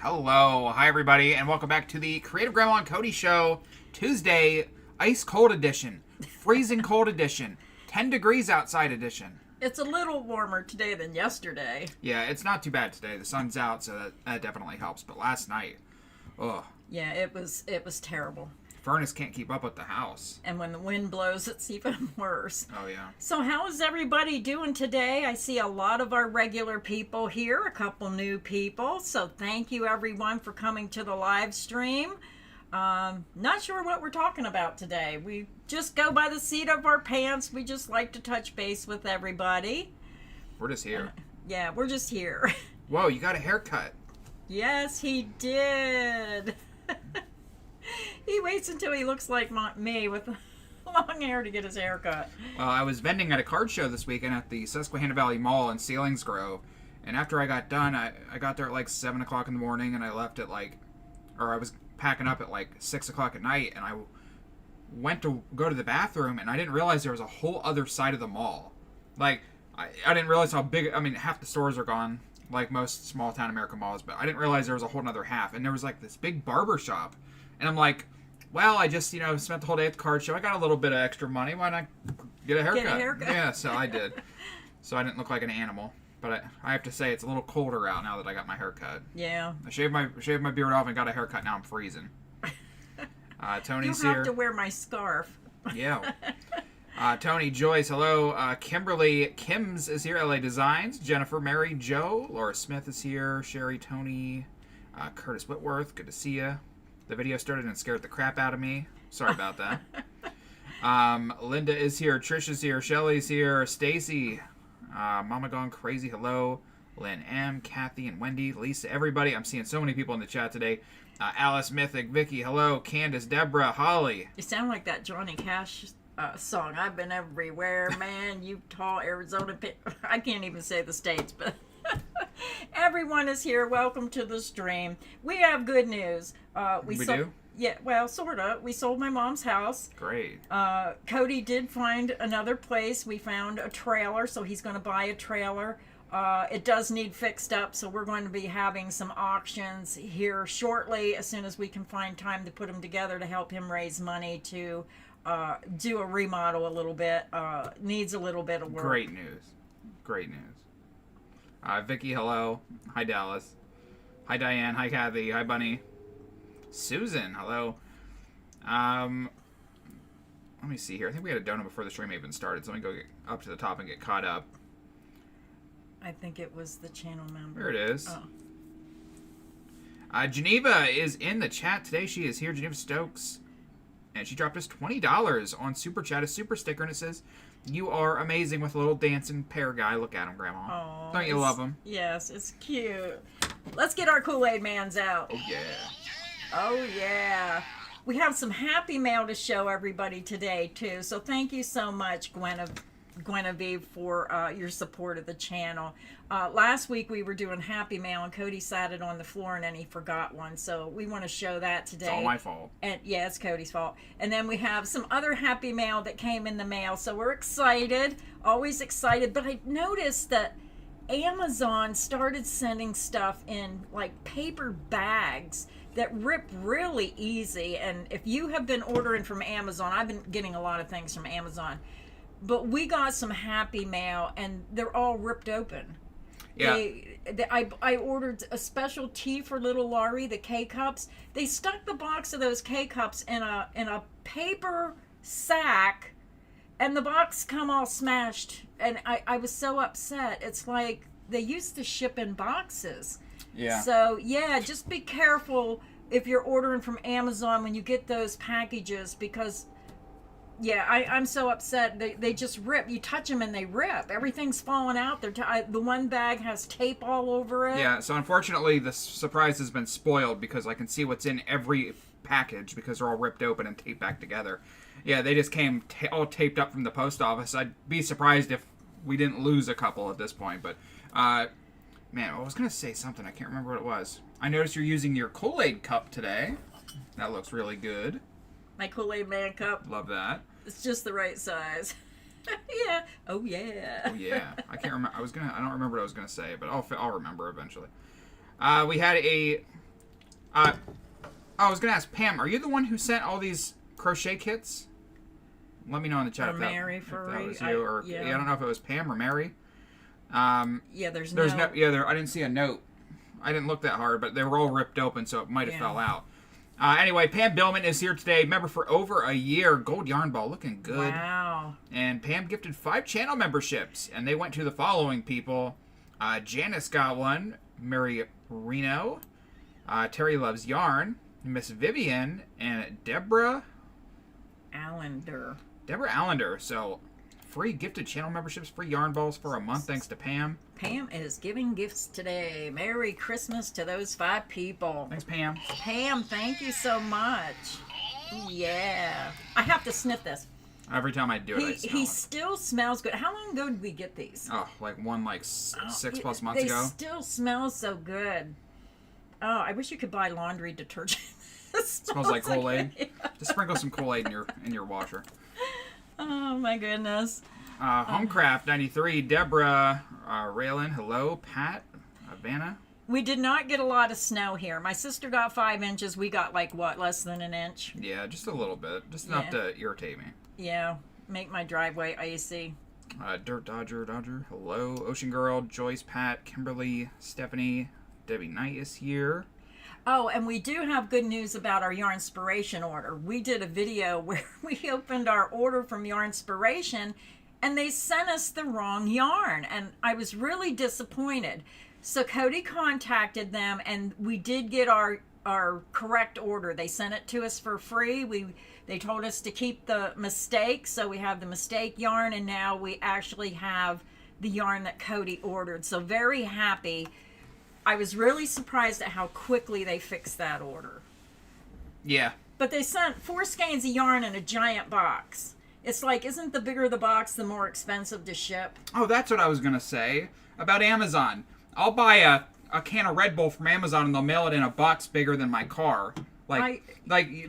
Hello, hi everybody, and welcome back to the Creative Grandma and Cody Show, Tuesday, ice cold edition, freezing cold edition, 10 degrees outside edition. It's a little warmer today than yesterday. Yeah, it's not too bad today. The sun's out, so that definitely helps. But last night, ugh. Yeah, it was terrible. Furnace can't keep up with the house. And when the wind blows, it's even worse. Oh, yeah. So how is everybody doing today? I see a lot of our regular people here, a couple new people. So thank you, everyone, for coming to the live stream. Not sure what we're talking about today. We just go by the seat of our pants. We just like to touch base with everybody. We're just here. Yeah, we're just here. Whoa, you got a haircut. Yes, he did. He waits until he looks like me with long hair to get his hair cut. Well, I was vending at a card show this weekend at the Susquehanna Valley Mall in Selinsgrove. And after I got done, I got there at like 7 o'clock in the morning, and I left at I was packing up at like 6 o'clock at night, and I went to go to the bathroom, and I didn't realize there was a whole other side of the mall. Like, I didn't realize how big, half the stores are gone, like most small town American malls, but I didn't realize there was a whole other half, and there was like this big barber shop. And I'm like, well, I just, spent the whole day at the card show. I got a little bit of extra money. Why not get a haircut? Get a haircut. Yeah, so I did. So I didn't look like an animal. But I have to say, it's a little colder out now that I got my haircut. Yeah. I shaved my beard off and got a haircut. Now I'm freezing. Tony's here. You'll have to wear my scarf. Yeah. Tony, Joyce, hello. Kimberly Kims is here. LA Designs. Jennifer, Mary, Joe. Laura Smith is here. Sherry, Tony. Curtis Whitworth, good to see you. The video started and scared the crap out of me. Sorry about that. Linda is here. Trish is here. Shelly's here. Stacy. Mama Gone Crazy, hello. Lynn M, Kathy, and Wendy. Lisa, everybody. I'm seeing so many people in the chat today. Alice, Mythic, Vicky, hello. Candace, Deborah, Holly. You sound like that Johnny Cash song. I've been everywhere, man. Utah, Arizona. I can't even say the states, but everyone is here. Welcome to the stream. We have good news. We do? Yeah, well, sort of. We sold my mom's house. Great. Cody did find another place. We found a trailer, so he's going to buy a trailer. It does need fixed up, so we're going to be having some auctions here shortly as soon as we can find time to put them together to help him raise money to do a remodel a little bit. Needs a little bit of work. Great news. Great news. Vicky, hello. Hi, Dallas. Hi, Diane. Hi, Kathy. Hi, Bunny. Susan, hello. Let me see here. I think we had a donut before the stream even started, so let me go get up to the top and get caught up. I think it was the channel member. There it is. Oh. Geneva is in the chat today. She is here, Geneva Stokes. And she dropped us $20 on Super Chat, a super sticker, and it says, "You are amazing," with a little dancing pear guy. Look at him, Grandma. Oh, Don't you love him? Yes, it's cute. Let's get our Kool-Aid Mans out. Oh, yeah. Oh, yeah. We have some happy mail to show everybody today, too. So thank you so much, Guinevere, for your support of the channel. Last week we were doing happy mail, and Cody sat it on the floor, and then he forgot one. So we want to show that today. It's all my fault. And yeah, it's Cody's fault. And then we have some other happy mail that came in the mail. So we're excited, always excited. But I noticed that Amazon started sending stuff in like paper bags that rip really easy. And if you have been ordering from Amazon, I've been getting a lot of things from Amazon, but we got some happy mail and they're all ripped open. Yeah. I ordered a special tea for little Laurie, the K-Cups. They stuck the box of those K-Cups in a paper sack, and the box come all smashed. And I was so upset. It's like they used to ship in boxes. Yeah. So, yeah, just be careful if you're ordering from Amazon when you get those packages, because, yeah, I'm so upset. They just rip. You touch them and they rip. Everything's falling out. The one bag has tape all over it. Yeah, so unfortunately the surprise has been spoiled because I can see what's in every package because they're all ripped open and taped back together. Yeah, they just came all taped up from the post office. I'd be surprised if we didn't lose a couple at this point, but... man, I was going to say something. I can't remember what it was. I noticed you're using your Kool-Aid cup today. That looks really good. My Kool-Aid Man cup. Love that. It's just the right size. Yeah. Oh, yeah. Oh, yeah. I can't remember. I don't remember what I was going to say, but I'll remember eventually. We had a I was gonna ask Pam, are you the one who sent all these crochet kits? Let me know in the chat Or if Mary that Furry. was you, or Yeah. I don't know if it was Pam or Mary. Yeah, there's no. no. Yeah, I didn't see a note. I didn't look that hard, but they were all ripped open, so it might have fell out. Anyway, Pam Billman is here today, member for over a year. Gold yarn ball, looking good. Wow. And Pam gifted 5 channel memberships, and they went to the following people. Janice got one, Mary Reno, Terry Loves Yarn, Miss Vivian, and Deborah Allender. So, free gifted channel memberships, free yarn balls for a month, thanks to Pam. Pam is giving gifts today. Merry Christmas to those 5 people. Thanks, Pam. Pam, thank you so much. Yeah. I have to sniff this. Every time I do it, I smell He it. still smells good. How long ago did we get these? Oh, like 6+ months They ago. still smell so good. Oh, I wish you could buy laundry detergent. It Smells like Kool-Aid. Yeah. Just sprinkle some Kool-Aid in your washer. Oh my goodness. Homecraft 93, Deborah, Raylan, hello, Pat, Vanna. We did not get a lot of snow here. My sister got 5 inches. We got like what, less than an inch? Yeah, just a little bit, just enough to irritate me. Yeah, make my driveway icy. Dirt Dodger, hello, Ocean Girl, Joyce, Pat, Kimberly, Stephanie, Debbie Knight is here. Oh, and we do have good news about our Yarnspiration order. We did a video where we opened our order from Yarnspiration and they sent us the wrong yarn. And I was really disappointed. So Cody contacted them and we did get our correct order. They sent it to us for free. They told us to keep the mistake. So we have the mistake yarn and now we actually have the yarn that Cody ordered. So very happy. I was really surprised at how quickly they fixed that order. Yeah. But they sent 4 skeins of yarn in a giant box. It's like, isn't the bigger the box, the more expensive to ship? Oh, that's what I was going to say about Amazon. I'll buy a can of Red Bull from Amazon and they'll mail it in a box bigger than my car. Like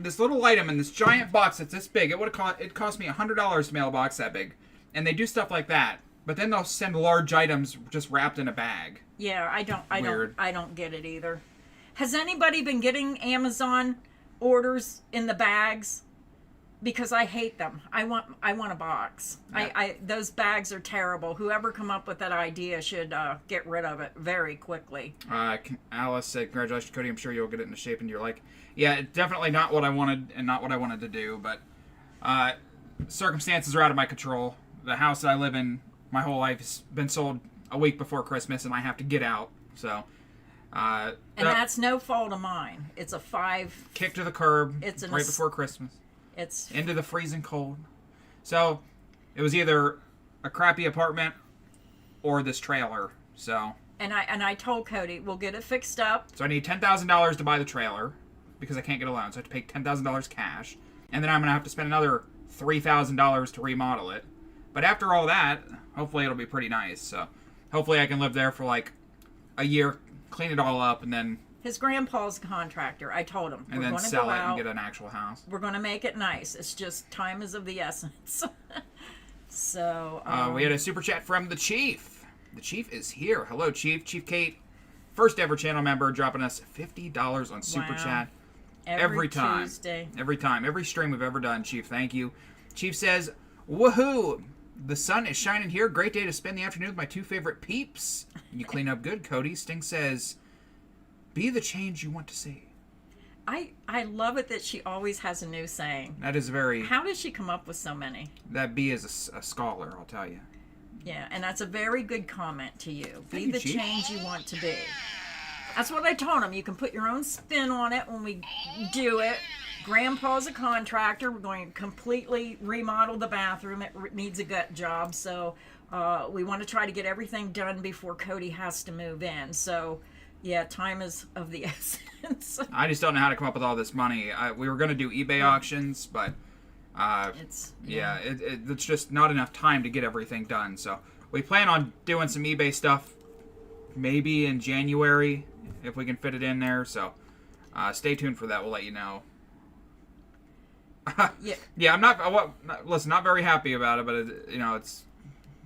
this little item in this giant box that's this big. It cost me $100 to mail a box that big. And they do stuff like that. But then they'll send large items just wrapped in a bag. Yeah, I don't get it either. Has anybody been getting Amazon orders in the bags? Because I hate them. I want a box. Yeah. Those bags are terrible. Whoever come up with that idea should get rid of it very quickly. Alice said, "Congratulations, Cody. I'm sure you'll get it into shape." And you're like, "Yeah, it's definitely not what I wanted, and not what I wanted to do." But circumstances are out of my control. The house that I live in, my whole life has been sold a week before Christmas, and I have to get out. So, and that's no fault of mine. It's a 5 kick to the curb. It's right before Christmas. It's into the freezing cold. So, it was either a crappy apartment or this trailer. So, and I told Cody we'll get it fixed up. So I need $10,000 to buy the trailer because I can't get a loan. So I have to pay $10,000 cash, and then I'm gonna have to spend another $3,000 to remodel it. But after all that, hopefully it'll be pretty nice. So hopefully I can live there for like a year, clean it all up, and then his grandpa's a contractor. I told him and then sell it and get an actual house. We're going to make it nice. It's just time is of the essence. So we had a super chat from the Chief. The Chief is here. Hello, Chief. Chief Kate, first ever channel member, dropping us $50 on super chat. Every time. Tuesday. Every time. Every stream we've ever done, Chief. Thank you. Chief says, "Woohoo! The sun is shining here. Great day to spend the afternoon with my 2 favorite peeps. You clean up good, Cody." Sting says, "Be the change you want to see." I love it that she always has a new saying. That is very... How does she come up with so many? That B is a scholar, I'll tell you. Yeah, and that's a very good comment to you. Thank Be the you, Chief. change you want to be. That's what I told him. You can put your own spin on it when we do it. Grandpa's a contractor. We're going to completely remodel the bathroom. It needs a gut job, so we want to try to get everything done before Cody has to move in. So, yeah, time is of the essence. I just don't know how to come up with all this money. We were going to do eBay auctions, but it's just not enough time to get everything done. So we plan on doing some eBay stuff maybe in January if we can fit it in there. So stay tuned for that. We'll let you know. Yeah, I'm not very happy about it, but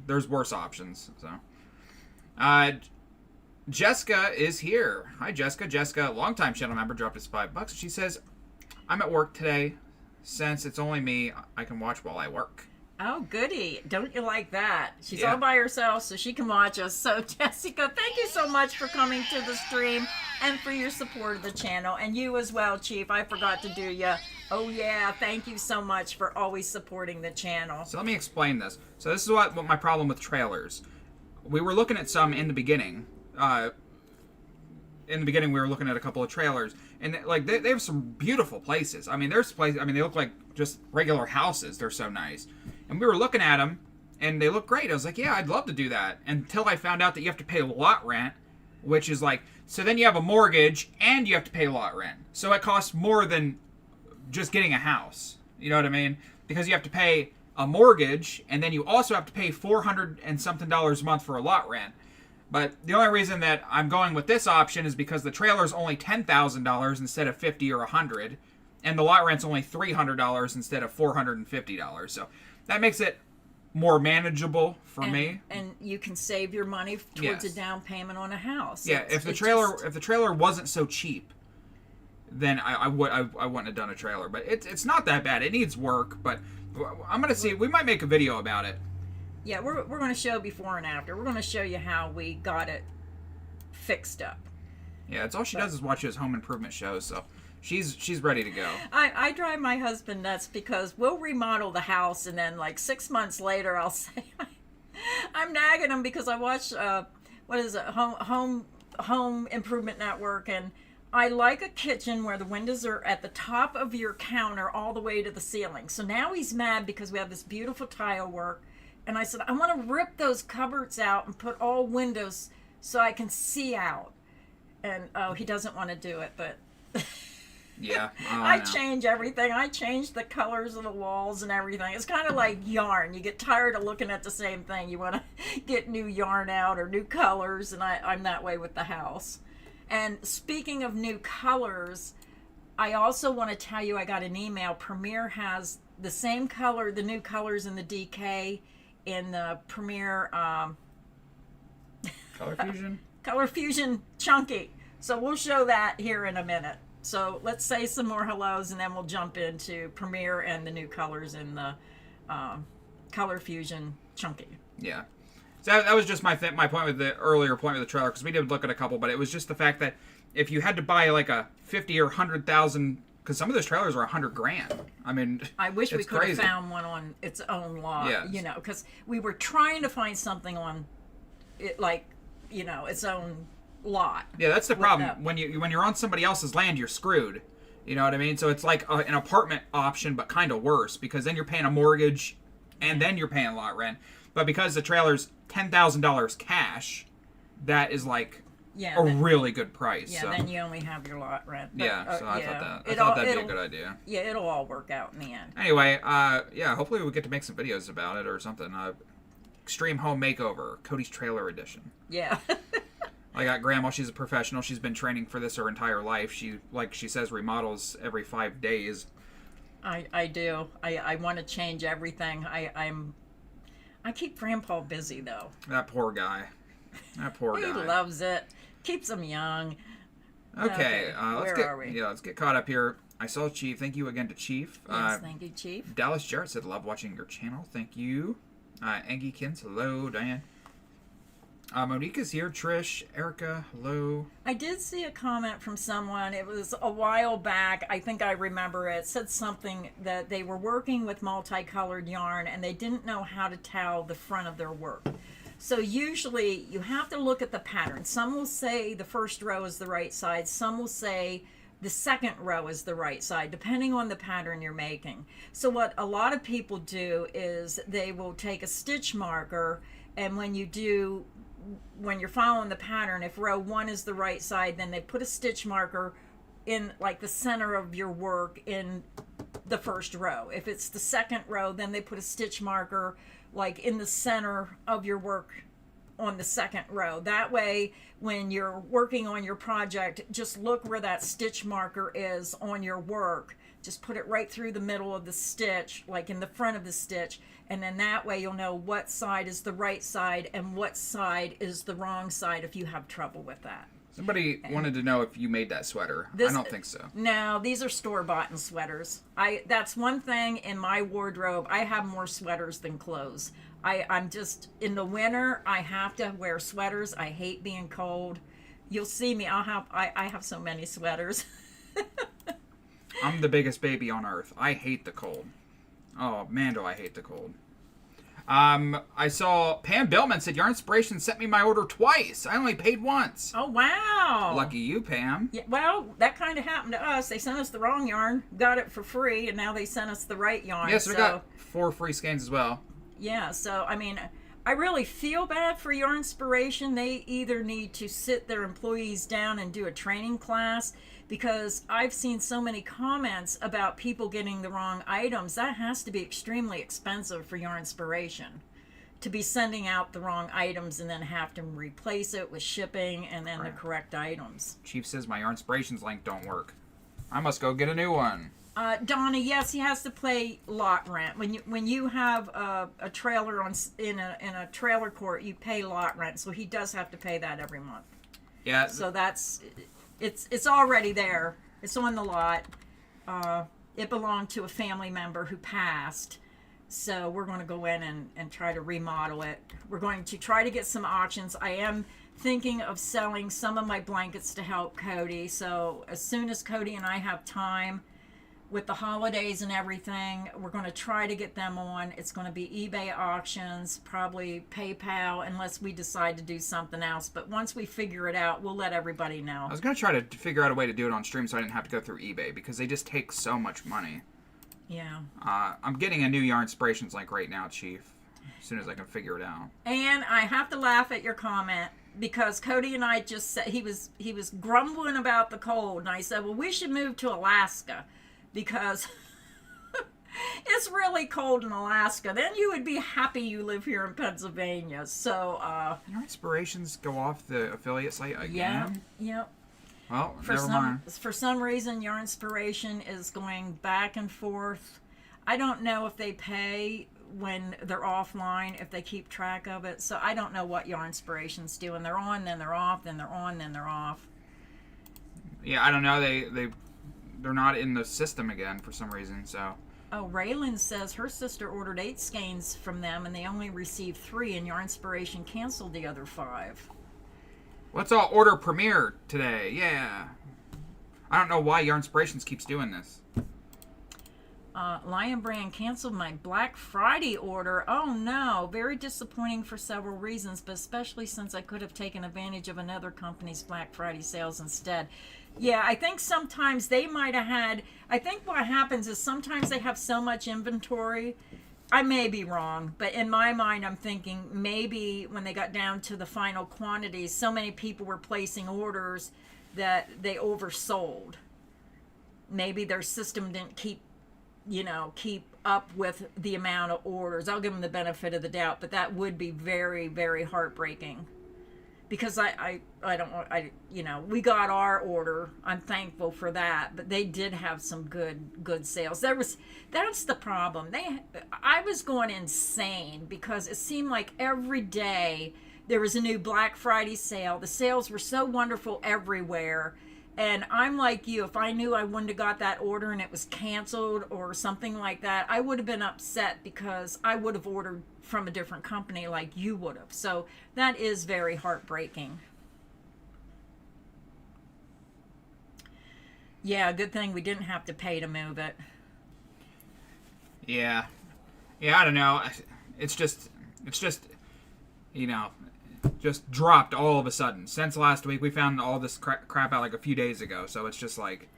there's worse options. So, Jessica is here. Hi, Jessica. Jessica, longtime channel member, dropped us $5. She says, I'm at work today. Since it's only me, I can watch while I work. Oh, goody. Don't you like that? She's Yeah. all by herself, so she can watch us. So, Jessica, thank you so much for coming to the stream and for your support of the channel. And you as well, Chief. I forgot to do you. Oh, yeah. Thank you so much for always supporting the channel. So let me explain this. So this is what my problem with trailers. We were looking at some in the beginning. We were looking at a couple of trailers, and like they have some beautiful places. I mean, there's places. I mean, they look like just regular houses. They're so nice, and we were looking at them, and they look great. I was like, yeah, I'd love to do that. Until I found out that you have to pay lot rent, which is like, so then you have a mortgage and you have to pay lot rent. So it costs more than just getting a house. You know what I mean? Because you have to pay a mortgage, and then you also have to pay $400 and something a month for a lot rent. But the only reason that I'm going with this option is because the trailer's only $10,000 instead of $50 or $100, and the lot rent's only $300 instead of $450. So that makes it more manageable for me. And you can save your money towards a down payment on a house. Yeah, if the trailer wasn't so cheap, then I wouldn't have done a trailer. But it's not that bad. It needs work, but I'm gonna see. We might make a video about it. Yeah, we're going to show before and after. We're going to show you how we got it fixed up. Yeah, it's all she does is watch his home improvement shows, so she's ready to go. I drive my husband nuts because we'll remodel the house, and then like 6 months later I'll say I'm nagging him because I watch Home Improvement Network, and I like a kitchen where the windows are at the top of your counter all the way to the ceiling. So now he's mad because we have this beautiful tile work. And I said, I want to rip those cupboards out and put all windows so I can see out. And, he doesn't want to do it, but... Yeah. I change everything. I change the colors of the walls and everything. It's kind of like yarn. You get tired of looking at the same thing. You want to get new yarn out or new colors, and I'm that way with the house. And speaking of new colors, I also want to tell you I got an email. Premier has the same color, the new colors in the DK, in the Premier Color Fusion? Color Fusion Chunky. So we'll show that here in a minute. So let's say some more hellos, and then we'll jump into Premier and the new colors in the Color Fusion Chunky. Yeah. So that was just my point with the earlier point with the trailer, because we did look at a couple, but it was just the fact that if you had to buy like a 50 or 100,000, because some of those trailers are $100,000. I mean, I wish we could have crazy. found one on its own lot. Yes. You know, because we were trying to find something on it, like, you know, its own lot. Yeah, that's the problem. When you're on somebody else's land, you're screwed. You know what I mean? So it's like an apartment option, but kind of worse, because then you're paying a mortgage, and then you're paying lot rent. But because the trailer's $10,000 cash, that is like a really good price. Yeah, so. then you only have your lot rent. But, Yeah, so I thought that'd be a good idea. Yeah, it'll all work out in the end. Anyway, yeah, hopefully we get to make some videos about it or something. Extreme Home Makeover, Cody's Trailer Edition. Yeah. I got Grandma. She's a professional. She's been training for this her entire life. She, like she says, remodels every 5 days. I do. I want to change everything. I keep Grandpa busy, though. That poor guy. That poor guy. He loves it. Keeps him young. Okay, where are we? Yeah, let's get caught up here. I saw Chief. Thank you again to Chief. Yes, thank you, Chief. Dallas Jarrett said, love watching your channel. Thank you. Angie Kins, hello. Diane. Monica's here. Trish. Erica, hello. I did see a comment from someone. It was a while back. I think I remember it. It said something that they were working with multicolored yarn and they didn't know how to towel the front of their work. So usually you have to look at the pattern. Some will say the first row is the right side. Some will say the second row is the right side, depending on the pattern you're making. So what a lot of people do is they will take a stitch marker, and when you're following the pattern, if row 1 is the right side, then they put a stitch marker in like the center of your work in the first row. If it's the second row, then they put a stitch marker like in the center of your work on the second row. That way, when you're working on your project, just look where that stitch marker is on your work. Just put it right through the middle of the stitch, like in the front of the stitch, and then that way you'll know what side is the right side and what side is the wrong side if you have trouble with that. Somebody wanted to know if you made that sweater. I don't think so. No, these are store-bought sweaters. That's one thing in my wardrobe. I have more sweaters than clothes. I'm just, in the winter, I have to wear sweaters. I hate being cold. You'll see me. I have so many sweaters. I'm the biggest baby on earth. I hate the cold. Oh, man, do I hate the cold. I saw Pam Billman said, your inspiration sent me my order twice. I only paid once. Oh, wow. Lucky you, Pam. Yeah, well, that kind of happened to us. They sent us the wrong yarn, got it for free, and now they sent us the right yarn. Yes, we got 4 free skeins as well. Yeah, so, I mean, I really feel bad for your inspiration. They either need to sit their employees down and do a training class, because I've seen so many comments about people getting the wrong items. That has to be extremely expensive for your inspiration to be sending out the wrong items and then have to replace it with shipping and then the correct items. Chief says my Yarn Inspirations link don't work. I must go get a new one. Donna, yes, he has to pay lot rent. When you have a trailer in a trailer court, you pay lot rent, so he does have to pay that every month. Yeah. So it's already there. It's on the lot. It belonged to a family member who passed, so we're going to go in and try to remodel it. We're going to try to get some auctions. I am thinking of selling some of my blankets to help Cody, so as soon as Cody and I have time with the holidays and everything, we're going to try to get them on. It's going to be eBay auctions, probably PayPal, unless we decide to do something else. But once we figure it out, we'll let everybody know. I was going to try to figure out a way to do it on stream so I didn't have to go through eBay, because they just take so much money. Yeah. I'm getting a new Yarn Inspirations link right now, Chief, as soon as I can figure it out. And I have to laugh at your comment, because Cody and I just said, he was grumbling about the cold, and I said, well, we should move to Alaska, because it's really cold in Alaska. Then you would be happy you live here in Pennsylvania. So Your Inspirations go off the affiliate site again? Yeah. Well, never mind. For some reason, Your Inspiration is going back and forth. I don't know if they pay when they're offline, if they keep track of it. So I don't know what Your Inspiration's doing. They're on, then they're off, then they're on, then they're off. Yeah, I don't know. They're not in the system again for some reason, so. Oh, Raylan says her sister ordered 8 skeins from them and they only received 3, and Your Inspiration canceled the other 5. Let's all order Premiere today. Yeah. I don't know why Yarn Inspirations keeps doing this. Lion Brand canceled my Black Friday order. Oh no, very disappointing for several reasons, but especially since I could have taken advantage of another company's Black Friday sales instead. Yeah, I think sometimes they might have had, I think what happens is sometimes they have so much inventory. I may be wrong, but in my mind I'm thinking maybe when they got down to the final quantities, so many people were placing orders that they oversold. Maybe their system didn't keep up with the amount of orders. I'll give them the benefit of the doubt, but that would be very, very heartbreaking. Because we got our order. I'm thankful for that, but they did have some good sales. That's the problem. I was going insane because it seemed like every day there was a new Black Friday sale. The sales were so wonderful everywhere. And I'm like you, if I knew I wouldn't have got that order and it was canceled or something like that, I would have been upset because I would have ordered from a different company like you would have. So that is very heartbreaking. Yeah, good thing we didn't have to pay to move it. Yeah, I don't know. It's just, just dropped all of a sudden. Since last week, we found all this crap out like a few days ago. So it's just like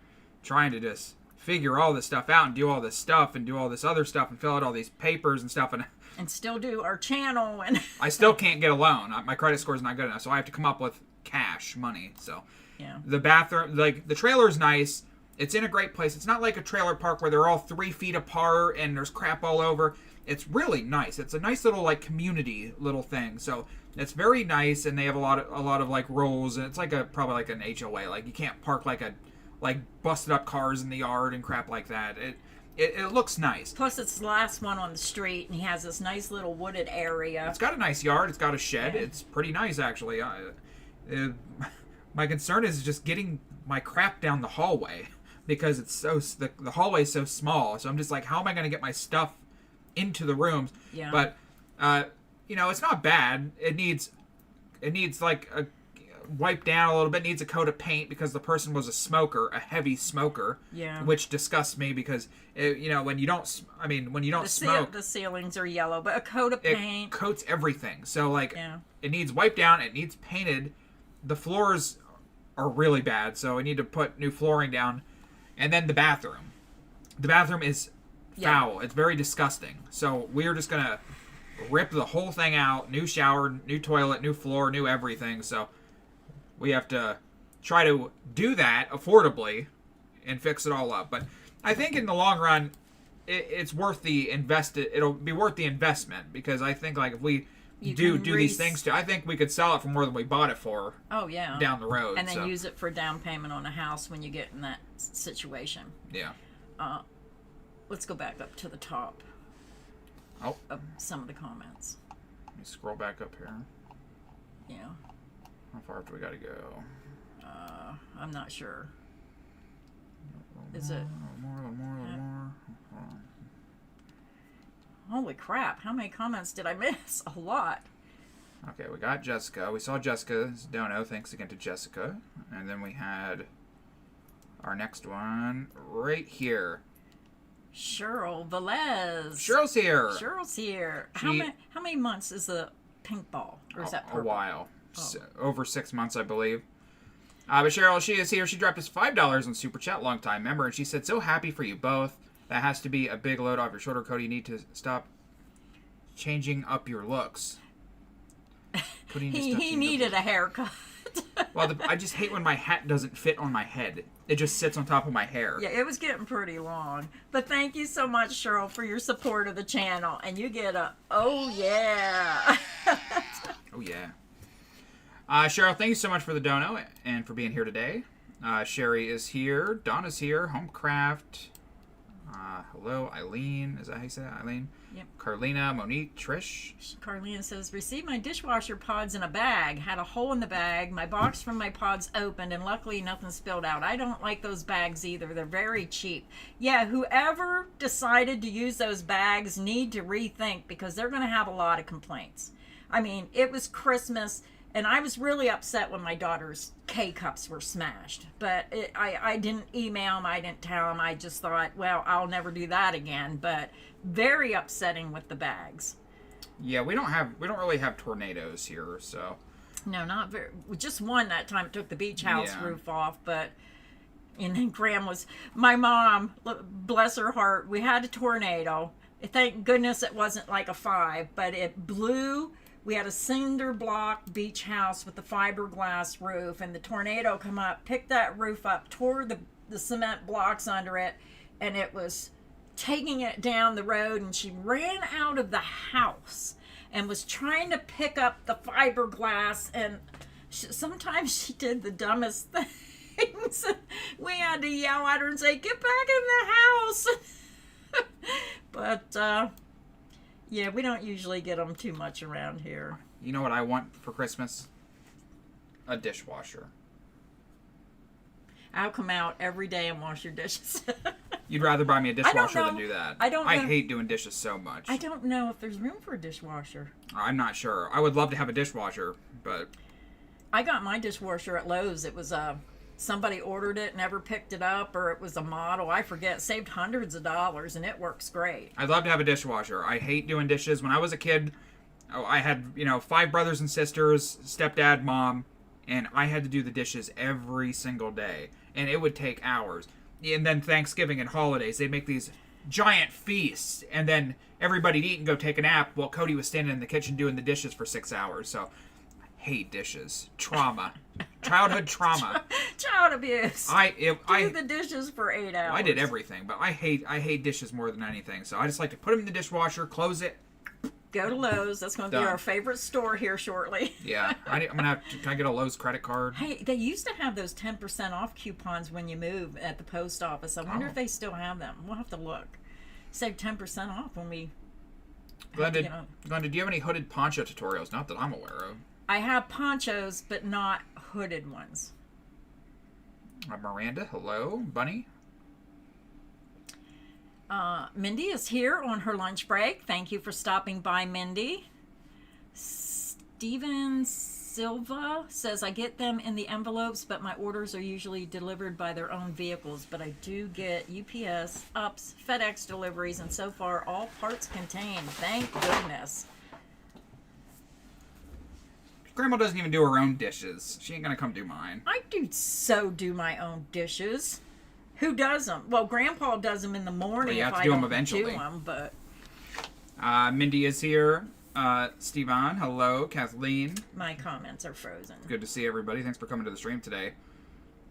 trying to just figure all this stuff out and do all this stuff and do all this other stuff and fill out all these papers and stuff. And still do our channel. And I still can't get a loan. My credit score is not good enough. So I have to come up with cash money. So yeah. The bathroom, like the trailer is nice. It's in a great place. It's not like a trailer park where they're all 3 feet apart and there's crap all over. It's really nice. It's a nice little like community little thing. So It's very nice, and they have a lot of like rules, and it's like probably like an HOA. Like you can't park like busted up cars in the yard and crap like that. It looks nice. Plus, it's the last one on the street, and he has this nice little wooded area. It's got a nice yard. It's got a shed. Yeah. It's pretty nice, actually. My concern is just getting my crap down the hallway because it's the hallway is so small. So I'm just like, how am I going to get my stuff into the rooms? Yeah. But it's not bad. It needs like a wiped down a little bit. Needs a coat of paint because the person was a heavy smoker. Yeah. Which disgusts me because when you don't smoke, the ceilings are yellow, but a coat of paint coats everything. So like, it needs wiped down. It needs painted. The floors are really bad, so I need to put new flooring down. And then the bathroom. The bathroom is foul. It's very disgusting. So we're just gonna rip the whole thing out. New shower, new toilet, new floor, new everything. So we have to try to do that affordably and fix it all up. But I think in the long run, it's worth the it'll be worth the investment because I think like if we do these things I think we could sell it for more than we bought it for. Oh yeah. Down the road. And then use it for down payment on a house when you get in that situation. Yeah. Let's go back up to the top. Oh. Of some of the comments. Let me scroll back up here. Yeah. How far do we got to go? I'm not sure. Is it? More. Holy crap! How many comments did I miss? A lot. Okay, we got Jessica. We saw Jessica's dono. Thanks again to Jessica. And then we had our next one right here. Cheryl Velez. Cheryl's here. Cheryl's here. How many months is the pink ball? Or is that purple? A while. Oh. Over 6 months, I believe. But Cheryl, she is here. She dropped us $5 on Super Chat, long time member, and she said, "So happy for you both. That has to be a big load off your shoulder, Cody. You need to stop changing up your looks." He needed a haircut. Well, I just hate when my hat doesn't fit on my head. It just sits on top of my hair. Yeah, it was getting pretty long. But thank you so much, Cheryl, for your support of the channel. And you get a, oh yeah. Oh yeah. Cheryl, thank you so much for the dono and for being here today. Sherry is here. Donna's here. Homecraft. Hello, Eileen. Is that how you say it? Eileen? Yep. Carlina, Monique, Trish. Carlina says, received my dishwasher pods in a bag. Had a hole in the bag. My box from my pods opened, and luckily nothing spilled out. I don't like those bags either. They're very cheap. Yeah, whoever decided to use those bags need to rethink because they're going to have a lot of complaints. I mean, it was Christmas, and I was really upset when my daughter's K-cups were smashed. But I didn't email them. I didn't tell them. I just thought, well, I'll never do that again. But very upsetting with the bags. Yeah, we don't really have tornadoes here, so. No, not very. Just one that time it took the beach house roof off, but. And then my mom, bless her heart, we had a tornado. Thank goodness it wasn't like a 5, but it blew. We had a cinder block beach house with the fiberglass roof, and the tornado come up, picked that roof up, tore the cement blocks under it, and it was taking it down the road, and she ran out of the house and was trying to pick up the fiberglass, and sometimes she did the dumbest things. We had to yell at her and say, "Get back in the house." But yeah, we don't usually get them too much around here. You know what I want for Christmas? A dishwasher. I'll come out every day and wash your dishes. You'd rather buy me a dishwasher than do that. I hate doing dishes so much. I don't know if there's room for a dishwasher. I'm not sure. I would love to have a dishwasher, but... I got my dishwasher at Lowe's. It was somebody ordered it, never picked it up, or it was a model. I forget. Saved hundreds of dollars, and it works great. I'd love to have a dishwasher. I hate doing dishes. When I was a kid, I had, 5 brothers and sisters, stepdad, mom, and I had to do the dishes every single day. And it would take hours. And then Thanksgiving and holidays, they'd make these giant feasts, and then everybody'd eat and go take a nap while Cody was standing in the kitchen doing the dishes for 6 hours. So, I hate dishes. Trauma. Childhood trauma. Child abuse. Do the dishes for 8 hours. I did everything, but I hate dishes more than anything. So I just like to put them in the dishwasher, close it, Go to Lowe's. That's going to be Done. our favorite store here shortly. Yeah, I'm gonna have to. Can I get a Lowe's credit card? Hey, they used to have those 10% off coupons when you move at the post office. I wonder if they still have them. We'll have to look. Save 10% off when we. Glenda, do you have any hooded poncho tutorials? Not that I'm aware of. I have ponchos, but not hooded ones. Miranda, hello, Bunny. Mindy is here on her lunch break. Thank you for stopping by, Mindy. Steven Silva says, I get them in the envelopes, but my orders are usually delivered by their own vehicles. But I do get UPS, UPS, FedEx deliveries, and so far all parts contained. Thank goodness. Grandma doesn't even do her own dishes. She ain't gonna come do mine. I do my own dishes. Who does them? Well, Grandpa does them in the morning. Well, you have if to I do them don't eventually. Do them, but Mindy is here. Stevan, hello. Kathleen. my comments are frozen. Good to see everybody. Thanks for coming to the stream today.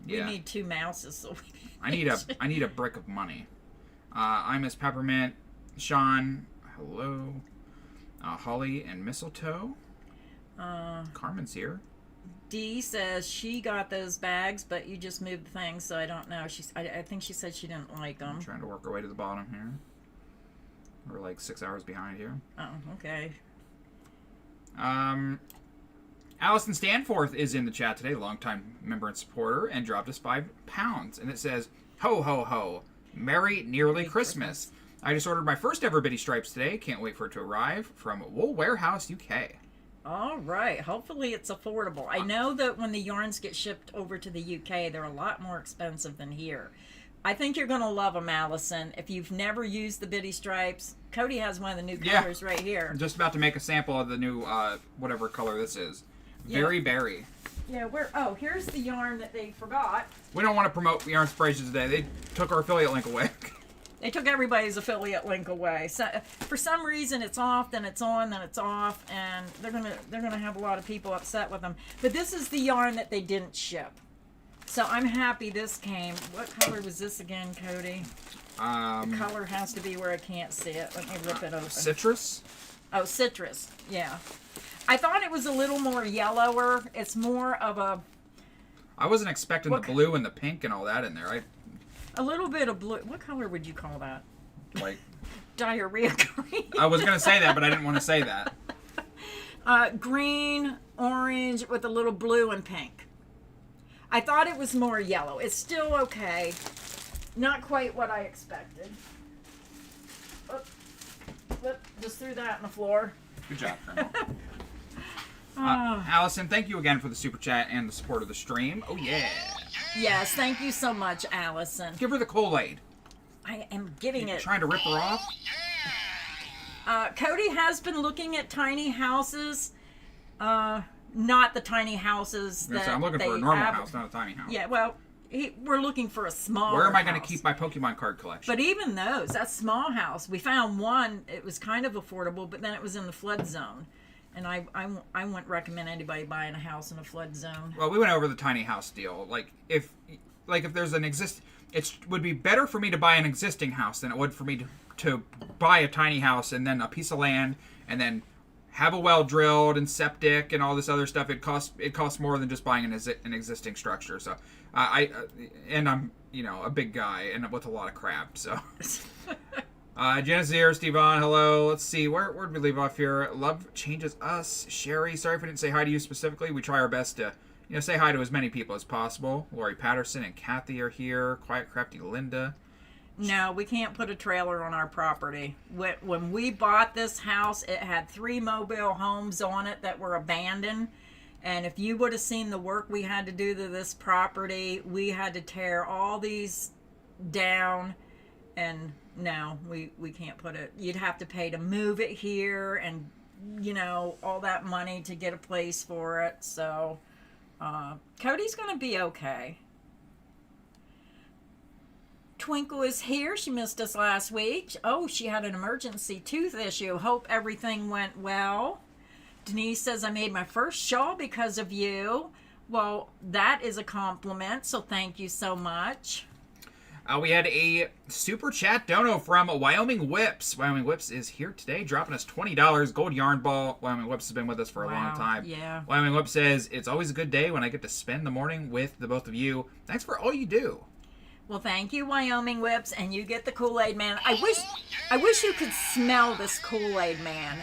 Yeah. We need 2 mouses. So I need a brick of money. I'm Miss Peppermint. Sean, hello. Holly and Mistletoe. Carmen's here. Dee says she got those bags, but you just moved the things, so I don't know. I think she said she didn't like them. I'm trying to work our way to the bottom here. We're like 6 hours behind here. Oh, okay. Allison Stanforth is in the chat today, longtime member and supporter, and dropped us £5. And it says, ho, ho, ho. Merry nearly Christmas. I just ordered my first ever Bitty Stripes today. Can't wait for it to arrive from Wool Warehouse, UK. All right. Hopefully it's affordable. I know that when the yarns get shipped over to the UK, they're a lot more expensive than here. I think you're going to love them, Allison. If you've never used the Bitty Stripes, Cody has one of the new colors right here. I'm just about to make a sample of the new, whatever color this is. Very berry. Yeah, here's the yarn that they forgot. We don't want to promote Yarn Inspirations today. They took our affiliate link away. They took everybody's affiliate link away. So for some reason it's off, then it's on, then it's off, and they're gonna have a lot of people upset with them. But this is the yarn that they didn't ship. So I'm happy this came. What color was this again, Cody? The color has to be where I can't see it. Let me rip it open. Citrus? Oh, citrus. Yeah. I thought it was a little more yellower. It's more of a... I wasn't expecting the blue and the pink and all that in there. A little bit of blue. What color would you call that? Like... Diarrhea green. I was going to say that, but I didn't want to say that. Green, orange, with a little blue and pink. I thought it was more yellow. It's still okay. Not quite what I expected. Just threw that on the floor. Good job, Colonel. Allison, thank you again for the super chat and the support of the stream. Oh, yeah. Yes, thank you so much, Allison. Give her the Kool-Aid. I am getting it. Trying to rip her off? Cody has been looking at tiny houses. Not the tiny houses that I'm looking for a normal house, not a tiny house. Yeah, well, we're looking for a small Where am I going to keep my Pokemon card collection? But even those, that small house, we found one, it was kind of affordable, but then it was in the flood zone. And I wouldn't recommend anybody buying a house in a flood zone. Well, we went over the tiny house deal. Like if there's an it would be better for me to buy an existing house than it would for me to buy a tiny house and then a piece of land and then have a well drilled and septic and all this other stuff. It costs more than just buying an existing structure. So I'm a big guy and with a lot of crap. So. Janice here, Stevan, hello. Let's see, where did we leave off here? Love changes us. Sherry, sorry if we didn't say hi to you specifically. We try our best to, say hi to as many people as possible. Lori Patterson and Kathy are here. Quiet Crafty Linda. No, we can't put a trailer on our property. When we bought this house, it had 3 mobile homes on it that were abandoned. And if you would have seen the work we had to do to this property, we had to tear all these down. And no, we can't put it. You'd have to pay to move it here and, all that money to get a place for it. So Cody's going to be okay. Twinkle is here. She missed us last week. Oh, she had an emergency tooth issue. Hope everything went well. Denise says, I made my first shawl because of you. Well, that is a compliment, so thank you so much. We had a super chat dono from Wyoming Whips. Wyoming Whips is here today, dropping us $20 gold yarn ball. Wyoming Whips has been with us for a long time. Yeah. Wyoming Whips says, it's always a good day when I get to spend the morning with the both of you. Thanks for all you do. Well, thank you, Wyoming Whips, and you get the Kool-Aid Man. I wish you could smell this Kool-Aid Man.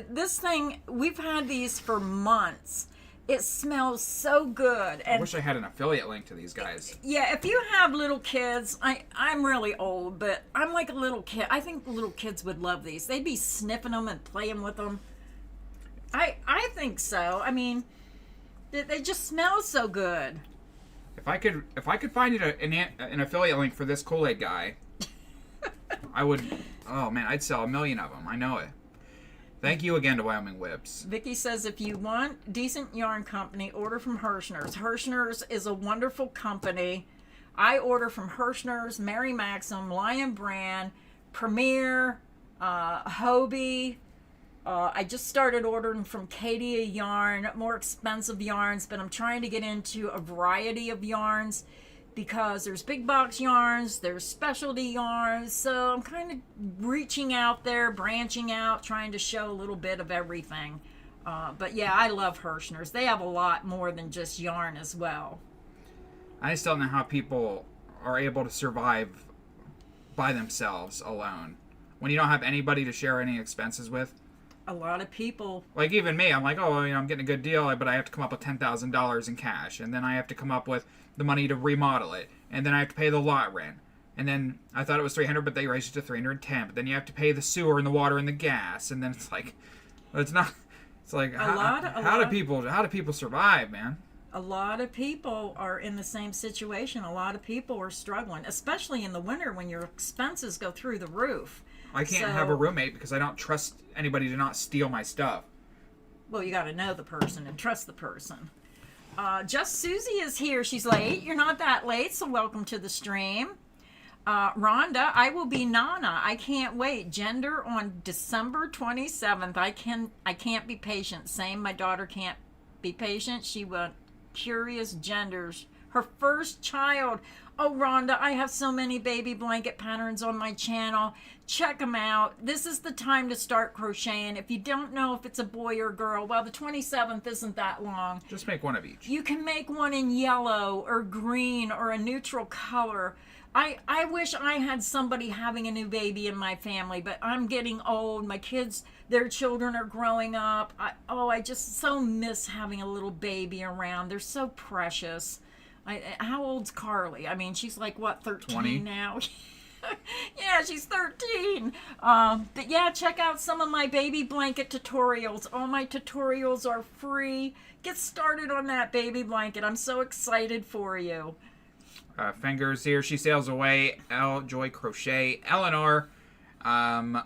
This thing, we've had these for months. It smells so good. And I wish I had an affiliate link to these guys. yeah, if you have little kids, I'm really old, but I'm like a little kid. I think little kids would love these. They'd be sniffing them and playing with them. I think so. I mean, they just smell so good. If I could find an affiliate link for this Kool-Aid guy, I would. Oh man, I'd sell 1 million of them. I know it. Thank you again to Wyoming Whips. Vicky says, if you want decent yarn company, order from Hirschner's. Hirschner's is a wonderful company. I order from Hirschner's, Mary Maxim, Lion Brand, Premier, Hobie. I just started ordering from Cody Yarn, more expensive yarns, but I'm trying to get into a variety of yarns because there's big box yarns, there's specialty yarns, so I'm kind of reaching out there, branching out, trying to show a little bit of everything. But yeah, I love Hirschner's. They have a lot more than just yarn as well. I just don't know how people are able to survive by themselves alone when you don't have anybody to share any expenses with. A lot of people. Like even me, I'm like, oh, I'm getting a good deal, but I have to come up with $10,000 in cash, and then I have to come up with the money to remodel it, and then I have to pay the lot rent, and then I thought it was $300, but they raised it to $310. But then you have to pay the sewer and the water and the gas, and then it's like, it's not. It's like how do people survive, man? A lot of people are in the same situation. A lot of people are struggling, especially in the winter when your expenses go through the roof. I can't have a roommate because I don't trust anybody to not steal my stuff. Well, you got to know the person and trust the person. Just Susie is here. She's late. You're not that late, so welcome to the stream. Rhonda, I will be Nana. I can't wait. Gender on December 27th. I can't be patient. Same, my daughter can't be patient. She went curious genders. Her first child. Oh, Rhonda, I have so many baby blanket patterns on my channel. Check them out. This is the time to start crocheting. If you don't know if it's a boy or girl, well, the 27th isn't that long. Just make one of each. You can make one in yellow or green or a neutral color. I wish I had somebody having a new baby in my family, but I'm getting old. My kids, their children are growing up. I just so miss having a little baby around. They're so precious. How old's Carly? I mean, she's like, what, 13 20 now? Yeah, she's 13. But yeah, check out some of my baby blanket tutorials. All my tutorials are free. Get started on that baby blanket. I'm so excited for you. Fingers here. She sails away. Joy Crochet. Eleanor.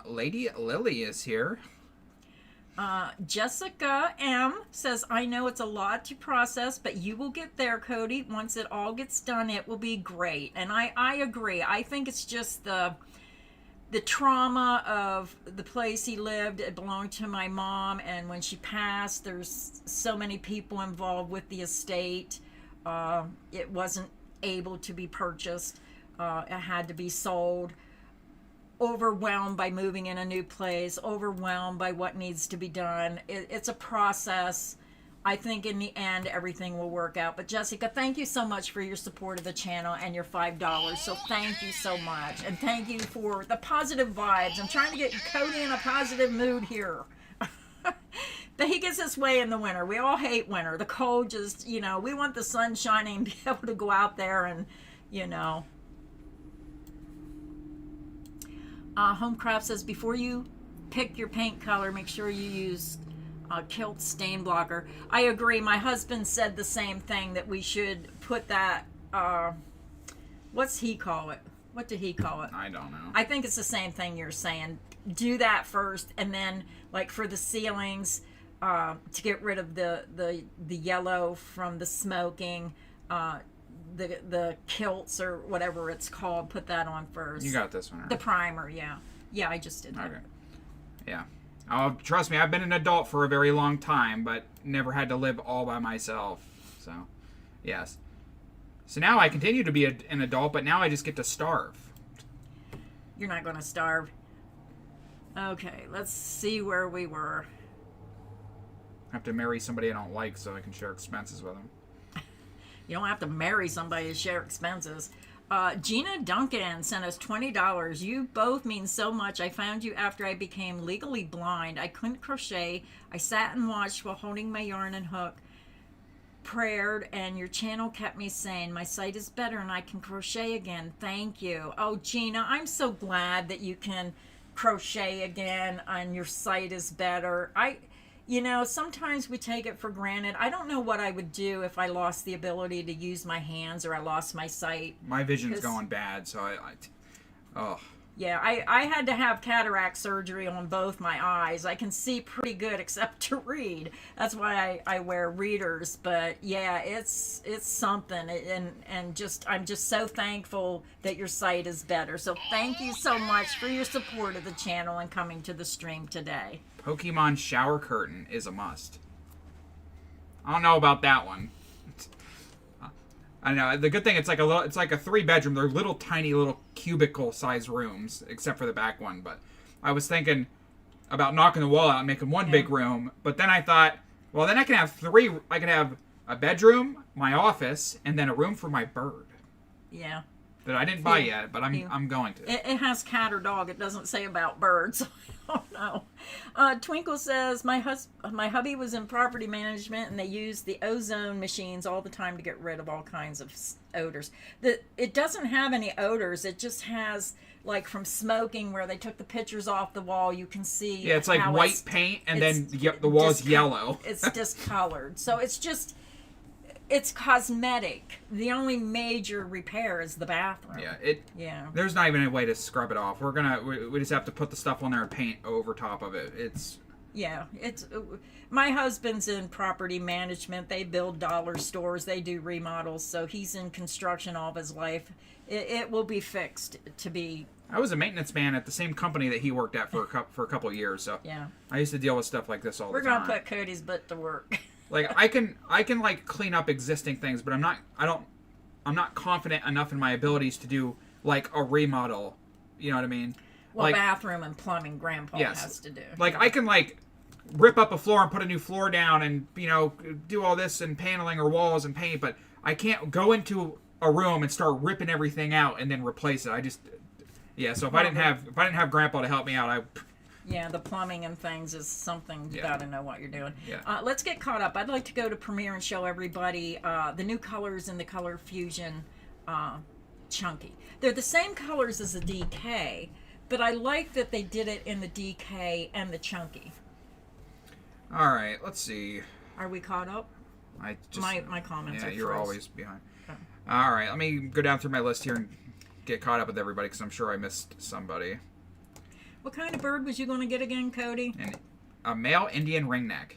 Lady Lily is here. Jessica M says, I know it's a lot to process, but you will get there, Cody. Once it all gets done, it will be great. And I agree. I think it's just the trauma of the place he lived. It belonged to my mom, and when she passed, there's so many people involved with the estate. It wasn't able to be purchased. It had to be sold. Overwhelmed by moving in a new place, overwhelmed by what needs to be done. It's a process. I think in the end, everything will work out. But Jessica, thank you so much for your support of the channel and your $5. So thank you so much. And thank you for the positive vibes. I'm trying to get Cody in a positive mood here. But he gets his way in the winter. We all hate winter. The cold just, we want the sun shining and be able to go out there and, Homecraft says, before you pick your paint color, make sure you use Kilt stain blocker. I agree. My husband said the same thing, that we should put that, what's he call it? What did he call it? I don't know. I think it's the same thing you're saying. Do that first, and then, like for the ceilings, to get rid of the yellow from the smoking, the kilts or whatever it's called, put that on first. You got this one, right? The primer, yeah. Yeah, I just did that. Okay. Yeah. Oh, trust me, I've been an adult for a very long time, but never had to live all by myself. So, yes. So now I continue to be an adult, but now I just get to starve. You're not going to starve. Okay, let's see where we were. I have to marry somebody I don't like so I can share expenses with them. You don't have to marry somebody to share expenses. Gina Duncan sent us $20. You both mean so much. I found you after I became legally blind. I couldn't crochet. I sat and watched while holding my yarn and hook. Prayed, and your channel kept me sane. My sight is better and I can crochet again. Thank you. Oh, Gina, I'm so glad that you can crochet again and your sight is better. Sometimes we take it for granted. I don't know what I would do if I lost the ability to use my hands or I lost my sight. My vision's going bad, so oh. Yeah, I had to have cataract surgery on both my eyes. I can see pretty good except to read. That's why I wear readers. But yeah, it's something. And I'm just so thankful that your sight is better. So thank you so much for your support of the channel and coming to the stream today. Pokemon shower curtain is a must. I don't know about that one. I know. The good thing, it's like a 3-bedroom. They're little tiny little cubicle size rooms, except for the back one. But I was thinking about knocking the wall out and making one big room. But then I thought, well, then I can have 3. I can have a bedroom, my office, and then a room for my bird. Yeah. That I didn't buy yet, but I'm going to. It has cat or dog. It doesn't say about birds. I don't know. Twinkle says, my hubby was in property management and they used the ozone machines all the time to get rid of all kinds of odors. It doesn't have any odors. It just has, like, from smoking where they took the pictures off the wall, you can see. Yeah, it's like white paint and then the wall's yellow. It's discolored. So it's cosmetic. The only major repair is the bathroom. Yeah, There's not even a way to scrub it off. We just have to put the stuff on there and paint over top of it. It's my husband's in property management. They build dollar stores. They do remodels. So he's in construction all of his life. It will be fixed to be. I was a maintenance man at the same company that he worked at for a couple of years. So yeah, I used to deal with stuff like this all the time. We're gonna put Cody's butt to work. Like I can like clean up existing things, but I'm not confident enough in my abilities to do like a remodel. You know what I mean? Well, like, bathroom and plumbing, Grandpa has to do. Like I can like rip up a floor and put a new floor down, and do all this and paneling or walls and paint, but I can't go into a room and start ripping everything out and then replace it. So if I didn't have Grandpa to help me out, Yeah, the plumbing and things is something you got to know what you're doing. Yeah. Let's get caught up. I'd like to go to Premiere and show everybody the new colors in the Color Fusion Chunky. They're the same colors as the DK, but I like that they did it in the DK and the Chunky. All right, let's see. Are we caught up? My comments are you're froze. always behind. Oh. All right, let me go down through my list here and get caught up with everybody because I'm sure I missed somebody. What kind of bird was you going to get again, Cody? A male Indian ringneck.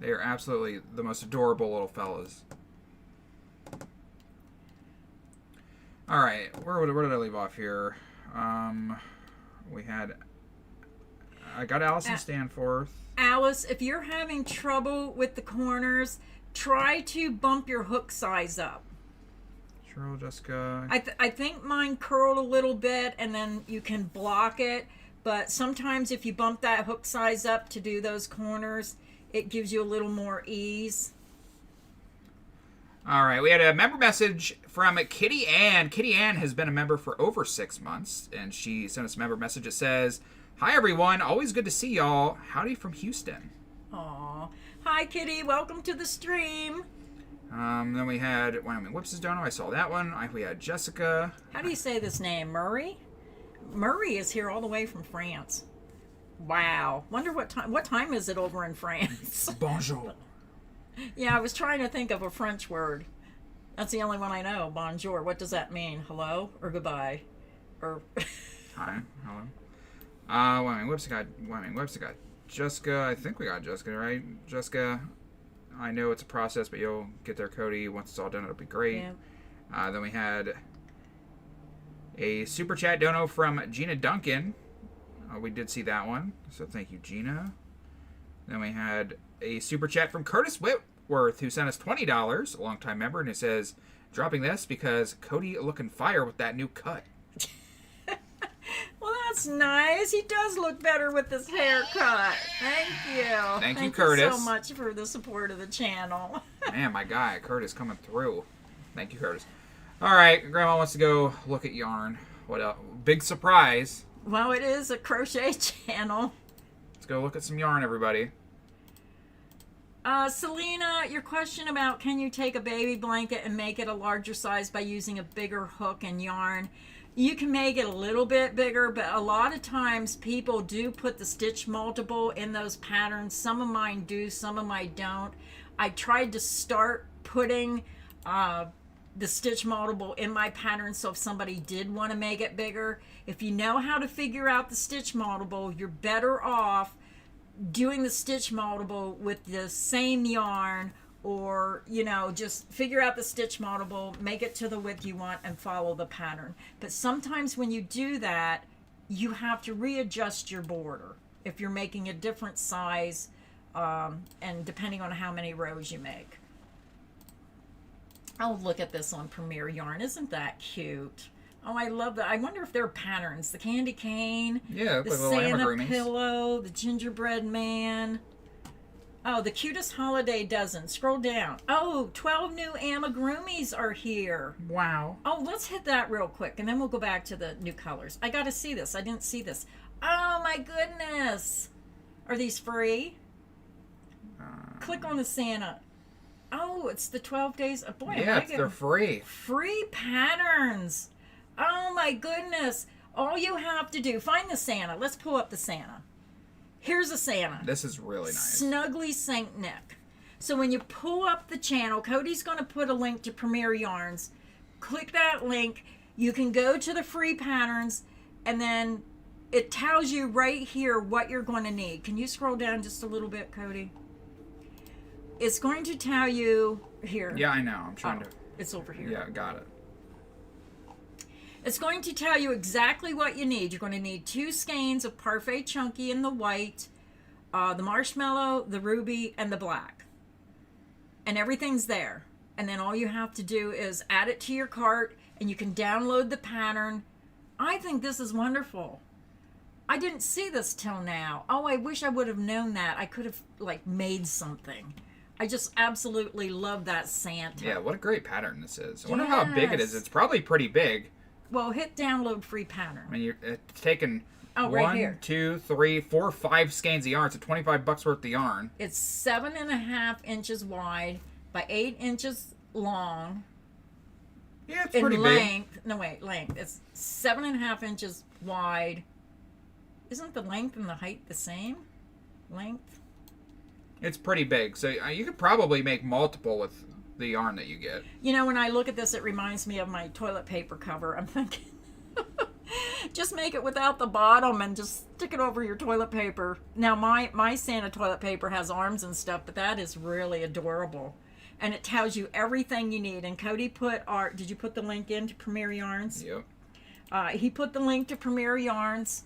They are absolutely the most adorable little fellas. All right, where did I leave off here? I got Allison Stanforth. Alice, if you're having trouble with the corners, try to bump your hook size up. Cheryl, Jessica. I think mine curled a little bit, and then you can block it. But sometimes if you bump that hook size up to do those corners, it gives you a little more ease. All right, we had a member message from Kitty Ann. Kitty Ann has been a member for over 6 months, and she sent us a member message that says, "Hi everyone, always good to see y'all. Howdy from Houston." Aw. Hi Kitty, welcome to the stream. Then we had Wyoming Whips is Dono. I saw that one. We had Jessica. How do you say this name? Murray? Murray is here all the way from France. Wow. Wonder what time is it over in France? Bonjour. Yeah, I was trying to think of a French word. That's the only one I know. Bonjour. What does that mean? Hello or goodbye? Or hi. Hello. Wyoming Whips got Jessica. I think we got Jessica, right? Jessica. I know it's a process, but you'll get there, Cody. Once it's all done, it'll be great. Yeah. Then we had a super chat dono from Gina Duncan. We did see that one, so thank you, Gina. Then we had a super chat from Curtis Whitworth, who sent us $20, a longtime member, and it says, dropping this because Cody looking fire with that new cut. Well, that's nice. He does look better with this haircut. Thank you. Thank you, Curtis. Thank you so much for the support of the channel. Man, my guy, Curtis, coming through. Thank you, Curtis. All right, Grandma wants to go look at yarn. What else? Big surprise. Well, it is a crochet channel. Let's go look at some yarn, everybody. Selena, your question about can you take a baby blanket and make it a larger size by using a bigger hook and yarn? You can make it a little bit bigger, but a lot of times people do put the stitch multiple in those patterns. Some of mine do, some of mine don't. I tried to start putting the stitch multiple in my pattern, so if somebody did want to make it bigger, if you know how to figure out the stitch multiple, you're better off doing the stitch multiple with the same yarn, or just figure out the stitch multiple, make it to the width you want, and follow the pattern. But sometimes when you do that, you have to readjust your border if you're making a different size, and depending on how many rows you make. Oh, look at this on Premier Yarn. Isn't that cute? Oh, I love that. I wonder if there are patterns. The candy cane, Yeah, the like little Santa amigurumis. pillow, the gingerbread man. Oh, the cutest holiday dozen. Scroll down. Oh, 12 new amigurumis are here. Wow. Oh, let's hit that real quick, and then we'll go back to the new colors. I got to see this. I didn't see this. Oh, my goodness. Are these free? Click on the Santa. Oh, it's the 12 days. Oh, boy, Yeah, they're free. free patterns. Oh, my goodness. All you have to do, find the Santa. Let's pull up the Santa. Here's a Santa. This is really nice. Snuggly Saint Nick. So when you pull up the channel, Cody's going to put a link to Premier Yarns. Click that link. You can go to the free patterns, and then it tells you right here what you're going to need. Can you scroll down just a little bit, Cody? It's going to tell you here. Yeah, I know. I'm trying to. It's over here. Yeah, got it. It's going to tell you exactly what you need. You're going to need 2 skeins of Parfait Chunky in the white, the marshmallow, the ruby, and the black. And everything's there. And then all you have to do is add it to your cart, and you can download the pattern. I think this is wonderful. I didn't see this till now. Oh, I wish I would have known that. I could have, made something. I just absolutely love that Santa. Yeah, what a great pattern this is. I wonder how big it is. It's probably pretty big. Well, hit download free pattern. I mean, it's taking right here. 1, 2, 3, 4, 5 skeins of yarn. It's $25 worth of yarn. It's 7.5 inches wide by 8 inches long. Yeah, it's In pretty length. No, wait, length. It's 7.5 inches wide. Isn't the length and the height the same? Length? It's pretty big. So you could probably make multiple with the yarn that you get. When I look at this, it reminds me of my toilet paper cover. I'm thinking, just make it without the bottom and just stick it over your toilet paper. Now, my Santa toilet paper has arms and stuff, but that is really adorable. And it tells you everything you need. And Cody did you put the link into Premier Yarns? Yep. He put the link to Premier Yarns.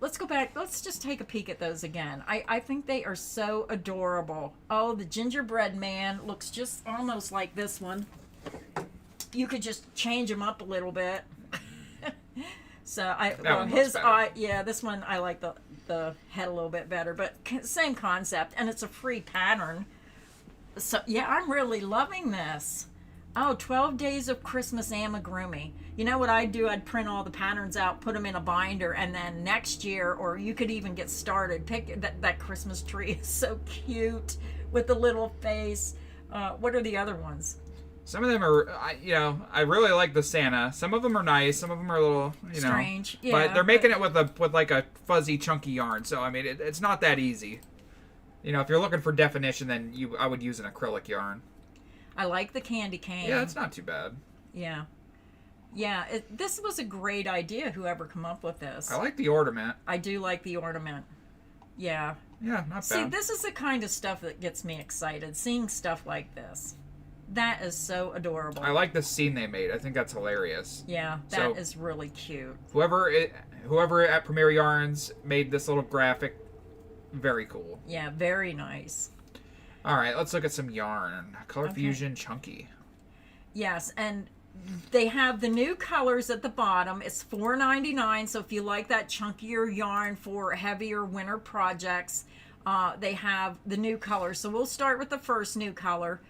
Let's go back. Let's just take a peek at those again. I think they are so adorable. Oh, the gingerbread man looks just almost like this one. You could just change him up a little bit. So this one I like the head a little bit better, but same concept, and it's a free pattern. So yeah, I'm really loving this. Oh, 12 Days of Christmas amigurumi. You know what I'd do? I'd print all the patterns out, put them in a binder, and then next year, or you could even get started, pick that Christmas tree is so cute with the little face. What are the other ones? Some of them are, I really like the Santa. Some of them are nice. Some of them are a little, strange. Yeah, but they're making it with like a fuzzy, chunky yarn. So I mean, it's not that easy. If you're looking for definition, then I would use an acrylic yarn. I like the candy cane. Yeah, it's not too bad. Yeah. Yeah, this was a great idea, whoever come up with this. I like the ornament. I do like the ornament. Yeah. Yeah, not bad. See, this is the kind of stuff that gets me excited, seeing stuff like this. That is so adorable. I like the scene they made. I think that's hilarious. Yeah, that is really cute. Whoever at Premier Yarns made this little graphic, very cool. Yeah, very nice. All right, let's look at some yarn. Color Okay. Fusion Chunky. Yes, and they have the new colors at the bottom. It's $4.99. So if you like that chunkier yarn for heavier winter projects, they have the new colors. So we'll start with the first new color.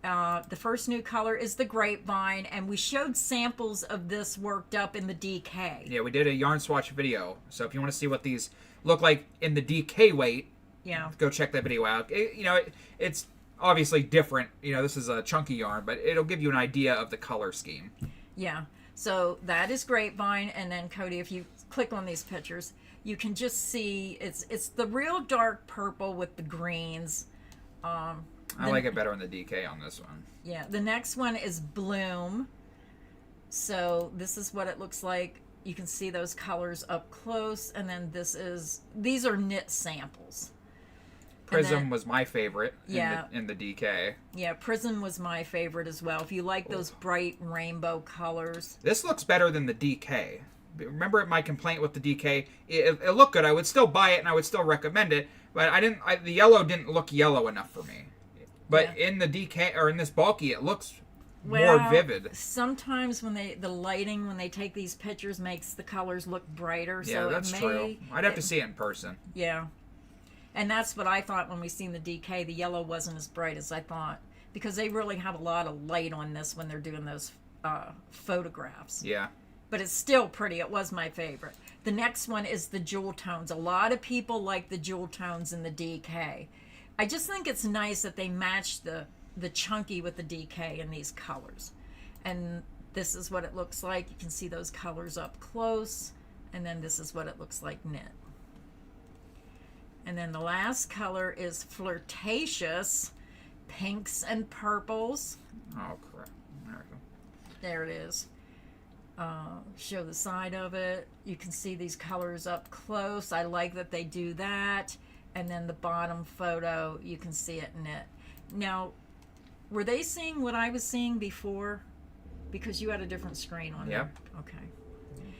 The first new color is the grapevine, and we showed samples of this worked up in the DK. Yeah, we did a yarn swatch video. So if you want to see what these look like in the DK weight, Yeah. go check that video out. It's obviously different. This is a chunky yarn, but it'll give you an idea of the color scheme. Yeah. So that is grapevine, and then Cody, if you click on these pictures, you can just see it's the real dark purple with the greens. I like it better in the DK on this one. Yeah, the next one is Bloom. So this is what it looks like. You can see those colors up close, and then these are knit samples. Prism was my favorite Yeah. in the DK. Yeah, Prism was my favorite as well. If you like those bright rainbow colors. This looks better than the DK. Remember my complaint with the DK? It looked good. I would still buy it and I would still recommend it, but the yellow didn't look yellow enough for me. But in the DK or in this bulky, it looks more vivid. Sometimes when the lighting when they take these pictures makes the colors look brighter. Yeah, so that's true. I'd have to see it in person. Yeah. And that's what I thought when we seen the DK. The yellow wasn't as bright as I thought because they really have a lot of light on this when they're doing those photographs. Yeah. But it's still pretty. It was my favorite. The next one is the jewel tones. A lot of people like the jewel tones in the DK. I just think it's nice that they match the chunky with the DK in these colors. And this is what it looks like. You can see those colors up close. And then this is what it looks like knit. And then the last color is Flirtatious, pinks and purples. Oh, crap. There we go. There it is. Show the side of it. You can see these colors up close. I like that they do that. And then the bottom photo, you can see it knit. Now, were they seeing what I was seeing before? Because you had a different screen on there. Okay.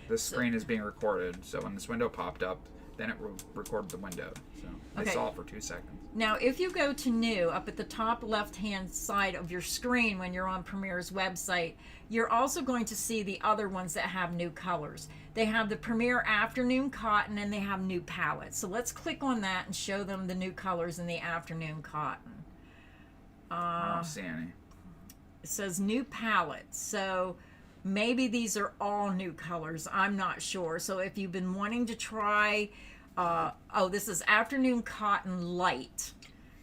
This screen is being recorded, so when this window popped up, then it recorded the window. So I saw it for 2 seconds. Now, if you go to New, up at the top left-hand side of your screen when you're on Premier's website, you're also going to see the other ones that have new colors. They have the Premier Afternoon Cotton, and they have new palettes. So let's click on that and show them the new colors in the Afternoon Cotton. I don't see any. It says new palette. So maybe these are all new colors. I'm not sure. So if you've been wanting to try, this is Afternoon Cotton Light.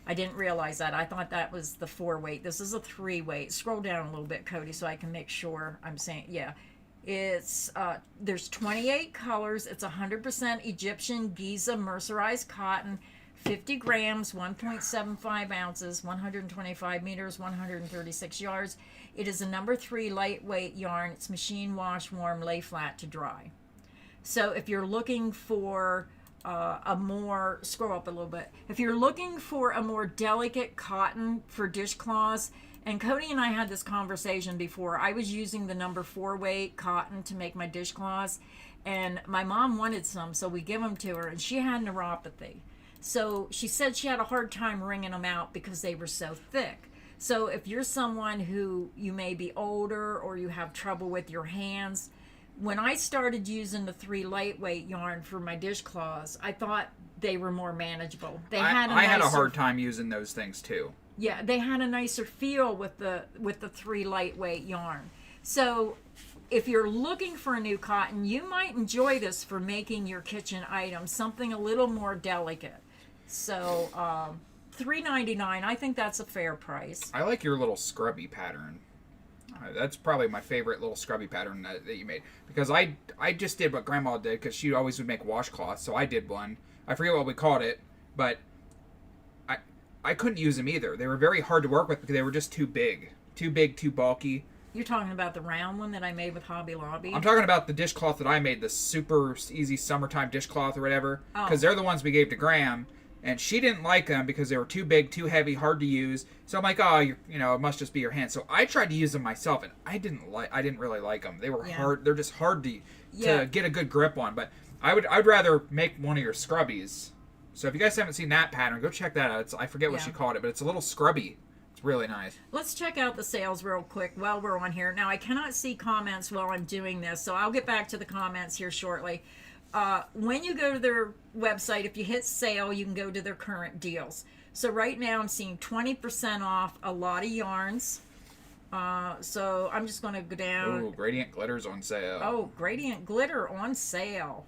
I didn't realize that. I thought that was the 4-weight. This is a 3-weight. Scroll down a little bit, Cody, so I can make sure I'm saying, yeah. It's, there's 28 colors. It's 100% Egyptian Giza mercerized cotton, 50 grams, 1.75 ounces, 125 meters, 136 yards. It is a number 3 lightweight yarn. It's machine wash, warm, lay flat to dry. So if you're looking for scroll up a little bit. If you're looking for a more delicate cotton for dishcloths, and Cody and I had this conversation before. I was using the number 4-weight cotton to make my dishcloths, and my mom wanted some, so we give them to her, and she had neuropathy. So she said she had a hard time wringing them out because they were so thick. So if you're someone who you may be older or you have trouble with your hands, when I started using the 3 lightweight yarn for my dishcloths, I thought they were more manageable. They had I had a hard time using those things too. Yeah, they had a nicer feel with the 3 lightweight yarn. So if you're looking for a new cotton, you might enjoy this for making your kitchen items, something a little more delicate. So $3.99, I think that's a fair price. I like your little scrubby pattern. That's probably my favorite little scrubby pattern that you made. Because I just did what Grandma did, because she always would make washcloths, so I did one. I forget what we called it, but I couldn't use them either. They were very hard to work with because they were just too big. Too big, too bulky. You're talking about the round one that I made with Hobby Lobby? I'm talking about the dishcloth that I made, the super easy summertime dishcloth or whatever. Because they're the ones we gave to Graham. And she didn't like them because they were too big, too heavy, hard to use. So I'm like, it must just be your hand. So I tried to use them myself, and I didn't really like them. They were hard. They're just hard to get a good grip on. But I would rather make one of your scrubbies So if you guys haven't seen that pattern, go check that out. I forget what Yeah. she called it, but it's a little scrubby. It's really nice. Let's check out the sales real quick while we're on here. Now, I cannot see comments while I'm doing this, so I'll get back to the comments here shortly. When you go to their website, if you hit sale, you can go to their current deals. So right now I'm seeing 20% off a lot of yarns. So I'm just going to go down. Ooh, Gradient Glitter's on sale. Oh, Gradient Glitter on sale.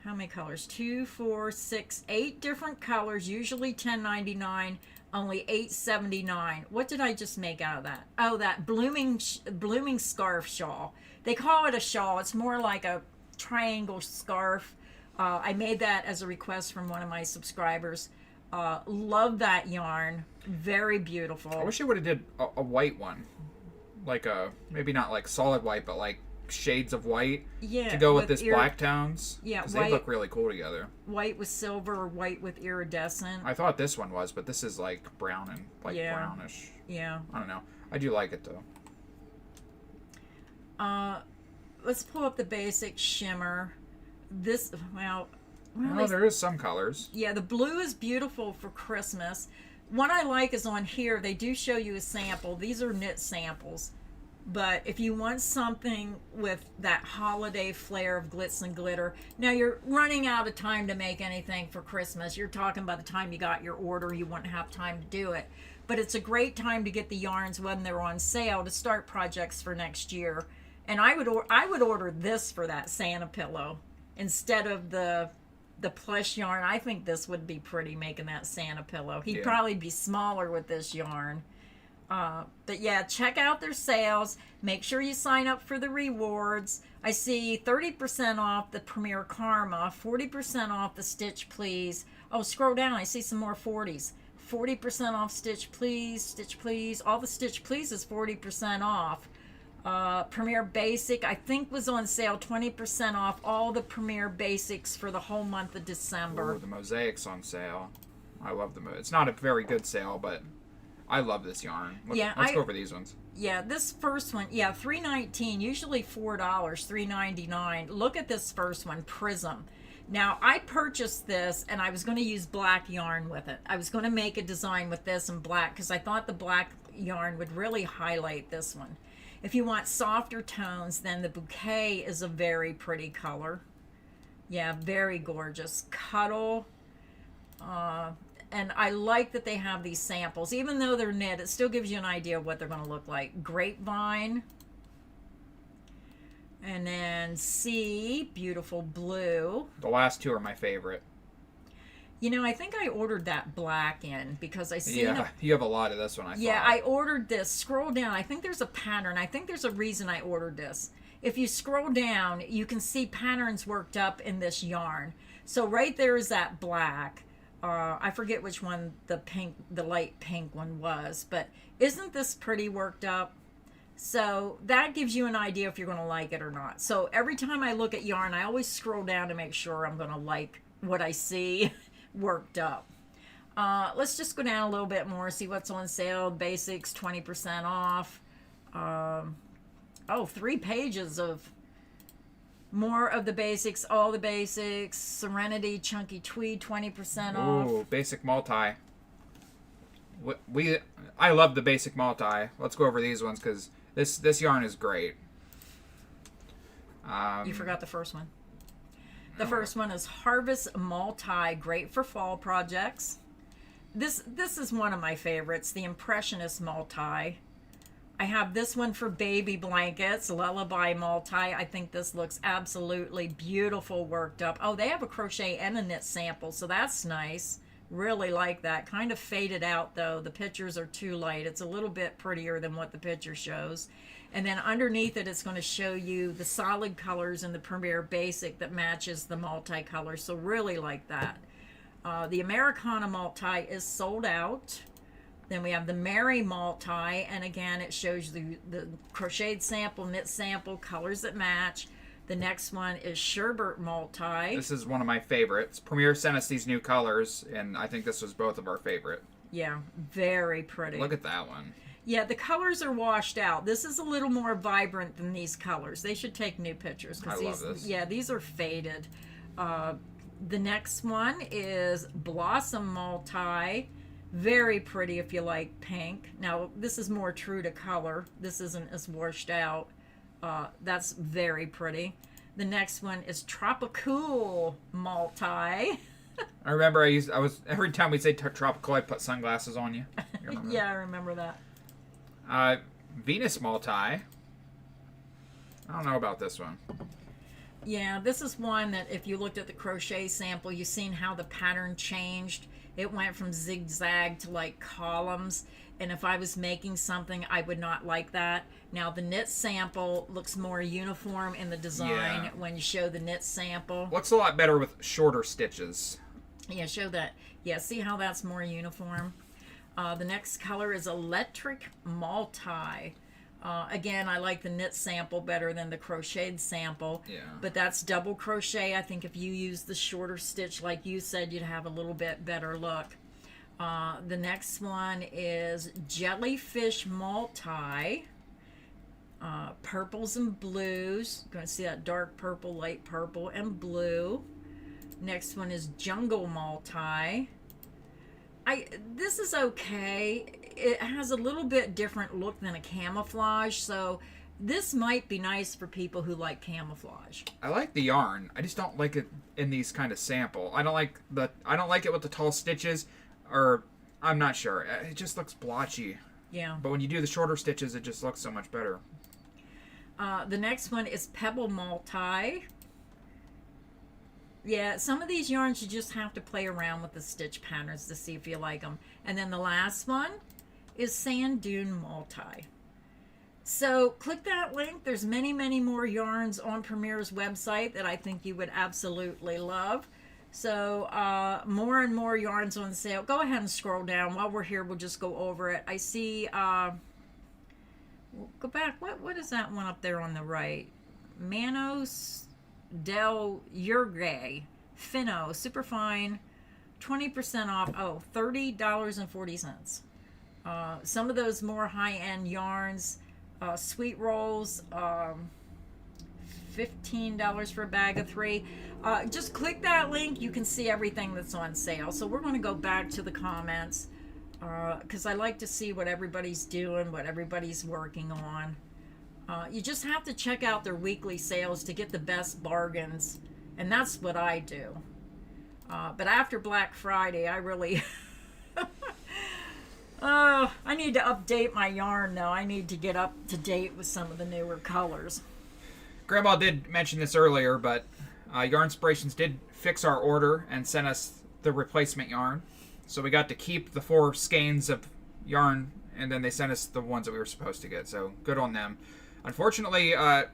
How many colors? 2, 4, 6, 8 different colors, usually $10.99, only $8.79. What did I just make out of that? Oh, that blooming scarf shawl. They call it a shawl. It's more like a triangle scarf. I made that as a request from one of my subscribers. Love that yarn. Very beautiful. I wish they would have did a white one. Like maybe not like solid white, but like shades of white to go with this black tones. Yeah, because they look really cool together. White with silver or white with iridescent. I thought this one was, but this is like brown and like brownish. Yeah. I don't know. I do like it though. Let's pull up the basic shimmer. This, well, there is some colors. Yeah, the blue is beautiful for Christmas. One I like is on here. They do show you a sample. These are knit samples. But if you want something with that holiday flair of glitz and glitter, now you're running out of time to make anything for Christmas. You're talking by the time you got your order, you wouldn't have time to do it. But it's a great time to get the yarns when they're on sale to start projects for next year. And I would order this for that Santa pillow instead of the plush yarn. I think this would be pretty making that Santa pillow. He'd probably be smaller with this yarn. But yeah, check out their sales. Make sure you sign up for the rewards. I see 30% off the Premier Karma, 40% off the Stitch Please. Oh, scroll down. I see some more 40s. 40% off Stitch Please, Stitch Please. All the Stitch Please is 40% off. Premier Basic, I think, was on sale, 20% off all the Premier Basics for the whole month of December. Ooh, the Mosaic's on sale. I love the It's not a very good sale, but I love this yarn. Let's go over these ones. Yeah, this first one, $3.19, usually $4, $3.99. Look at this first one, Prism. Now, I purchased this, and I was going to use black yarn with it. I was going to make a design with this in black, because I thought the black yarn would really highlight this one. If you want softer tones, then the Bouquet is a very pretty color. Yeah, very gorgeous. Cuddle. And I like that they have these samples. Even though they're knit, it still gives you an idea of what they're going to look like. Grapevine. And then C, beautiful blue. The last two are my favorite. You know, I think I ordered that black in because I see. Yeah, you have a lot of this one. I ordered this. Scroll down. I think there's a pattern. I think there's a reason I ordered this. If you scroll down, you can see patterns worked up in this yarn. So right there is that black. I forget which one the light pink one was, but isn't this pretty worked up? So that gives you an idea if you're going to like it or not. So every time I look at yarn, I always scroll down to make sure I'm going to like what I see worked up. Let's just go down a little bit more, see what's on sale. Basics, 20% off. 3 pages of more of the basics, all the basics. Serenity, chunky tweed, 20% off. Ooh, basic multi. I love the basic multi. Let's go over these ones because this yarn is great. You forgot the first one. The first one is Harvest Multi, great for fall projects. This is one of my favorites, the Impressionist Multi. I have this one for baby blankets, Lullaby Multi. I think this looks absolutely beautiful worked up. Oh, they have a crochet and a knit sample, so that's nice. Really like that. Kind of faded out, though. The pictures are too light. It's a little bit prettier than what the picture shows. And then underneath it, it's going to show you the solid colors in the Premier Basic that matches the multicolor. So really like that. The Americana Multi is sold out. Then we have the Mary Multi, and again, it shows the crocheted sample, knit sample, colors that match. The next one is Sherbert Multi. This is one of my favorites. Premier sent us these new colors, and I think this was both of our favorite. Yeah, very pretty. Look at that one. Yeah, the colors are washed out. This is a little more vibrant than these colors. They should take new pictures. I love this. Yeah, these are faded. The next one is Blossom Multi. Very pretty if you like pink. Now, this is more true to color. This isn't as washed out. That's very pretty. The next one is Tropicool Multi. I remember I was every time we'd say tropical, I'd put sunglasses on you. Yeah, I remember that. Venus Multi. I don't know about this one. Yeah, this is one that if you looked at the crochet sample, you've seen how the pattern changed. It went from zigzag to like columns. And if I was making something, I would not like that. Now, the knit sample looks more uniform in the design when you show the knit sample. Looks a lot better with shorter stitches. Yeah, show that. Yeah, see how that's more uniform? The next color is Electric Multi. Again, I like the knit sample better than the crocheted sample. Yeah. But that's double crochet. I think if you use the shorter stitch, like you said, you'd have a little bit better look. The next one is Jellyfish Multi. Purples and blues. You're going to see that dark purple, light purple, and blue. Next one is Jungle Multi. This is okay. It has a little bit different look than a camouflage, so this might be nice for people who like camouflage. I like the yarn. I just don't like it in these kind of sample. I don't like it with the tall stitches, or I'm not sure. It just looks blotchy. Yeah. But when you do the shorter stitches, it just looks so much better. The next one is Pebble Multi. Yeah, some of these yarns you just have to play around with the stitch patterns to see if you like them. And then the last one is Sand Dune Multi. So click that link. There's many, many more yarns on Premier's website that I think you would absolutely love. So more and more yarns on sale. Go ahead and scroll down. While we're here, we'll just go over it. I see, go back. What is that one up there on the right? Manos Del Urge Finno Superfine, 20% off. Oh, $30.40. Some of those more high-end yarns, sweet rolls, $15 for a bag of 3. Just click that link. You can see everything that's on sale. So we're going to go back to the comments because I like to see what everybody's doing, what everybody's working on. You just have to check out their weekly sales to get the best bargains, and that's what I do. But after Black Friday, I really... I need to update my yarn, though. I need to get up to date with some of the newer colors. Grandma did mention this earlier, but Yarn Inspirations did fix our order and sent us the replacement yarn. So we got to keep the 4 skeins of yarn, and then they sent us the ones that we were supposed to get. So good on them. Unfortunately, I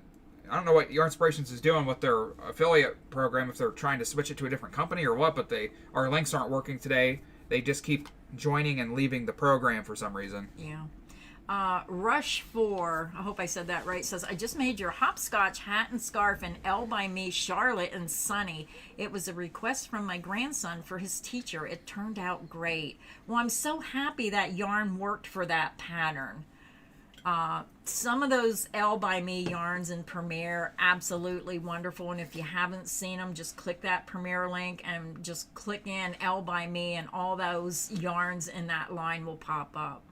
don't know what Yarn Inspirations is doing with their affiliate program, if they're trying to switch it to a different company or what, but our links aren't working today. They just keep joining and leaving the program for some reason. Yeah. Rush 4, I hope I said that right, says, I just made your hopscotch hat and scarf in L by Me, Charlotte and Sunny. It was a request from my grandson for his teacher. It turned out great. Well, I'm so happy that yarn worked for that pattern. Some of those L by Me yarns in Premier, absolutely wonderful. And if you haven't seen them, just click that Premier link and just click in L by Me, and all those yarns in that line will pop up.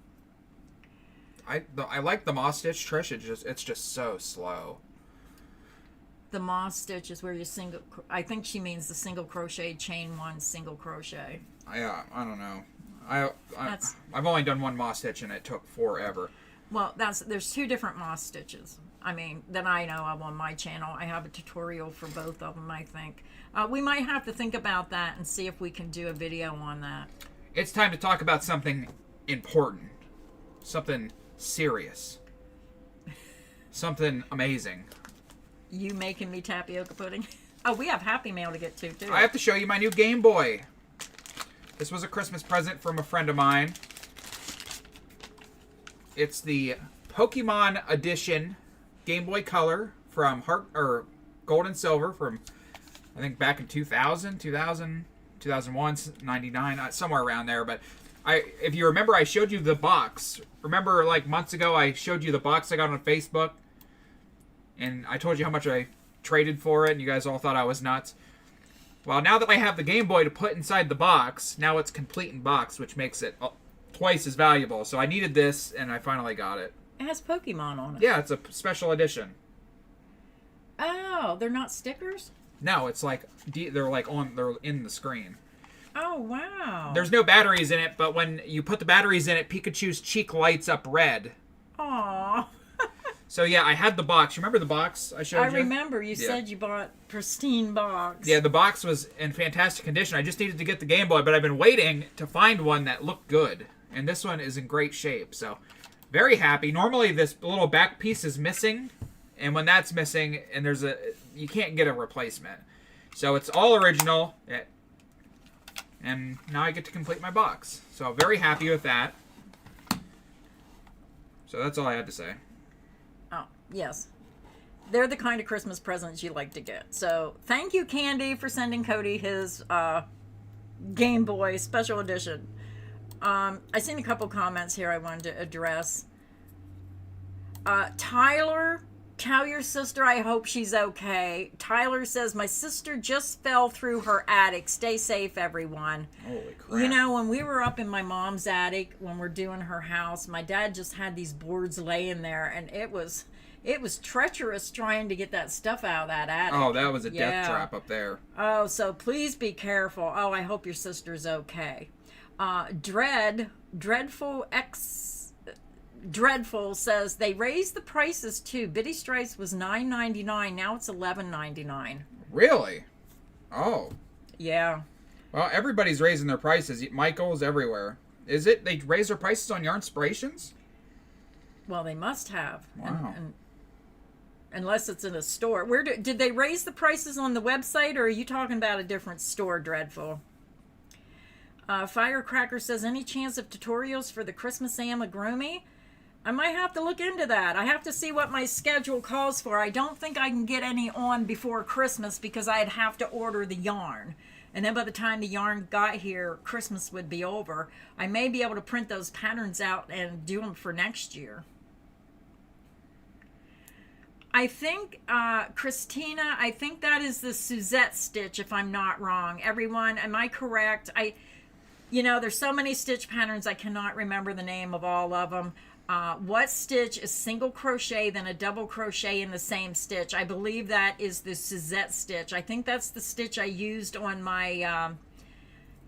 I like the moss stitch, Trish. It's just so slow. The moss stitch is where you single. I think she means the single crochet chain 1 single crochet. I don't know. I've only done one moss stitch and it took forever. Well, there's 2 different moss stitches. I mean, that I know of on my channel. I have a tutorial for both of them, I think. We might have to think about that and see if we can do a video on that. It's time to talk about something important. Something serious. Something amazing. You making me tapioca pudding? Oh, we have Happy Mail to get to, too. I have to show you my new Game Boy. This was a Christmas present from a friend of mine. It's the Pokemon Edition Game Boy Color from Gold and Silver from, I think, back in 2000, 2001, 99, somewhere around there. But if you remember, I showed you the box. Remember, like, months ago, I showed you the box I got on Facebook? And I told you how much I traded for it, and you guys all thought I was nuts. Well, now that I have the Game Boy to put inside the box, now it's complete in box, which makes it twice as valuable. So I needed this, and I finally got it. It has Pokemon on it. Yeah, it's a special edition. Oh, they're not stickers? No, it's like they're in the screen. Oh, wow. There's no batteries in it, but when you put the batteries in it, Pikachu's cheek lights up red. Aww. So yeah, I had the box. You remember the box I showed you? I remember you said you bought pristine box. Yeah, the box was in fantastic condition. I just needed to get the Game Boy, but I've been waiting to find one that looked good. And this one is in great shape, so very happy. Normally this little back piece is missing, and when that's missing, and you can't get a replacement. So it's all original, and now I get to complete my box. So very happy with that. So that's all I had to say. Oh, yes. They're the kind of Christmas presents you like to get. So thank you, Candy, for sending Cody his Game Boy Special Edition. I seen a couple comments here I wanted to address. Tyler, tell your sister I hope she's okay. Tyler says, my sister just fell through her attic. Stay safe, everyone. Holy crap. You know, when we were up in my mom's attic, when we're doing her house, my dad just had these boards laying there, and it was treacherous trying to get that stuff out of that attic. Oh, that was a death trap up there. Oh, so please be careful. Oh, I hope your sister's okay. Dreadful says they raised the prices too. Bitty Stripes was $9.99. Now it's $11.99. Really? Oh. Yeah. Well, everybody's raising their prices. Michael's everywhere. Is it? They raise their prices on Yarn Inspirations? Well, they must have. Wow. And unless it's in a store. Did they raise the prices on the website, or are you talking about a different store, Dreadful? Firecracker says, any chance of tutorials for the Christmas amigurumi? I might have to look into that. I have to see what my schedule calls for. I don't think I can get any on before Christmas because I'd have to order the yarn. And then by the time the yarn got here, Christmas would be over. I may be able to print those patterns out and do them for next year. I think, Christina, I think that is the Suzette stitch, if I'm not wrong. Everyone, am I correct? There's so many stitch patterns, I cannot remember the name of all of them. What stitch is single crochet, then a double crochet in the same stitch? I believe that is the Suzette stitch. I think that's the stitch I used on my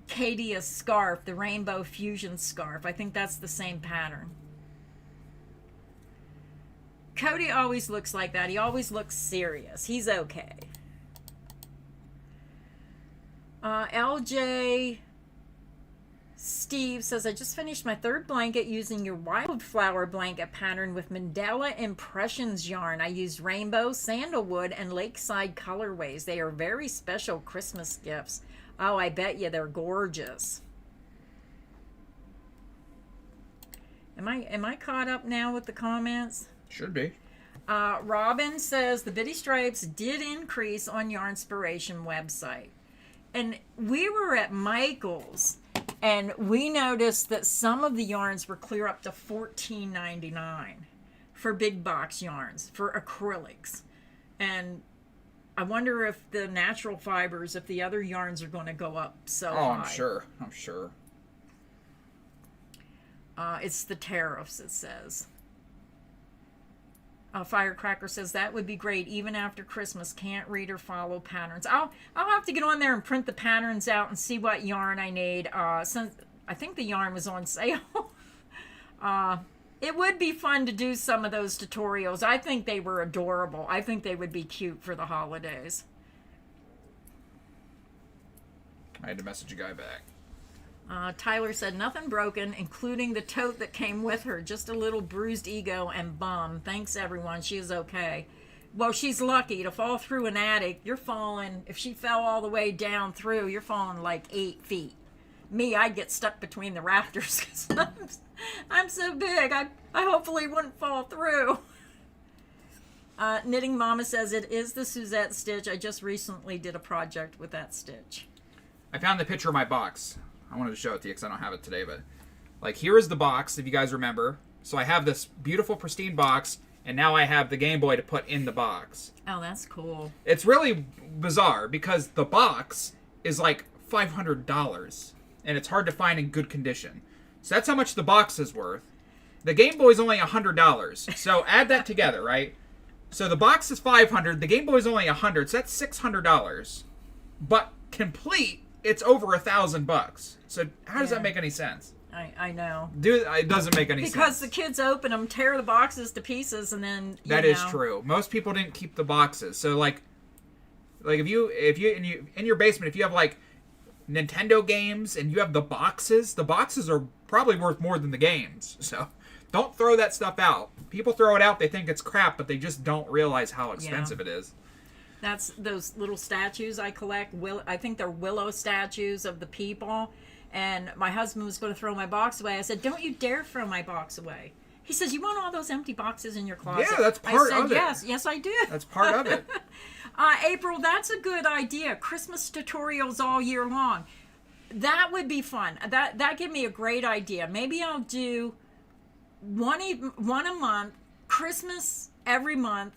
Cadia scarf, the Rainbow Fusion scarf. I think that's the same pattern. Cody always looks like that. He always looks serious. He's okay. LJ Steve says, I just finished my third blanket using your wildflower blanket pattern with Mandela Impressions yarn. I used rainbow, sandalwood, and lakeside colorways. They are very special Christmas gifts. Oh, I bet you they're gorgeous. Am I caught up now with the comments? Should be. Robin says the Bitty Stripes did increase on Yarn Inspiration website. And we were at Michael's, and we noticed that some of the yarns were clear up to $14.99 for big box yarns, for acrylics. And I wonder if the natural fibers, if the other yarns are going to go up so high. Oh, I'm sure. It's the tariffs, it says. Firecracker says that would be great even after Christmas. Can't read or follow patterns. I'll have to get on there and print the patterns out and see what yarn I need. Since I think the yarn was on sale. It would be fun to do some of those tutorials. I think they were adorable. I think they would be cute for the holidays. I had to message a guy back. Tyler said, nothing broken, including the tote that came with her. Just a little bruised ego and bum. Thanks, everyone. She is okay. Well, she's lucky to fall through an attic. You're falling, if she fell all the way down through, you're falling like 8 feet. Me, I'd get stuck between the rafters because I'm so big. I hopefully wouldn't fall through. Knitting Mama says, it is the Suzette stitch. I just recently did a project with that stitch. I found the picture of my box. I wanted to show it to you because I don't have it today, but like here is the box, if you guys remember. So I have this beautiful pristine box, and now I have the Game Boy to put in the box. Oh, that's cool. It's really bizarre because the box is like $500, and it's hard to find in good condition. So that's how much the box is worth. The Game Boy's only $100. So add that together, right? So the box is $500. The Game Boy's only $100. So that's $600. But complete, it's over $1,000. So how does that make any sense? I know. It doesn't make any sense. Because the kids open them, tear the boxes to pieces, and then that is true. Most people didn't keep the boxes. So like if you in your basement, if you have like Nintendo games and you have the boxes are probably worth more than the games. So don't throw that stuff out. People throw it out, they think it's crap, but they just don't realize how expensive it is. That's those little statues I collect. I think they're willow statues of the people. And my husband was going to throw my box away. I said, "Don't you dare throw my box away." He says, "You want all those empty boxes in your closet?" Yeah, that's part of it. Yes, I do. That's part of it. April, that's a good idea. Christmas tutorials all year long. That would be fun. That gave me a great idea. Maybe I'll do one a month, Christmas every month.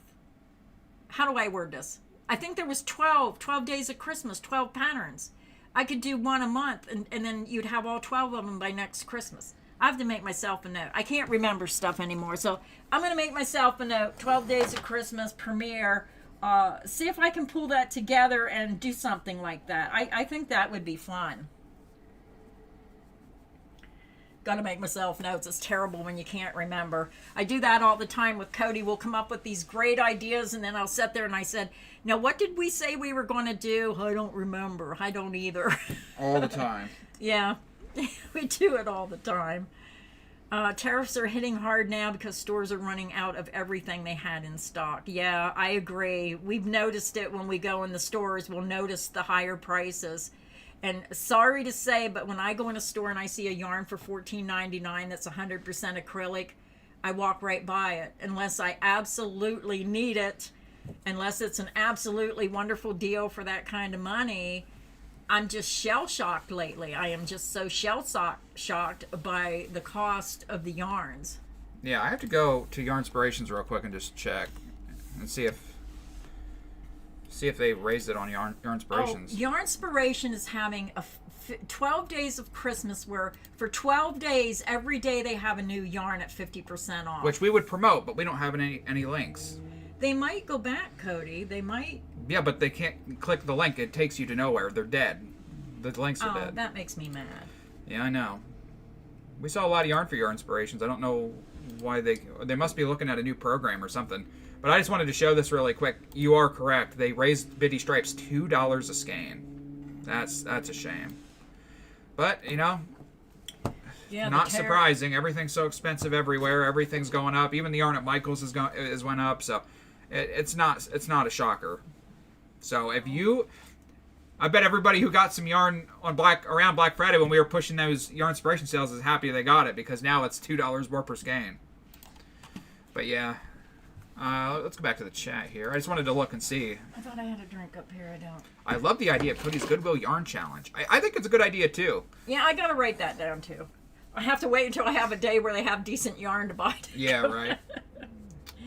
How do I word this? I think there was 12 days of Christmas, 12 patterns. I could do one a month, and then you'd have all 12 of them by next Christmas. I have to make myself a note. I can't remember stuff anymore, so I'm going to make myself a note. 12 days of Christmas premiere. See if I can pull that together and do something like that. I think that would be fun. Got to make myself notes. It's terrible when you can't remember. I do that all the time with Cody. We'll come up with these great ideas, and then I'll sit there and I said, "Now, what did we say we were going to do?" "I don't remember." I don't either. All the time. Yeah, we do it all the time. Tariffs are hitting hard now because stores are running out of everything they had in stock. Yeah, I agree. We've noticed it when we go in the stores. We'll notice the higher prices. And sorry to say, but when I go in a store and I see a yarn for $14.99 that's 100% acrylic, I walk right by it unless I absolutely need it, unless it's an absolutely wonderful deal for that kind of money. I'm just shell-shocked lately. I am just so shell-shocked by the cost of the yarns. Yeah, I have to go to Yarn Inspirations real quick and just check and see if they raised it on Yarn Inspirations. Oh, Yarn Inspiration is having 12 days of Christmas where for 12 days, every day they have a new yarn at 50% off. Which we would promote, but we don't have any links. They might go back, Cody. They might. Yeah, but they can't click the link. It takes you to nowhere. They're dead. The links are dead. Oh, that makes me mad. Yeah, I know. We saw a lot of yarn for Yarn Inspirations. I don't know why they must be looking at a new program or something. But I just wanted to show this really quick. You are correct. They raised Biddy Stripes $2 a skein. That's a shame. But, Yeah, not surprising. Everything's so expensive everywhere. Everything's going up. Even the yarn at Michael's is went up. So it's not a shocker. So I bet everybody who got some yarn around Black Friday when we were pushing those Yarn Inspiration sales is happy they got it, because now it's $2 more per skein. But yeah. Let's go back to the chat here. I just wanted to look and see. I thought I had a drink up here. I don't. I love the idea of Cody's Goodwill Yarn Challenge. I think it's a good idea, too. Yeah, I got to write that down, too. I have to wait until I have a day where they have decent yarn to buy. Yeah, right.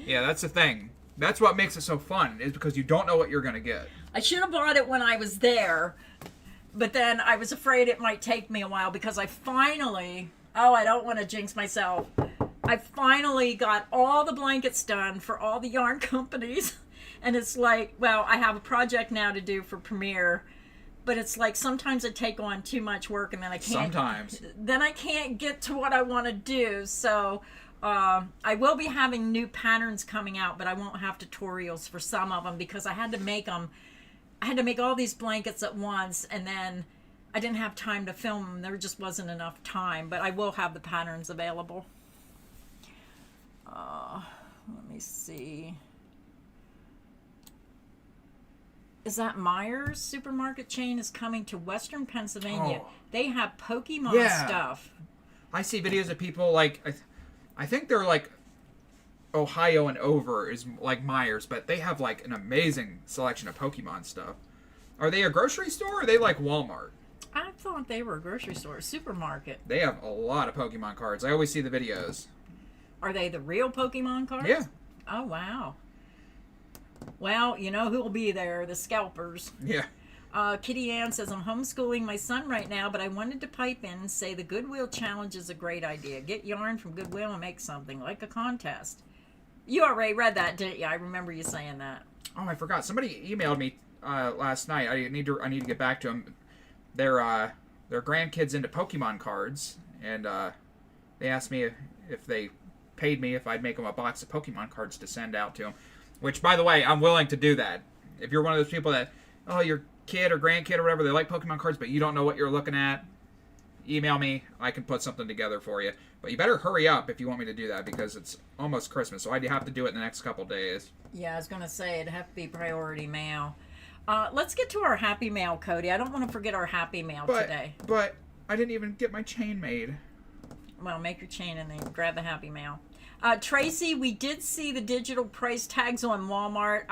Yeah, that's the thing. That's what makes it so fun, is because you don't know what you're going to get. I should have bought it when I was there, but then I was afraid it might take me a while because I finally... Oh, I don't want to jinx myself. I finally got all the blankets done for all the yarn companies. And it's like, well, I have a project now to do for Premiere. But it's like sometimes I take on too much work and then I can't. Sometimes. Then I can't get to what I want to do. So I will be having new patterns coming out, but I won't have tutorials for some of them because I had to make them. I had to make all these blankets at once, and then I didn't have time to film them. There just wasn't enough time, but I will have the patterns available. Let me see. Is that Myers supermarket chain is coming to Western Pennsylvania? Oh. They have Pokemon stuff. I see videos of people like, I think they're like Ohio and over is like Myers, but they have like an amazing selection of Pokemon stuff. Are they a grocery store or are they like Walmart? I thought they were a grocery store, supermarket. They have a lot of Pokemon cards. I always see the videos. Are they the real Pokemon cards? Yeah. Oh, wow. Well, you know who will be there? The scalpers. Yeah. Kitty Ann says, I'm homeschooling my son right now, but I wanted to pipe in and say the Goodwill Challenge is a great idea. Get yarn from Goodwill and make something, like a contest. You already read that, didn't you? I remember you saying that. Oh, I forgot. Somebody emailed me last night. I need to get back to them. Their grandkids into Pokemon cards, and they asked me if they paid me if I'd make them a box of Pokemon cards to send out to them. Which, by the way, I'm willing to do that. If you're one of those people that, your kid or grandkid or whatever, they like Pokemon cards, but you don't know what you're looking at, email me. I can put something together for you. But you better hurry up if you want me to do that, because it's almost Christmas, so I'd have to do it in the next couple days. Yeah, I was going to say it'd have to be priority mail. Let's get to our happy mail, Cody. I don't want to forget our happy mail today. But I didn't even get my chain made. Well, make your chain and then grab the happy mail. Tracy, we did see the digital price tags on Walmart.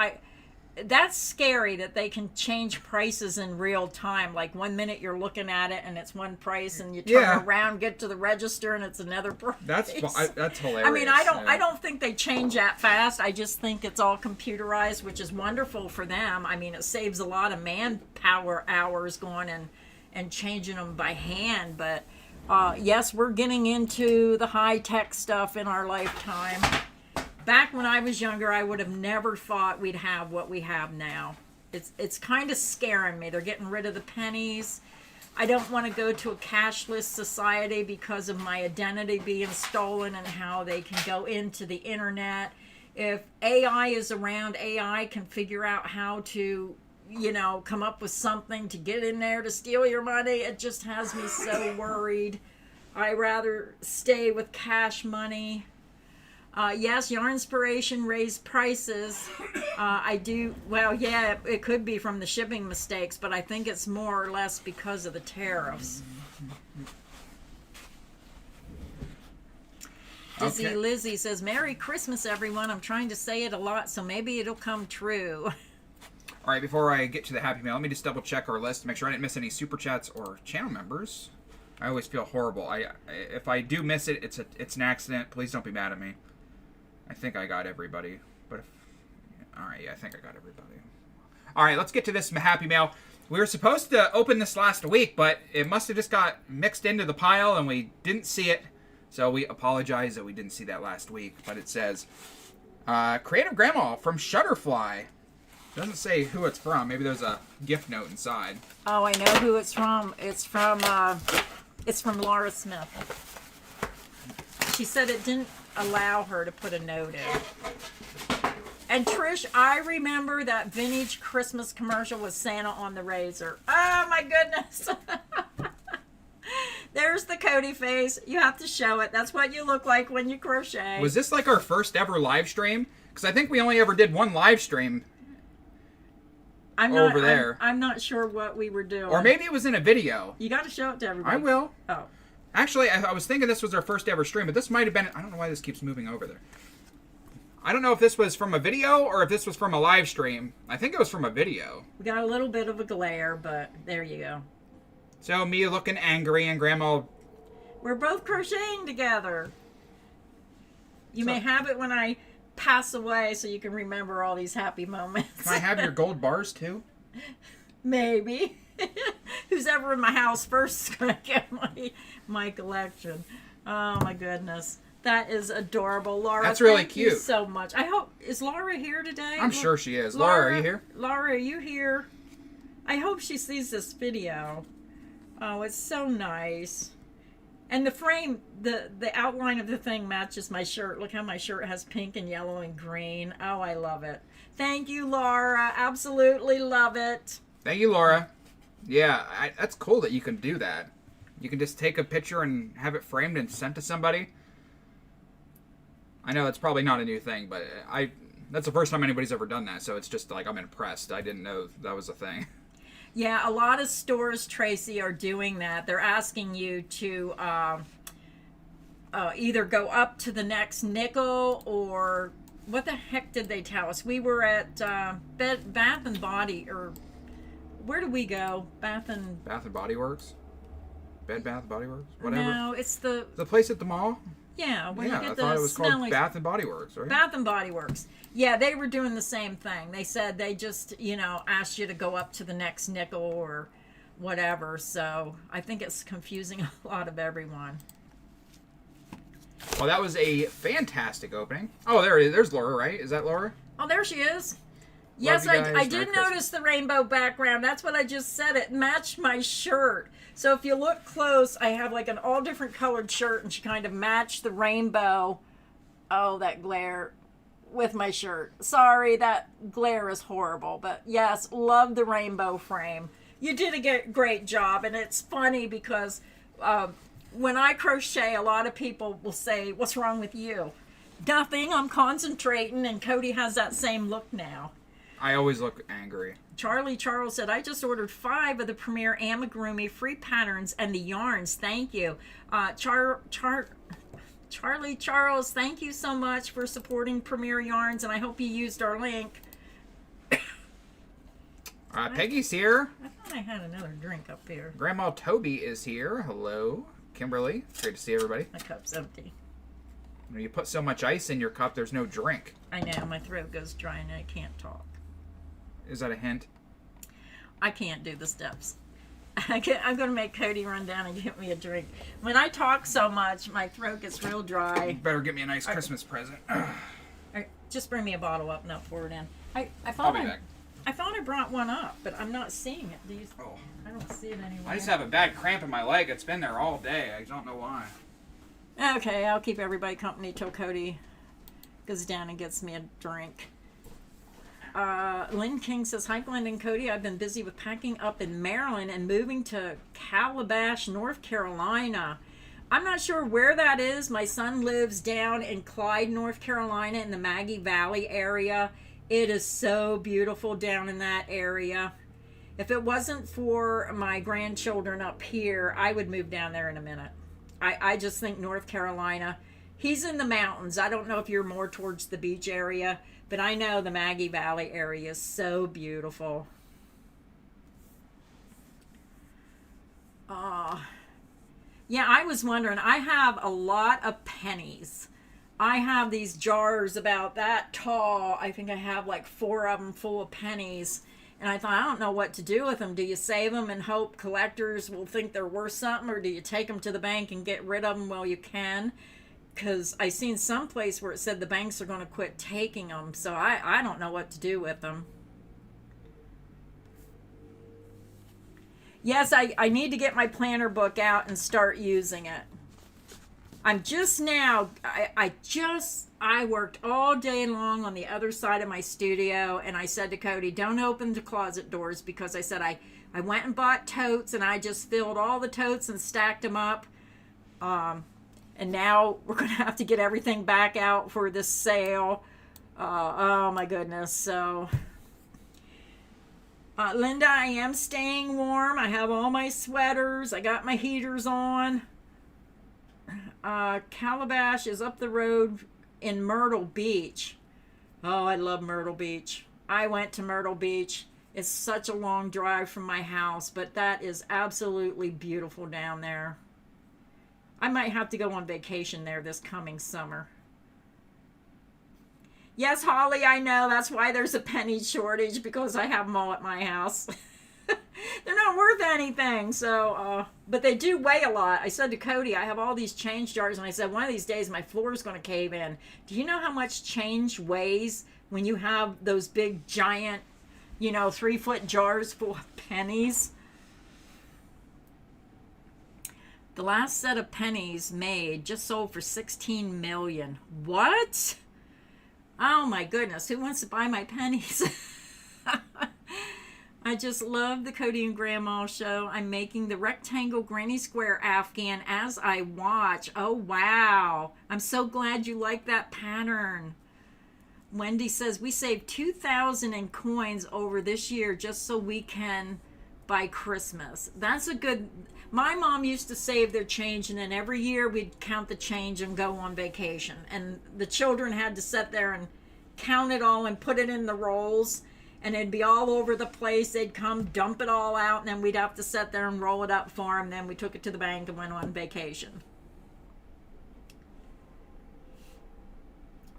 That's scary that they can change prices in real time. Like 1 minute you're looking at it and it's one price, and you turn around, get to the register, and it's another price. That's hilarious. I mean, I don't think they change that fast. I just think it's all computerized, which is wonderful for them. I mean, it saves a lot of manpower hours going and changing them by hand. But yes, we're getting into the high-tech stuff in our lifetime. Back when I was younger, I would have never thought we'd have what we have now. It's kind of scaring me. They're getting rid of the pennies. I don't want to go to a cashless society because of my identity being stolen and how they can go into the internet. If AI is around, AI can figure out how to, come up with something to get in there to steal your money. It just has me so worried. I rather stay with cash money. Yes, Yarn Inspiration raised prices. I do. Well, yeah, it could be from the shipping mistakes, but I think it's more or less because of the tariffs. Dizzy Lizzie says, Merry Christmas, everyone. I'm trying to say it a lot, so maybe it'll come true. All right, before I get to the happy mail, let me just double check our list to make sure I didn't miss any super chats or channel members. I always feel horrible. If I do miss it, it's an accident. Please don't be mad at me. I think I got everybody, but all right, yeah, I think I got everybody. All right, let's get to this happy mail. We were supposed to open this last week, but it must have just got mixed into the pile and we didn't see it. So we apologize that we didn't see that last week, but it says, Creative Grandma from Shutterfly. Doesn't say who it's from. Maybe there's a gift note inside. Oh, I know who it's from. It's from Laura Smith. She said it didn't allow her to put a note in. And Trish, I remember that vintage Christmas commercial with Santa on the razor. Oh my goodness. There's the Cody face. You have to show it. That's what you look like when you crochet. Was this like our first ever live stream? Because I think we only ever did one live stream over there. I'm not sure what we were doing. Or maybe it was in a video. You got to show it to everybody. I will. Oh. Actually, I was thinking this was our first ever stream, but this might have been... I don't know why this keeps moving over there. I don't know if this was from a video or if this was from a live stream. I think it was from a video. We got a little bit of a glare, but there you go. So, me looking angry and Grandma... We're both crocheting together. You may have it when I pass away so you can remember all these happy moments. Can I have your gold bars, too? Maybe. Who's ever in my house first is going to get my collection. Oh, my goodness. That is adorable. Laura, that's really thank cute. You so much. I hope... Is Laura here today? I'm sure she is. Laura, are you here? Laura, are you here? I hope she sees this video. Oh, it's so nice. And the frame, the outline of the thing matches my shirt. Look how my shirt has pink and yellow and green. Oh, I love it. Thank you, Laura. Absolutely love it. Thank you, Laura. Yeah, that's cool that you can do that. You can just take a picture and have it framed and sent to somebody. I know that's probably not a new thing, but that's the first time anybody's ever done that, so it's just like I'm impressed. I didn't know that was a thing. Yeah, a lot of stores, Tracy, are doing that. They're asking you to either go up to the next nickel or... What the heck did they tell us? We were at Bath and Body, or... Where did we go? Bath and Body Works? Bed Bath Body Works? Whatever. No, it's the place at the mall? Yeah, when Yeah, you I get thought the it was called smelly Bath and Body Works, right? Bath and Body Works. Yeah, they were doing the same thing. They said they just, asked you to go up to the next nickel or whatever. So I think it's confusing a lot of everyone. Well, that was a fantastic opening. Oh, there it is. There's Laura, right? Is that Laura? Oh, there she is. Yes, you guys. I Merry did Christmas. notice the rainbow background. That's what I just said. It matched my shirt. So if you look close, I have like an all different colored shirt, and she kind of matched the rainbow. Oh, that glare with my shirt. Sorry, that glare is horrible. But yes, love the rainbow frame. You did a great job, and it's funny because when I crochet, a lot of people will say, "What's wrong with you?" Nothing. I'm concentrating, and Cody has that same look now. I always look angry. Charlie Charles said, I just ordered 5 of the Premier amigurumi free patterns and the yarns. Thank you. Charlie Charles, thank you so much for supporting Premier Yarns, and I hope you used our link. Peggy's here. I thought I had another drink up here. Grandma Toby is here. Hello. Kimberly. Great to see everybody. My cup's empty. When you put so much ice in your cup, there's no drink. I know, my throat goes dry and I can't talk. Is that a hint? I can't do the steps. I'm going to make Cody run down and get me a drink. When I talk so much, my throat gets real dry. You better get me a nice Christmas present. Just bring me a bottle up and I'll pour it in. I I'll thought be back. I thought I brought one up, but I'm not seeing it. Do you? Oh. I don't see it anywhere. I just have a bad cramp in my leg. It's been there all day. I don't know why. Okay, I'll keep everybody company till Cody goes down and gets me a drink. Lynn King says, hi, Glenn and Cody. I've been busy with packing up in Maryland and moving to Calabash, North Carolina. I'm not sure where that is. My son lives down in Clyde, North Carolina, in the Maggie Valley area. It is so beautiful down in that area. If it wasn't for my grandchildren up here, I would move down there in a minute. I just think North Carolina, he's in the mountains. I don't know if you're more towards the beach area, but I know the Maggie Valley area is so beautiful. Yeah, I was wondering, I have a lot of pennies. I have these jars about that tall. I think I have like 4 of them full of pennies. And I thought, I don't know what to do with them. Do you save them and hope collectors will think they're worth something? Or do you take them to the bank and get rid of them while you can? Because I seen some place where it said the banks are going to quit taking them. So I don't know what to do with them. Yes, I need to get my planner book out and start using it. I'm just now, I worked all day long on the other side of my studio, and I said to Cody, don't open the closet doors, because I said I went and bought totes, and I just filled all the totes and stacked them up. And now we're going to have to get everything back out for this sale. Oh my goodness. So, Linda, I am staying warm. I have all my sweaters. I got my heaters on. Calabash is up the road in Myrtle Beach. Oh, I love Myrtle Beach. I went to Myrtle Beach. It's such a long drive from my house, but that is absolutely beautiful down there. I might have to go on vacation there this coming summer. Yes, Holly, I know. That's why there's a penny shortage, because I have them all at my house. They're not worth anything, so, but they do weigh a lot. I said to Cody, I have all these change jars, and I said, one of these days my floor is going to cave in. Do you know how much change weighs when you have those big, giant, 3-foot jars full of pennies? The last set of pennies made just sold for $16 million. What? Oh my goodness, who wants to buy my pennies? I just love the Cody and Grandma show. I'm making the rectangle granny square Afghan as I watch. Oh, wow. I'm so glad you like that pattern. Wendy says, we saved $2,000 in coins over this year just so we can buy Christmas. That's a good... My mom used to save their change, and then every year we'd count the change and go on vacation. And the children had to sit there and count it all and put it in the rolls. And it'd be all over the place. They'd come dump it all out, and then we'd have to sit there and roll it up for them. Then we took it to the bank and went on vacation.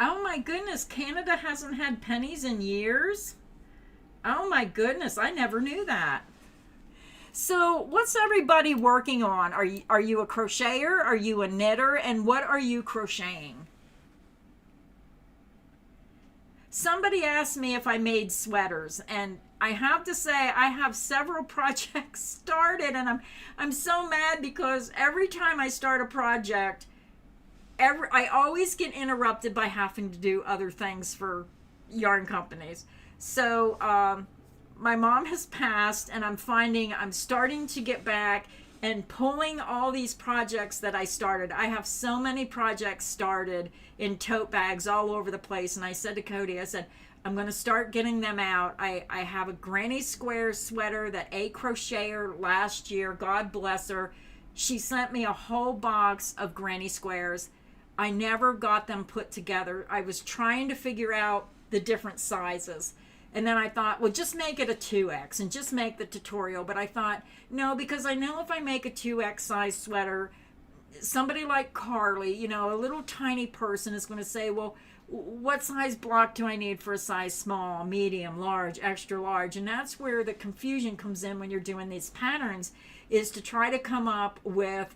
Oh my goodness, Canada hasn't had pennies in years? Oh my goodness, I never knew that. So, what's everybody working on? Are you a crocheter? Are you a knitter? And what are you crocheting? Somebody asked me if I made sweaters, and I have to say I have several projects started, and I'm so mad because every time I start a project, I always get interrupted by having to do other things for yarn companies. So my mom has passed, and I'm finding I'm starting to get back and pulling all these projects that I started. I have so many projects started in tote bags all over the place. And I said to Cody, I said, I'm going to start getting them out. I have a Granny Square sweater that a crocheter last year, God bless her, she sent me a whole box of Granny Squares. I never got them put together. I was trying to figure out the different sizes. And then I thought, well, just make it a 2X and just make the tutorial. But I thought, no, because I know if I make a 2X size sweater, somebody like Carly, you know, a little tiny person is going to say, well, what size block do I need for a size small, medium, large, extra large? And that's where the confusion comes in when you're doing these patterns, is to try to come up with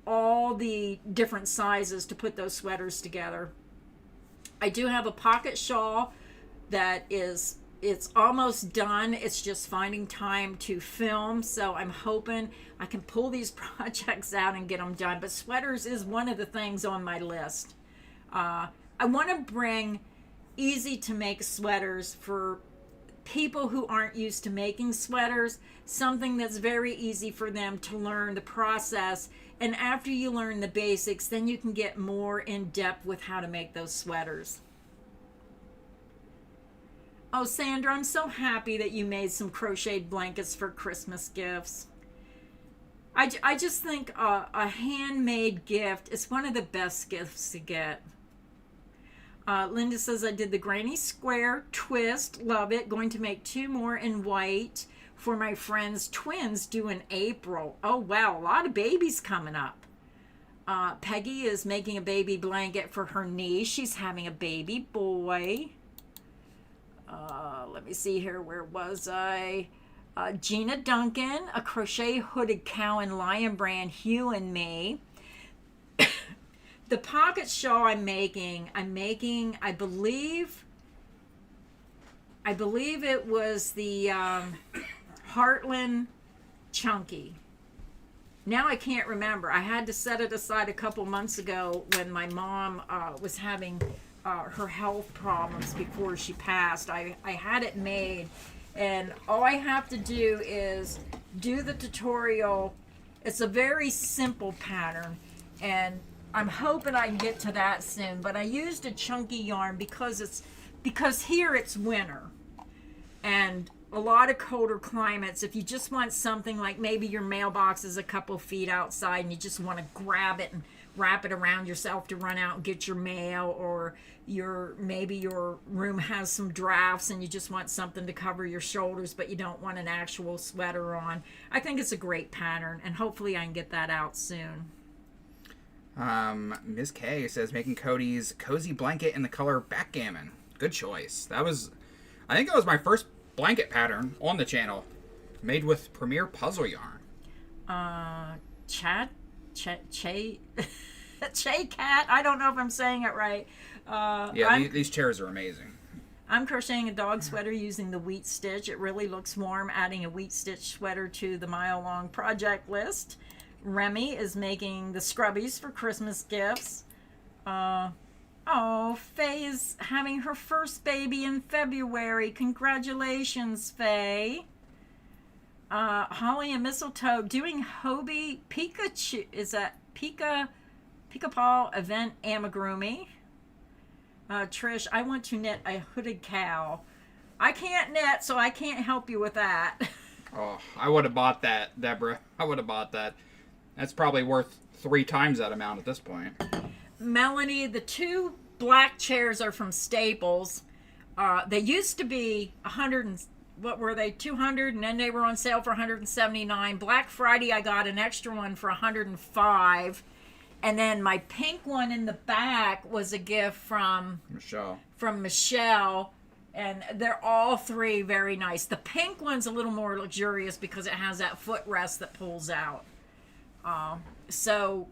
all the different sizes to put those sweaters together. I do have a pocket shawl that it's almost done. It's just finding time to film. So I'm hoping I can pull these projects out and get them done. But sweaters is one of the things on my list. I want to bring easy to make sweaters for people who aren't used to making sweaters, something that's very easy for them to learn the process. And after you learn the basics, then you can get more in depth with how to make those sweaters. Oh, Sandra, I'm so happy that you made some crocheted blankets for Christmas gifts. I just think a handmade gift is one of the best gifts to get. Linda says, I did the Granny Square twist. Love it. Going to make 2 more in white for my friend's twins due in April. Oh, wow. A lot of babies coming up. Peggy is making a baby blanket for her niece. She's having a baby boy. Let me see here. Where was I? Gina Duncan, a crochet hooded cow and lion brand, Hugh and me. The pocket shawl I'm making, I believe it was the Heartland Chunky. Now I can't remember. I had to set it aside a couple months ago when my mom was having her health problems before she passed. I had it made, and all I have to do is do the tutorial. It's a very simple pattern, and I'm hoping I can get to that soon. But I used a chunky yarn because here it's winter, and a lot of colder climates, if you just want something like maybe your mailbox is a couple feet outside and you just want to grab it and wrap it around yourself to run out and get your mail, or maybe your room has some drafts and you just want something to cover your shoulders but you don't want an actual sweater on, I think it's a great pattern, and hopefully I can get that out soon. Ms. K says, making Cody's cozy blanket in the color backgammon. Good choice. I think that was my first blanket pattern on the channel, made with Premier Puzzle yarn. Che Cat. I don't know if I'm saying it right. These chairs are amazing. I'm crocheting a dog sweater using the wheat stitch. It really looks warm. Adding a wheat stitch sweater to the mile-long project list. Remy is making the scrubbies for Christmas gifts. Faye is having her first baby in February. Congratulations, Faye. Holly and Mistletoe doing Hobie Pikachu. Is that Pika Paw event amigurumi? Trish, I want to knit a hooded cow. I can't knit, so I can't help you with that. Oh, I would have bought that, Deborah. I would have bought that. That's probably worth 3 times that amount at this point. Melanie, the 2 black chairs are from Staples. They used to be 100 and what were they, 200, and then they were on sale for 179. Black Friday I got an extra one for 105, And then my pink one in the back was a gift Michelle. from Michelle. And they're all three very nice. The pink one's a little more luxurious because it has that footrest that pulls out. So,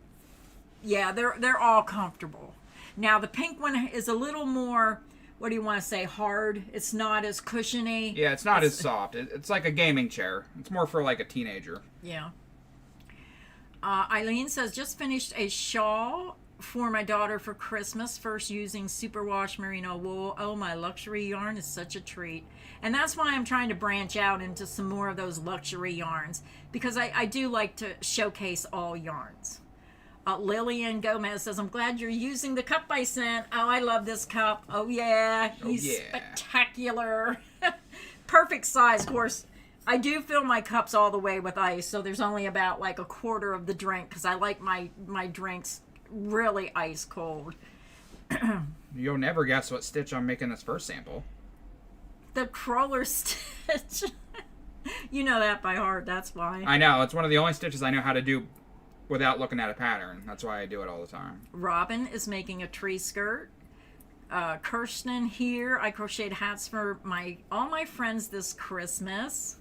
yeah, they're all comfortable. Now, the pink one is a little more, what do you want to say, hard. It's not as cushiony. Yeah, it's not as soft. It's like a gaming chair. It's more for like a teenager. Yeah. Eileen says, just finished a shawl for my daughter for Christmas, first using superwash merino wool. Oh, my luxury yarn is such a treat. And that's why I'm trying to branch out into some more of those luxury yarns, because I do like to showcase all yarns. Lillian Gomez says, I'm glad you're using the cup I sent. Oh, I love this cup. Oh, yeah. He's spectacular. Perfect size. Of course, I do fill my cups all the way with ice, so there's only about like a quarter of the drink, because I like my drinks really ice cold. You'll never guess what stitch I'm making this first sample. The crawler stitch. You know that by heart, that's why. I know. It's one of the only stitches I know how to do without looking at a pattern. That's why I do it all the time. Robin is making a tree skirt. Kirsten here. I crocheted hats for all my friends this Christmas.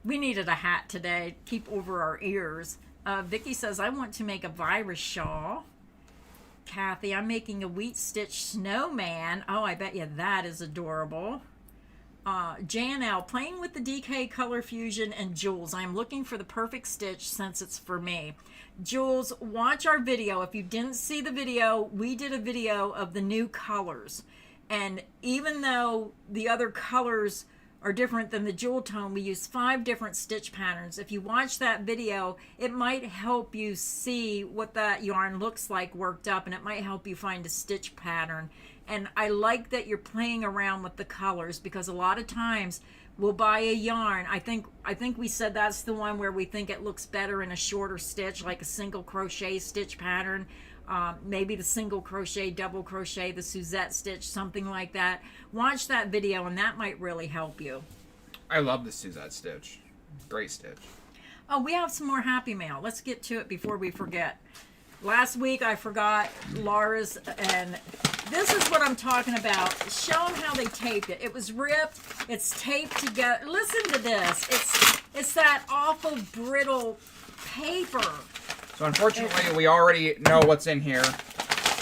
We needed a hat today, keep over our ears. Vicky says, I want to make a virus shawl. Kathy, I'm making a wheat stitch snowman. Oh, I bet you that is adorable. JNL, playing with the DK Color Fusion and Jules. I'm looking for the perfect stitch since it's for me. Jules, watch our video. If you didn't see the video, we did a video of the new colors. And even though the other colors are different than the jewel tone, we use 5 different stitch patterns. If you watch that video, it might help you see what that yarn looks like worked up, and it might help you find a stitch pattern. And I like that you're playing around with the colors, because a lot of times we'll buy a yarn. I think we said that's the one where we think it looks better in a shorter stitch, like a single crochet stitch pattern. Maybe the single crochet, double crochet, the Suzette stitch, something like that. Watch that video and that might really help you. I love the Suzette stitch. Great stitch. Oh, we have some more happy mail. Let's get to it before we forget. Last week I forgot Laura's, and this is what I'm talking about. Show them how they taped it. It was ripped. It's taped together. Listen to this. It's that awful brittle paper. So unfortunately, we already know what's in here.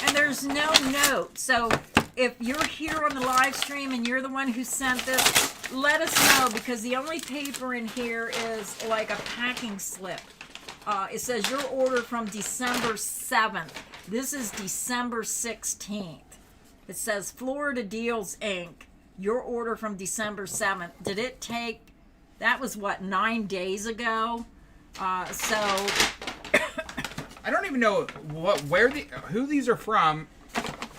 And there's no note. So if you're here on the live stream and you're the one who sent this, let us know, because the only paper in here is like a packing slip. It says your order from December 7th. This is December 16th. It says Florida Deals Inc. Your order from December 7th. Did it take, that was what, 9 days ago? So I don't even know who these are from.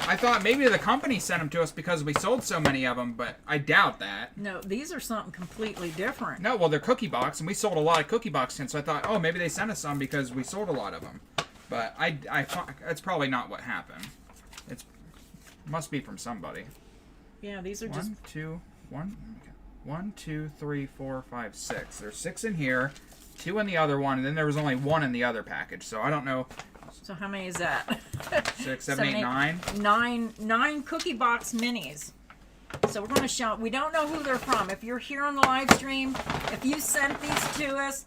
I thought maybe the company sent them to us because we sold so many of them, but I doubt that. No, these are something completely different. No, well, they're cookie box, and we sold a lot of cookie box tins, so I thought, oh, maybe they sent us some because we sold a lot of them. But I thought that's probably not what happened. It must be from somebody. Yeah, these are just 1, 2, 3, 4, 5, 6. There's 6 in here, 2 in the other one, and then there was only 1 in the other package. So I don't know. So how many is that? 6, 7, 8, 9. Nine cookie box minis. So we're going to show. We don't know who they're from. If you're here on the live stream, if you sent these to us,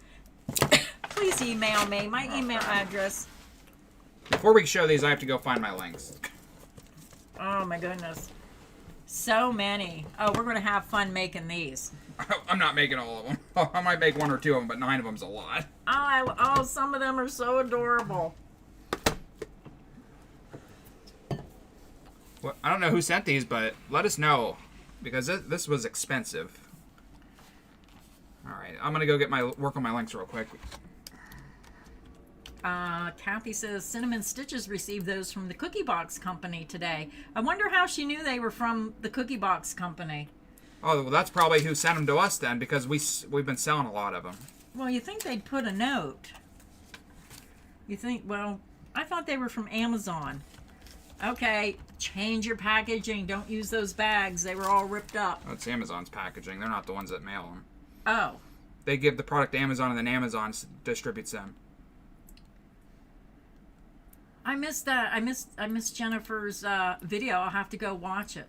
please email me. My email address. Before we show these, I have to go find my links. Oh my goodness. So many. Oh, we're going to have fun making these. I'm not making all of them. I might make 1 or 2 of them, but 9 of them's a lot. Oh, some of them are so adorable. Well, I don't know who sent these, but let us know, because this was expensive. All right, I'm gonna go work on my links real quick. Kathy says Cinnamon Stitches received those from the Cookie Box Company today. I wonder how she knew they were from the Cookie Box Company. Oh, well, that's probably who sent them to us then, because we've been selling a lot of them. Well, you think they'd put a note. You think, well, I thought they were from Amazon. Okay, change your packaging. Don't use those bags. They were all ripped up. That's Amazon's packaging. They're not the ones that mail them. Oh. They give the product to Amazon, and then Amazon distributes them. I missed that. I missed Jennifer's video. I'll have to go watch it.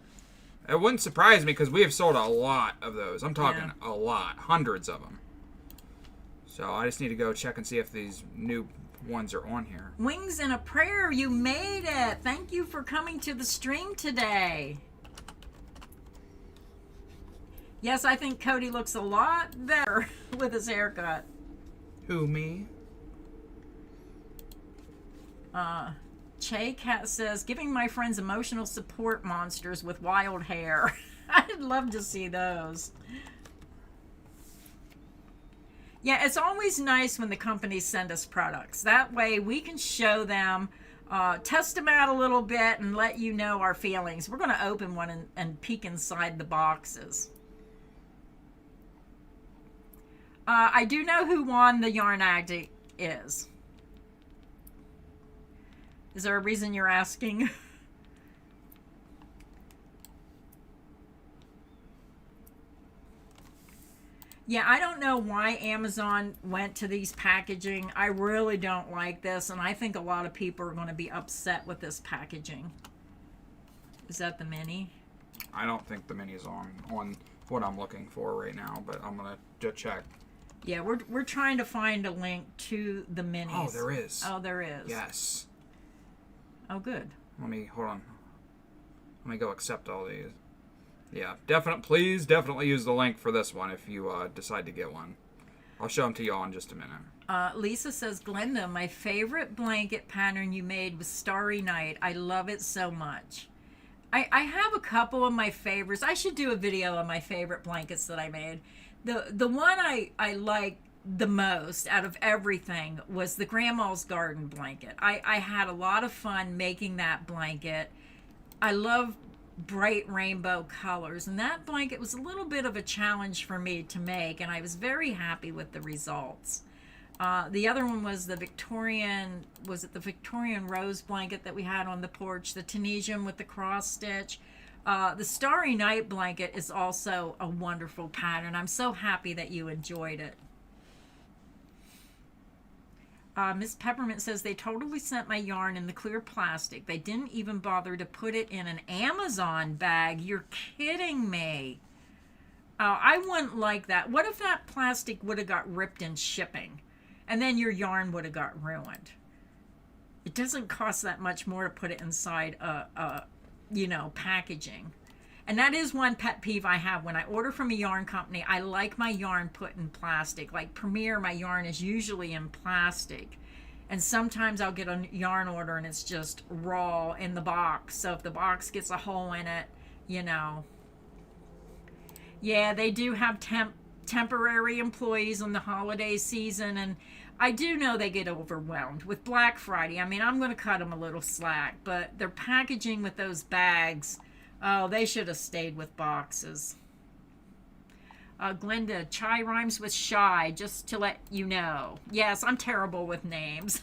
It wouldn't surprise me because we have sold a lot of those. I'm talking a lot. Hundreds of them. So I just need to go check and see if these new ones are on here. Wings and a Prayer, you made it. Thank you for coming to the stream today. Yes, I think Cody looks a lot better with his haircut. Who, me? Che Cat says, giving my friends emotional support monsters with wild hair. I'd love to see those. Yeah, it's always nice when the companies send us products. That way we can show them, test them out a little bit, and let you know our feelings. We're going to open one and peek inside the boxes. I do know who won the Yarn Addict is. Is there a reason you're asking? Yeah, I don't know why Amazon went to these packaging. I really don't like this, and I think a lot of people are going to be upset with this packaging. Is that the mini? I don't think the mini's on what I'm looking for right now, but I'm going to check. Yeah, we're trying to find a link to the minis. Oh, there is. Oh, there is. Yes. Oh, good. Hold on. Let me go accept all these. Yeah, please definitely use the link for this one if you decide to get one. I'll show them to y'all in just a minute. Lisa says, Glenda, my favorite blanket pattern you made was Starry Night. I love it so much. I have a couple of my favorites. I should do a video on my favorite blankets that I made. The one I like the most out of everything was the Grandma's Garden blanket. I had a lot of fun making that blanket. I love bright rainbow colors, and that blanket was a little bit of a challenge for me to make, and I was very happy with the results. The other one was the Victorian rose blanket that we had on the porch, the Tunisian with the cross stitch. The Starry Night blanket is also a wonderful pattern. I'm so happy that you enjoyed it. Miss Peppermint says, they totally sent my yarn in the clear plastic. They didn't even bother to put it in an Amazon bag. You're kidding me. I wouldn't like that. What if that plastic would have got ripped in shipping and then your yarn would have got ruined? It doesn't cost that much more to put it inside packaging. And that is one pet peeve I have. When I order from a yarn company, I like my yarn put in plastic. Like Premier, my yarn is usually in plastic. And sometimes I'll get a yarn order and it's just raw in the box. So if the box gets a hole in it, Yeah, they do have temporary employees on the holiday season. And I do know they get overwhelmed with Black Friday. I mean, I'm going to cut them a little slack. But their packaging with those bags... Oh, they should have stayed with boxes. Glenda, chai rhymes with shy, just to let you know. Yes, I'm terrible with names.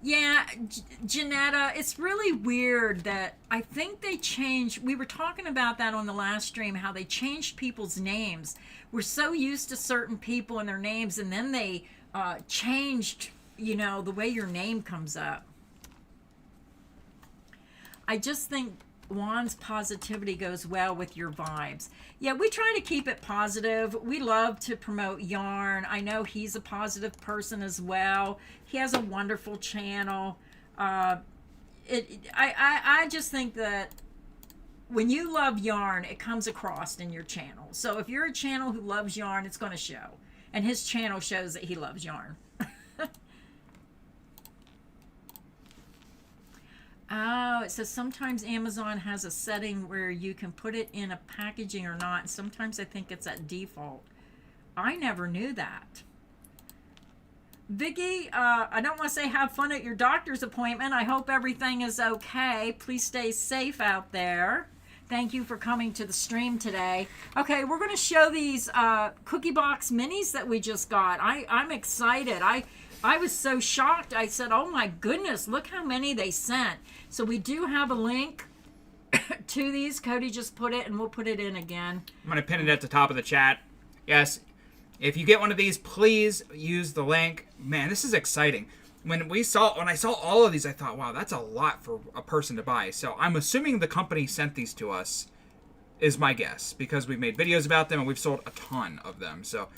Yeah, Janetta, it's really weird that I think they changed. We were talking about that on the last stream, how they changed people's names. We're so used to certain people and their names, and then they changed, the way your name comes up. I just think Juan's positivity goes well with your vibes. Yeah, we try to keep it positive. We love to promote yarn. I know he's a positive person as well. He has a wonderful channel. I just think that when you love yarn, it comes across in your channel. So if you're a channel who loves yarn, it's going to show. And his channel shows that he loves yarn. Oh, it says sometimes Amazon has a setting where you can put it in a packaging or not. And sometimes I think it's at default. I never knew that. Vicky, I don't want to say have fun at your doctor's appointment. I hope everything is okay. Please stay safe out there. Thank you for coming to the stream today. Okay, we're going to show these cookie box minis that we just got. I'm excited. I was so shocked. I said, oh my goodness, look how many they sent. So we do have a link to these. Cody just put it, and we'll put it in again. I'm going to pin it at the top of the chat. Yes, If you get one of these, please use the link. Man, this is exciting. When I saw all of these, I thought, wow, that's a lot for a person to buy. So I'm assuming the company sent these to us, is my guess, because we've made videos about them and we've sold a ton of them. So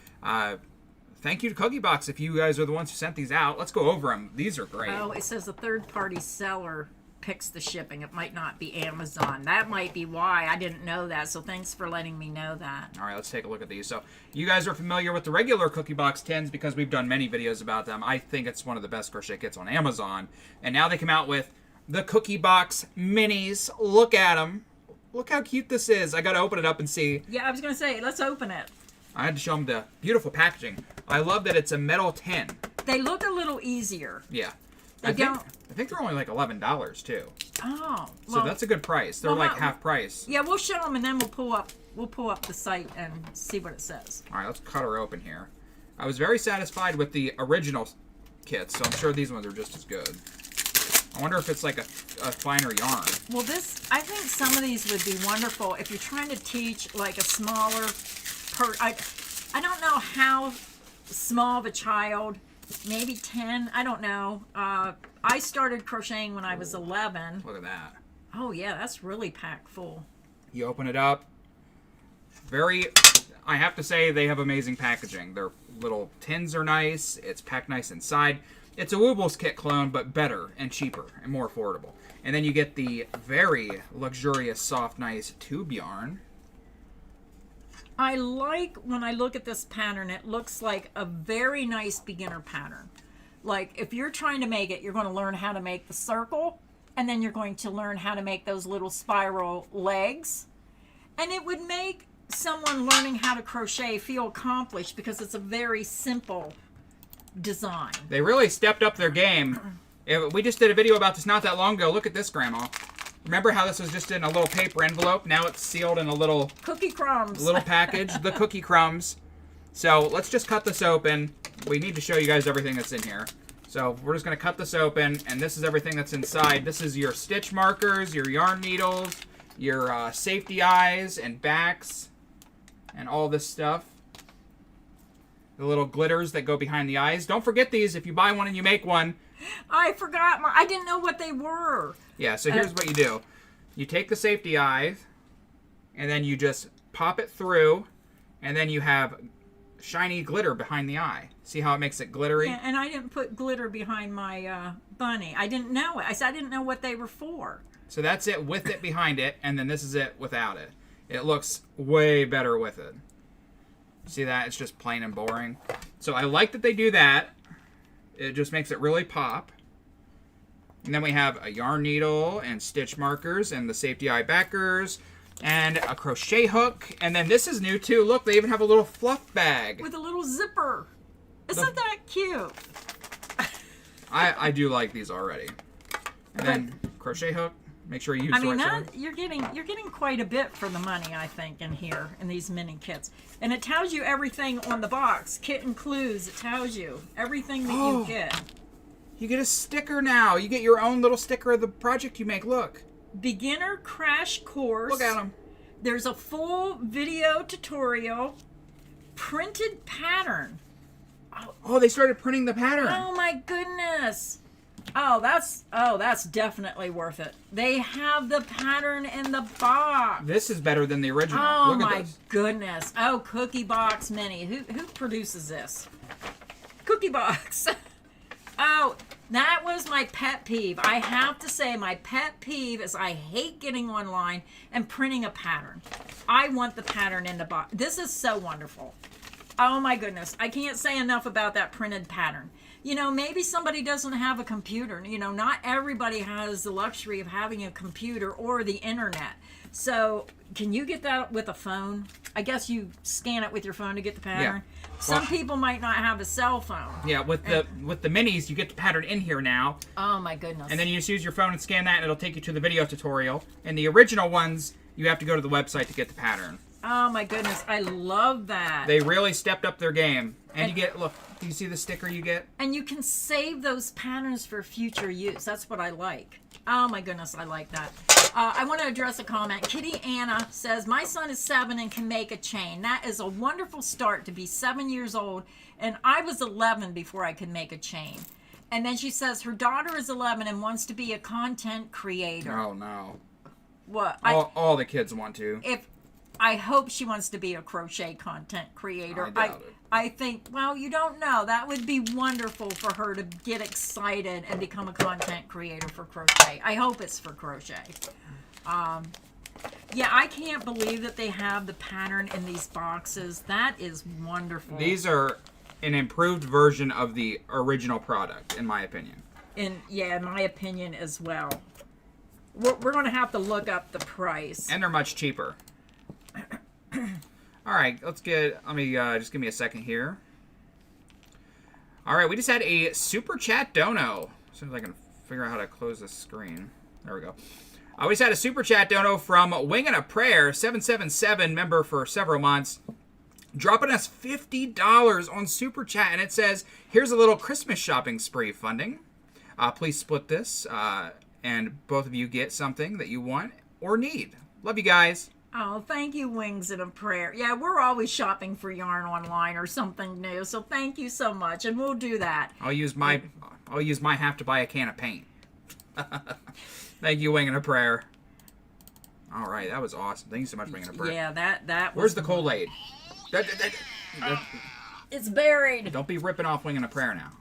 thank you to Cookie Box if you guys are the ones who sent these out. Let's go over them. These are great. Oh, it says a third-party seller picks the shipping. It might not be Amazon. That might be why. I didn't know that, so thanks for letting me know that. All right, let's take a look at these. So you guys are familiar with the regular Cookie Box tins because we've done many videos about them. I think it's one of the best crochet kits on Amazon. And now they come out with the Cookie Box Minis. Look at them. Look how cute this is. I got to open it up and see. Yeah, I was going to say, let's open it. I had to show them the beautiful packaging. I love that it's a metal tin. They look a little easier. Yeah. I think they're only like $11 too. Oh, So well, that's a good price. They're like half price. Yeah, we'll show them and then we'll pull up the site and see what it says. All right, let's cut her open here. I was very satisfied with the original kits, so I'm sure these ones are just as good. I wonder if it's like a finer yarn. Well, I think some of these would be wonderful if you're trying to teach like a smaller I don't know how small of a child, maybe 10, I don't know. I started crocheting when I was 11. Look at that. Oh yeah, that's really packed full. You open it up. I have to say they have amazing packaging. Their little tins are nice. It's packed nice inside. It's a Woobles kit clone, but better and cheaper and more affordable. And then you get the very luxurious, soft, nice tube yarn. I like when I look at this pattern, it looks like a very nice beginner pattern. Like if you're trying to make it, you're going to learn how to make the circle, and then you're going to learn how to make those little spiral legs. And it would make someone learning how to crochet feel accomplished because it's a very simple design. They really stepped up their game. We just did a video about this not that long ago. Look at this, Grandma. Remember how this was just in a little paper envelope? Now it's sealed in a little cookie crumbs. Little package, the cookie crumbs. So let's just cut this open. We need to show you guys everything that's in here. So we're just going to cut this open, and this is everything that's inside. This is your stitch markers, your yarn needles, your safety eyes and backs, and all this stuff. The little glitters that go behind the eyes. Don't forget these if you buy one and you make one. I forgot. I didn't know what they were. Yeah, so here's what you do. You take the safety eye, and then you just pop it through, and then you have shiny glitter behind the eye. See how it makes it glittery? Yeah, and I didn't put glitter behind my bunny. I didn't know it. I said I didn't know what they were for. So that's it with it behind it, and then this is it without it. It looks way better with it. See that? It's just plain and boring. So I like that they do that. It just makes it really pop. And then we have a yarn needle and stitch markers and the safety eye backers and a crochet hook. And then this is new too. Look, they even have a little fluff bag. With a little zipper. Isn't that cute? I do like these already. And then crochet hook. Make sure you use the right one. You're getting quite a bit for the money, I think, in here, in these mini kits. And it tells you everything on the box. Kit and clues, it tells you everything that you get. You get a sticker now. You get your own little sticker of the project you make. Look. Beginner crash course. Look at them. There's a full video tutorial. Printed pattern. Oh, they started printing the pattern. Oh my goodness. Oh, that's definitely worth it. They have the pattern in the box. This is better than the original. Oh Look at my this. goodness. Oh, Cookie Box Mini. Who produces this? Cookie Box. Oh, that was my pet peeve. I have to say my pet peeve is I hate getting online and printing a pattern. I want the pattern in the box. This is so wonderful. Oh my goodness. I can't say enough about that printed pattern. You know, maybe somebody doesn't have a computer. You know, not everybody has the luxury of having a computer or the internet. So, can you get that with a phone? I guess you scan it with your phone to get the pattern. Yeah. Some people might not have a cell phone. Yeah, with the minis, you get the pattern in here now. Oh my goodness. And then you just use your phone and scan that, and it'll take you to the video tutorial. And the original ones, you have to go to the website to get the pattern. Oh my goodness, I love that. They really stepped up their game. And you get, look, do you see the sticker you get? And you can save those patterns for future use. That's what I like. Oh my goodness, I like that. I want to address a comment. Kitty Anna says, my son is 7 and can make a chain. That is a wonderful start to be 7 years old. And I was 11 before I could make a chain. And then she says her daughter is 11 and wants to be a content creator. Oh, no. What? All the kids want to. I hope she wants to be a crochet content creator. I doubt it. I think, well, you don't know. That would be wonderful for her to get excited and become a content creator for crochet. I hope it's for crochet. Yeah, I can't believe that they have the pattern in these boxes. That is wonderful. These are an improved version of the original product, in my opinion. In my opinion as well. We're going to have to look up the price. And they're much cheaper. All right, let me just give me a second here. All right, we just had a super chat dono. As soon as I can figure out how to close this screen. There we go. We just had a super chat dono from Winging a Prayer, 777, member for several months, dropping us $50 on super chat, and it says, here's a little Christmas shopping spree funding. Please split this, and both of you get something that you want or need. Love you guys. Oh, thank you, Wings and a Prayer. Yeah, we're always shopping for yarn online or something new, so thank you so much, and we'll do that. I'll use my half to buy a can of paint. Thank you, Wing and a Prayer. All right, that was awesome. Thank you so much, Wing and a Prayer. Yeah, that was... Where's the Kool-Aid? It's buried. Don't be ripping off Wing and a Prayer now.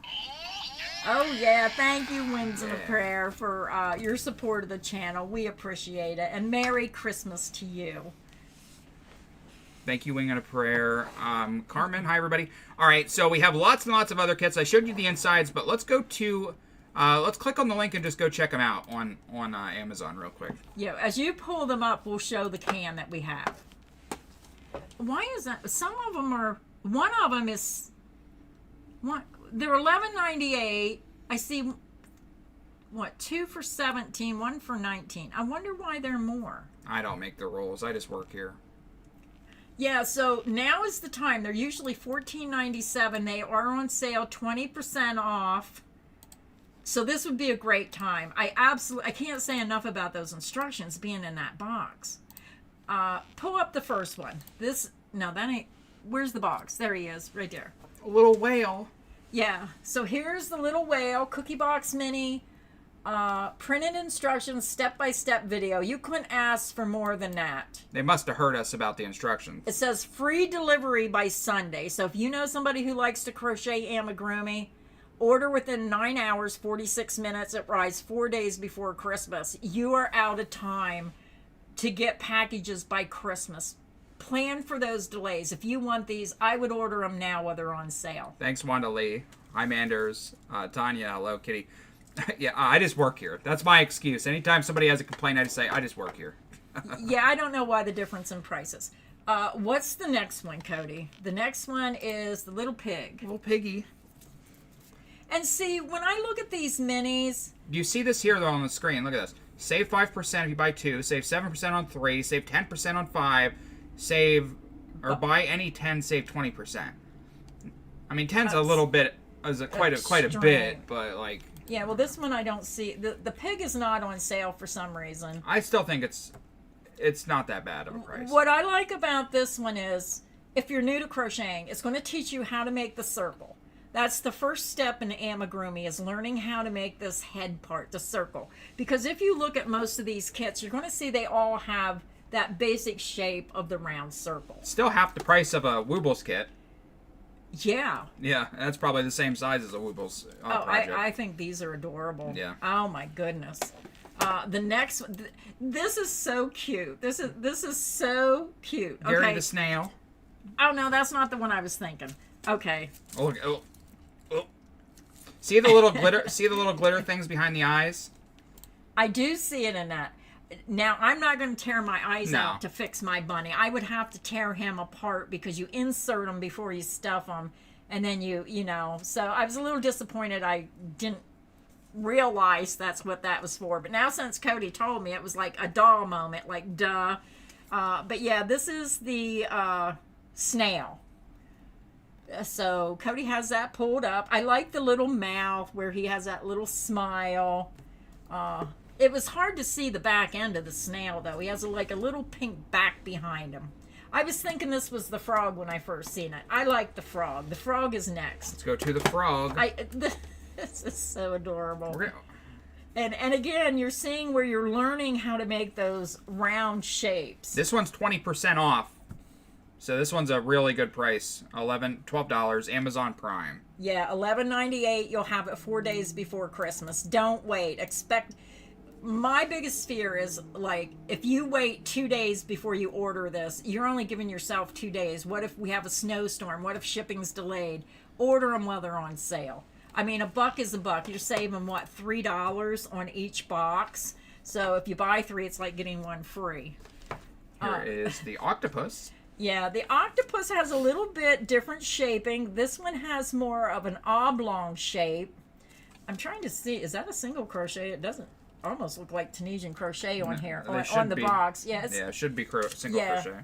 Oh, yeah. Thank you, Wings and a Prayer, for your support of the channel. We appreciate it. And Merry Christmas to you. Thank you, Wing and a Prayer. Carmen, hi, everybody. All right, so we have lots and lots of other kits. I showed you the insides, but let's go to... let's click on the link and just go check them out on Amazon real quick. Yeah, as you pull them up, we'll show the can that we have. Why is that? Some of them are... One of them is... They're $11.98. I see, two for $17, one for $19. I wonder why they're more. I don't make the rules. I just work here. Yeah, so now is the time. They're usually $14.97. They are on sale, 20% off. So this would be a great time. I can't say enough about those instructions being in that box. Pull up the first one. No, that ain't. Where's the box? There he is, right there. A little whale. Yeah, so here's the little whale, Cookie Box Mini, printed instructions, step-by-step video. You couldn't ask for more than that. They must have heard us about the instructions. It says free delivery by Sunday. So if you know somebody who likes to crochet amigurumi, order within 9 hours, 46 minutes. It arrives 4 days before Christmas. You are out of time to get packages by Christmas. Plan for those delays. If you want these, I would order them now while they're on sale. Thanks, Wanda Lee. Hi, Manders. Tanya, hello, Kitty. Yeah, I just work here. That's my excuse. Anytime somebody has a complaint, I just say, I just work here. Yeah, I don't know why the difference in prices. What's the next one, Cody? The next one is the little pig. Little piggy. And see, when I look at these minis... Do you see this here, though, on the screen? Look at this. Save 5% if you buy 2. Save 7% on 3. Save 10% on 5. Save, or buy any 10, save 20%. I mean, 10's a little bit, quite a bit, but like... Yeah, well, this one I don't see. The pig is not on sale for some reason. I still think it's not that bad of a price. What I like about this one is, if you're new to crocheting, it's going to teach you how to make the circle. That's the first step in amigurumi, is learning how to make this head part, the circle. Because if you look at most of these kits, you're going to see they all have that basic shape of the round circle. Still half the price of a Woobles kit. Yeah. Yeah, that's probably the same size as a Woobles project. I think these are adorable. Yeah. Oh my goodness. The next one, this is so cute. This is so cute. Gary okay. the snail. Oh no, that's not the one I was thinking. Okay. Oh. See the little glitter? See the little glitter things behind the eyes? I do see it in that. Now, I'm not going to tear my eyes out to fix my bunny. I would have to tear him apart because you insert them before you stuff them. And then you know. So I was a little disappointed I didn't realize that's what that was for. But now since Cody told me, it was like a doll moment. Like, duh. But yeah, this is the snail. So Cody has that pulled up. I like the little mouth where he has that little smile. It was hard to see the back end of the snail, though. He has like a little pink back behind him. I was thinking this was the frog when I first seen it. I like the frog. The frog is next. Let's go to the frog. This is so adorable. We're And again, you're seeing where you're learning how to make those round shapes. This one's 20% off. So this one's a really good price. $12, Amazon Prime. Yeah, $11.98. You'll have it 4 days before Christmas. Don't wait. My biggest fear is, like, if you wait 2 days before you order this, you're only giving yourself 2 days. What if we have a snowstorm? What if shipping's delayed? Order them while they're on sale. I mean, $1 is $1. You're saving, what, $3 on each box? So if you buy 3, it's like getting 1 free. Here is the octopus. Yeah, the octopus has a little bit different shaping. This one has more of an oblong shape. I'm trying to see, is that a single crochet? It doesn't almost look like Tunisian crochet on here, on the box. Yeah, it should be single crochet.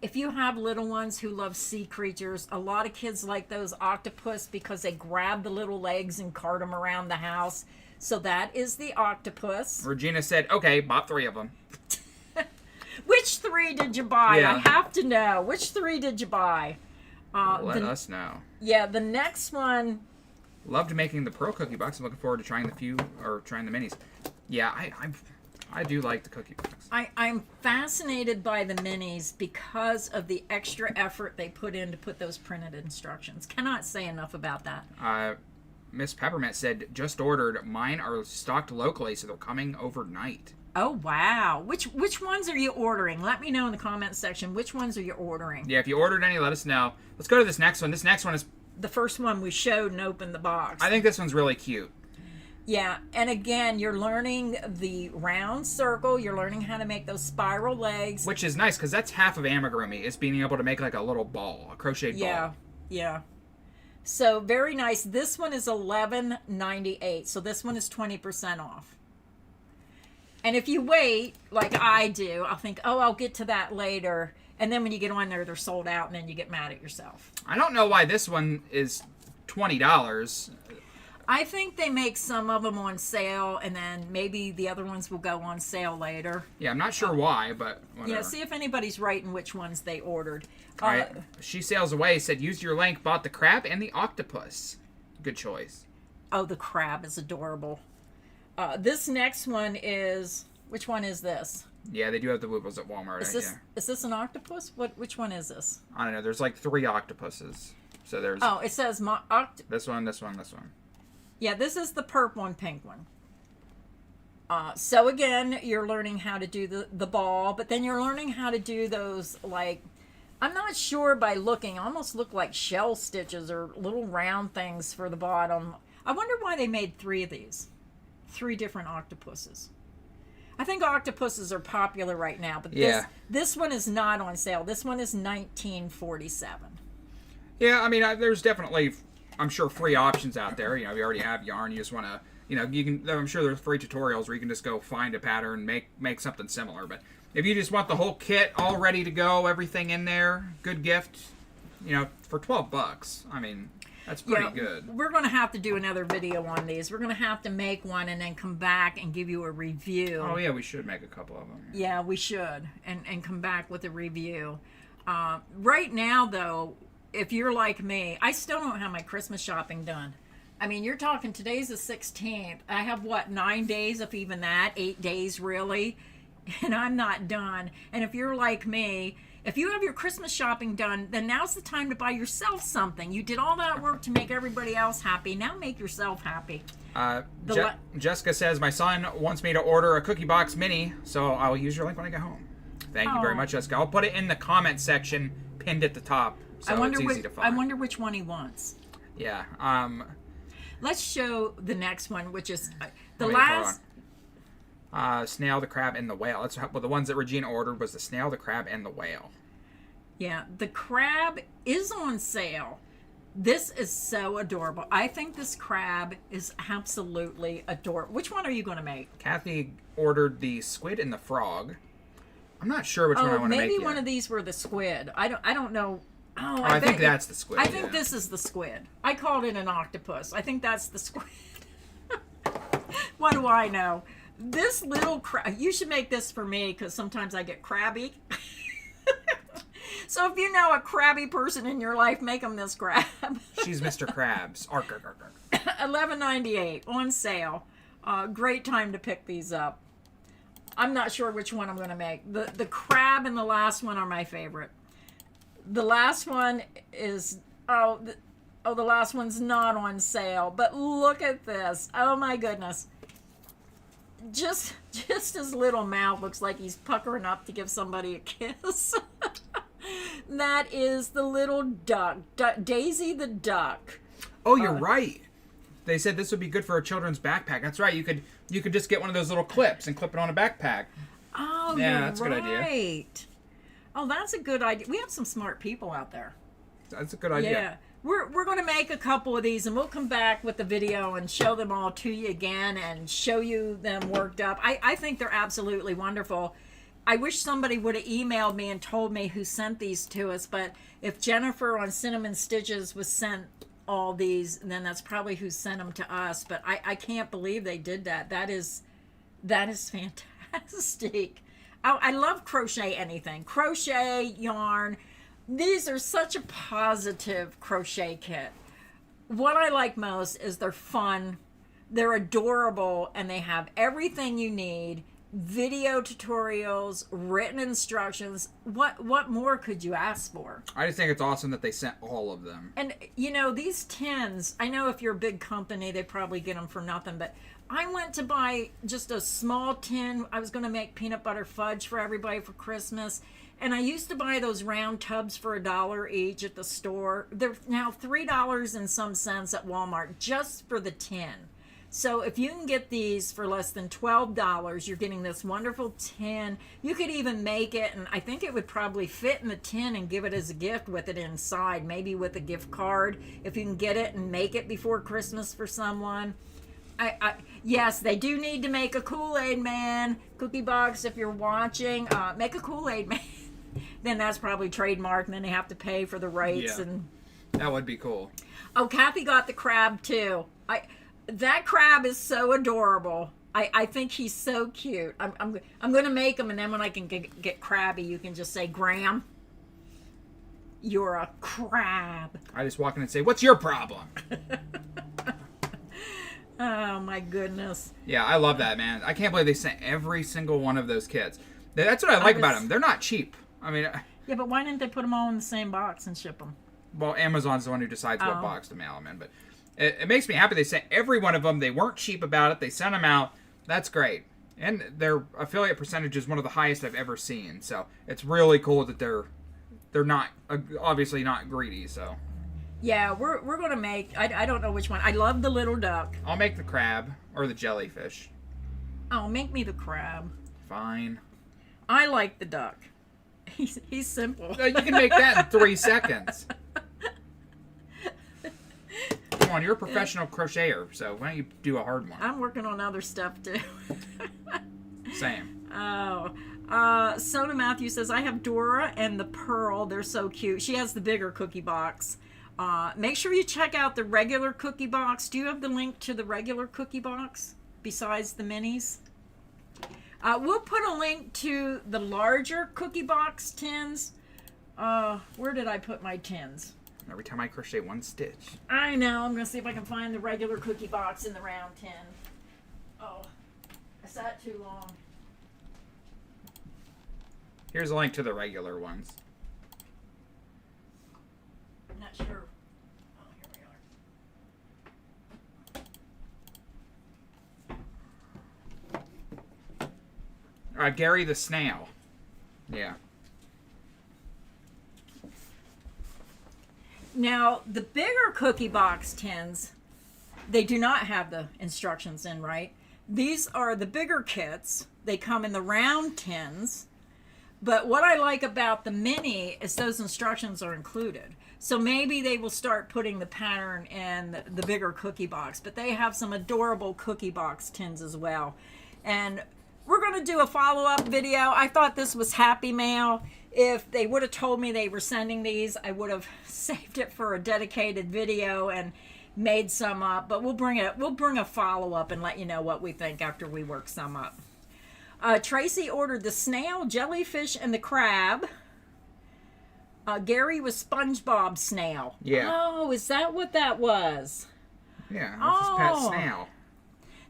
If you have little ones who love sea creatures, a lot of kids like those octopus because they grab the little legs and cart them around the house. So that is the octopus. Regina said, okay, bought 3 of them. Which 3 did you buy? Yeah. I have to know. Which 3 did you buy? Let us know. Yeah, the next one. Loved making the Pearl cookie box. I'm looking forward to trying the minis. Yeah, I do like the cookie box. I'm fascinated by the minis because of the extra effort they put in to put those printed instructions. Cannot say enough about that. Miss Peppermint said, just ordered. Mine are stocked locally, so they're coming overnight. Oh, wow. Which ones are you ordering? Let me know in the comments section. Which ones are you ordering? Yeah, if you ordered any, let us know. Let's go to this next one. This next one is the first one we showed and opened the box. I think this one's really cute. Yeah, and again, you're learning the round circle. You're learning how to make those spiral legs. Which is nice, because that's half of amigurumi, is being able to make like a little ball, a crocheted ball. Yeah. So, very nice. This one is $11.98, so this one is 20% off. And if you wait, like I do, I'll think, oh, I'll get to that later. And then when you get on there, they're sold out, and then you get mad at yourself. I don't know why this one is $20. I think they make some of them on sale, and then maybe the other ones will go on sale later. Yeah, I'm not sure why, but whatever. Yeah, see if anybody's writing which ones they ordered. All right. She Sails Away said, use your link, bought the crab and the octopus. Good choice. Oh, the crab is adorable. This next one is... Which one is this? Yeah, they do have the Woobles at Walmart. Is this an octopus? Which one is this? I don't know. There's like 3 octopuses. So there's... Oh, it says... This one, this one, this one. Yeah, this is the purple and pink one. So again, you're learning how to do the ball, but then you're learning how to do those, like... I'm not sure by looking. Almost look like shell stitches or little round things for the bottom. I wonder why they made 3 of these. 3 different octopuses. I think octopuses are popular right now, but this one is not on sale. This one is $19.47. Yeah, I mean, there's definitely, I'm sure, free options out there. You know, if you already have yarn, you just want to, you know, you can. I'm sure there's free tutorials where you can just go find a pattern, make something similar. But if you just want the whole kit all ready to go, everything in there, good gift, you know, for $12, I mean. That's pretty good. We're going to have to do another video on these. We're going to have to make one and then come back and give you a review. Oh, yeah, we should make a couple of them. Yeah, we should. And come back with a review. Right now, though, if you're like me, I still don't have my Christmas shopping done. I mean, you're talking today's the 16th. I have, 9 days, if even that? 8 days, really? And I'm not done. And if you're like me... If you have your Christmas shopping done, then now's the time to buy yourself something. You did all that work to make everybody else happy. Now make yourself happy. Jessica says, my son wants me to order a cookie box mini, so I'll use your link when I get home. Thank you very much, Jessica. I'll put it in the comment section, pinned at the top, so it's easy to find. I wonder which one he wants. Yeah. Let's show the next one, which is the snail, the crab, and the whale. That's the ones that Regina ordered was the snail, the crab, and the whale. Yeah, the crab is on sale. This is so adorable. I think this crab is absolutely adorable. Which one are you going to make? Kathy ordered the squid and the frog. I'm not sure which one I want to make. Maybe one of these were the squid. I don't know. Oh, I think bet that's the squid. I think yeah. this is the squid. I called it an octopus. I think that's the squid. What do I know? This little crab. You should make this for me because sometimes I get crabby. So if you know a crabby person in your life, make them this crab. She's Mr. Krabs. Ark, ark, ark, ark. $11.98 on sale. Great time to pick these up. I'm not sure which one I'm going to make. The crab and the last one are my favorite. The last one is the last one's not on sale. But look at this. Oh my goodness. Just his little mouth looks like he's puckering up to give somebody a kiss. That is the little duck, Daisy the duck. Oh, you're right. They said this would be good for a children's backpack. That's right. You could just get one of those little clips and clip it on a backpack. Oh, Yeah, you're that's a good idea. right. Oh, that's a good idea. We have some smart people out there. That's a good idea. Yeah. We're going to make a couple of these, and we'll come back with the video and show them all to you again and show you them worked up. I think they're absolutely wonderful. I wish somebody would have emailed me and told me who sent these to us, but if Jennifer on Cinnamon Stitches was sent all these, then that's probably who sent them to us. But I can't believe they did that. That is fantastic. I love crochet anything. Crochet, yarn. These are such a positive crochet kit. What I like most is they're fun, they're adorable, and they have everything you need. Video tutorials, written instructions. What more could you ask for? I just think it's awesome that they sent all of them. And you know, these tins, I know if you're a big company, they probably get them for nothing, but I went to buy just a small tin. I was going to make peanut butter fudge for everybody for Christmas. And I used to buy those round tubs for $1 each at the store. They're now $3 and some cents at Walmart just for the tin. So if you can get these for less than $12, you're getting this wonderful tin. You could even make it, and I think it would probably fit in the tin and give it as a gift with it inside, maybe with a gift card, if you can get it and make it before Christmas for someone. Yes, they do need to make a Kool-Aid Man cookie box if you're watching. Make a Kool-Aid Man. Then that's probably trademarked, and then they have to pay for the rights. Yeah. And That would be cool. oh, Kathy got the crab too. That crab is so adorable. I think he's so cute. I'm going to make him, and then when I can get crabby, you can just say, Graham, you're a crab. I just walk in and say, "What's your problem?" Oh my goodness. Yeah, I love that, man. I can't believe they sent every single one of those kits. That's what I like about them. They're not cheap. I mean, Yeah, but why didn't they put them all in the same box and ship them? well, Amazon's the one who decides what box to mail them in, but it makes me happy they sent every one of them. They weren't cheap about it. They sent them out. That's great. And their affiliate percentage is one of the highest I've ever seen. So it's really cool that they're not obviously not greedy. So Yeah, we're going to make, I don't know which one. I love the little duck. I'll make the crab or the jellyfish. Oh, make me the crab. Fine. I like the duck. He's simple. You can make that in 3 seconds. Come on, you're a professional crocheter, so why don't you do a hard one? I'm working on other stuff too. Same. Oh. Soda Matthew says, I have Dora and the Pearl. They're so cute. She has the bigger cookie box. Make sure you check out the regular cookie box. Do you have the link to the regular cookie box besides the minis? We'll put a link to the larger cookie box tins. Where did I put my tins? Every time I crochet one stitch. I know. I'm going to see if I can find the regular cookie box in the round tin. Oh, I sat too long. Here's a link to the regular ones. I'm not sure. Oh, here we are. Gary the Snail. Yeah. Now, the bigger cookie box tins, they do not have the instructions in, right? These are the bigger kits. They come in the round tins. But what I like about the mini is those instructions are included. So maybe they will start putting the pattern in the bigger cookie box. But they have some adorable cookie box tins as well. And we're going to do a follow-up video. I thought this was Happy Mail. if they would have told me they were sending these, I would have saved it for a dedicated video and made some up. But we'll bring a follow-up and let you know what we think after we work some up. Tracy ordered the snail, jellyfish, and the crab. Gary was SpongeBob snail. Yeah. Oh, is that what that was? Yeah, that's his pet snail.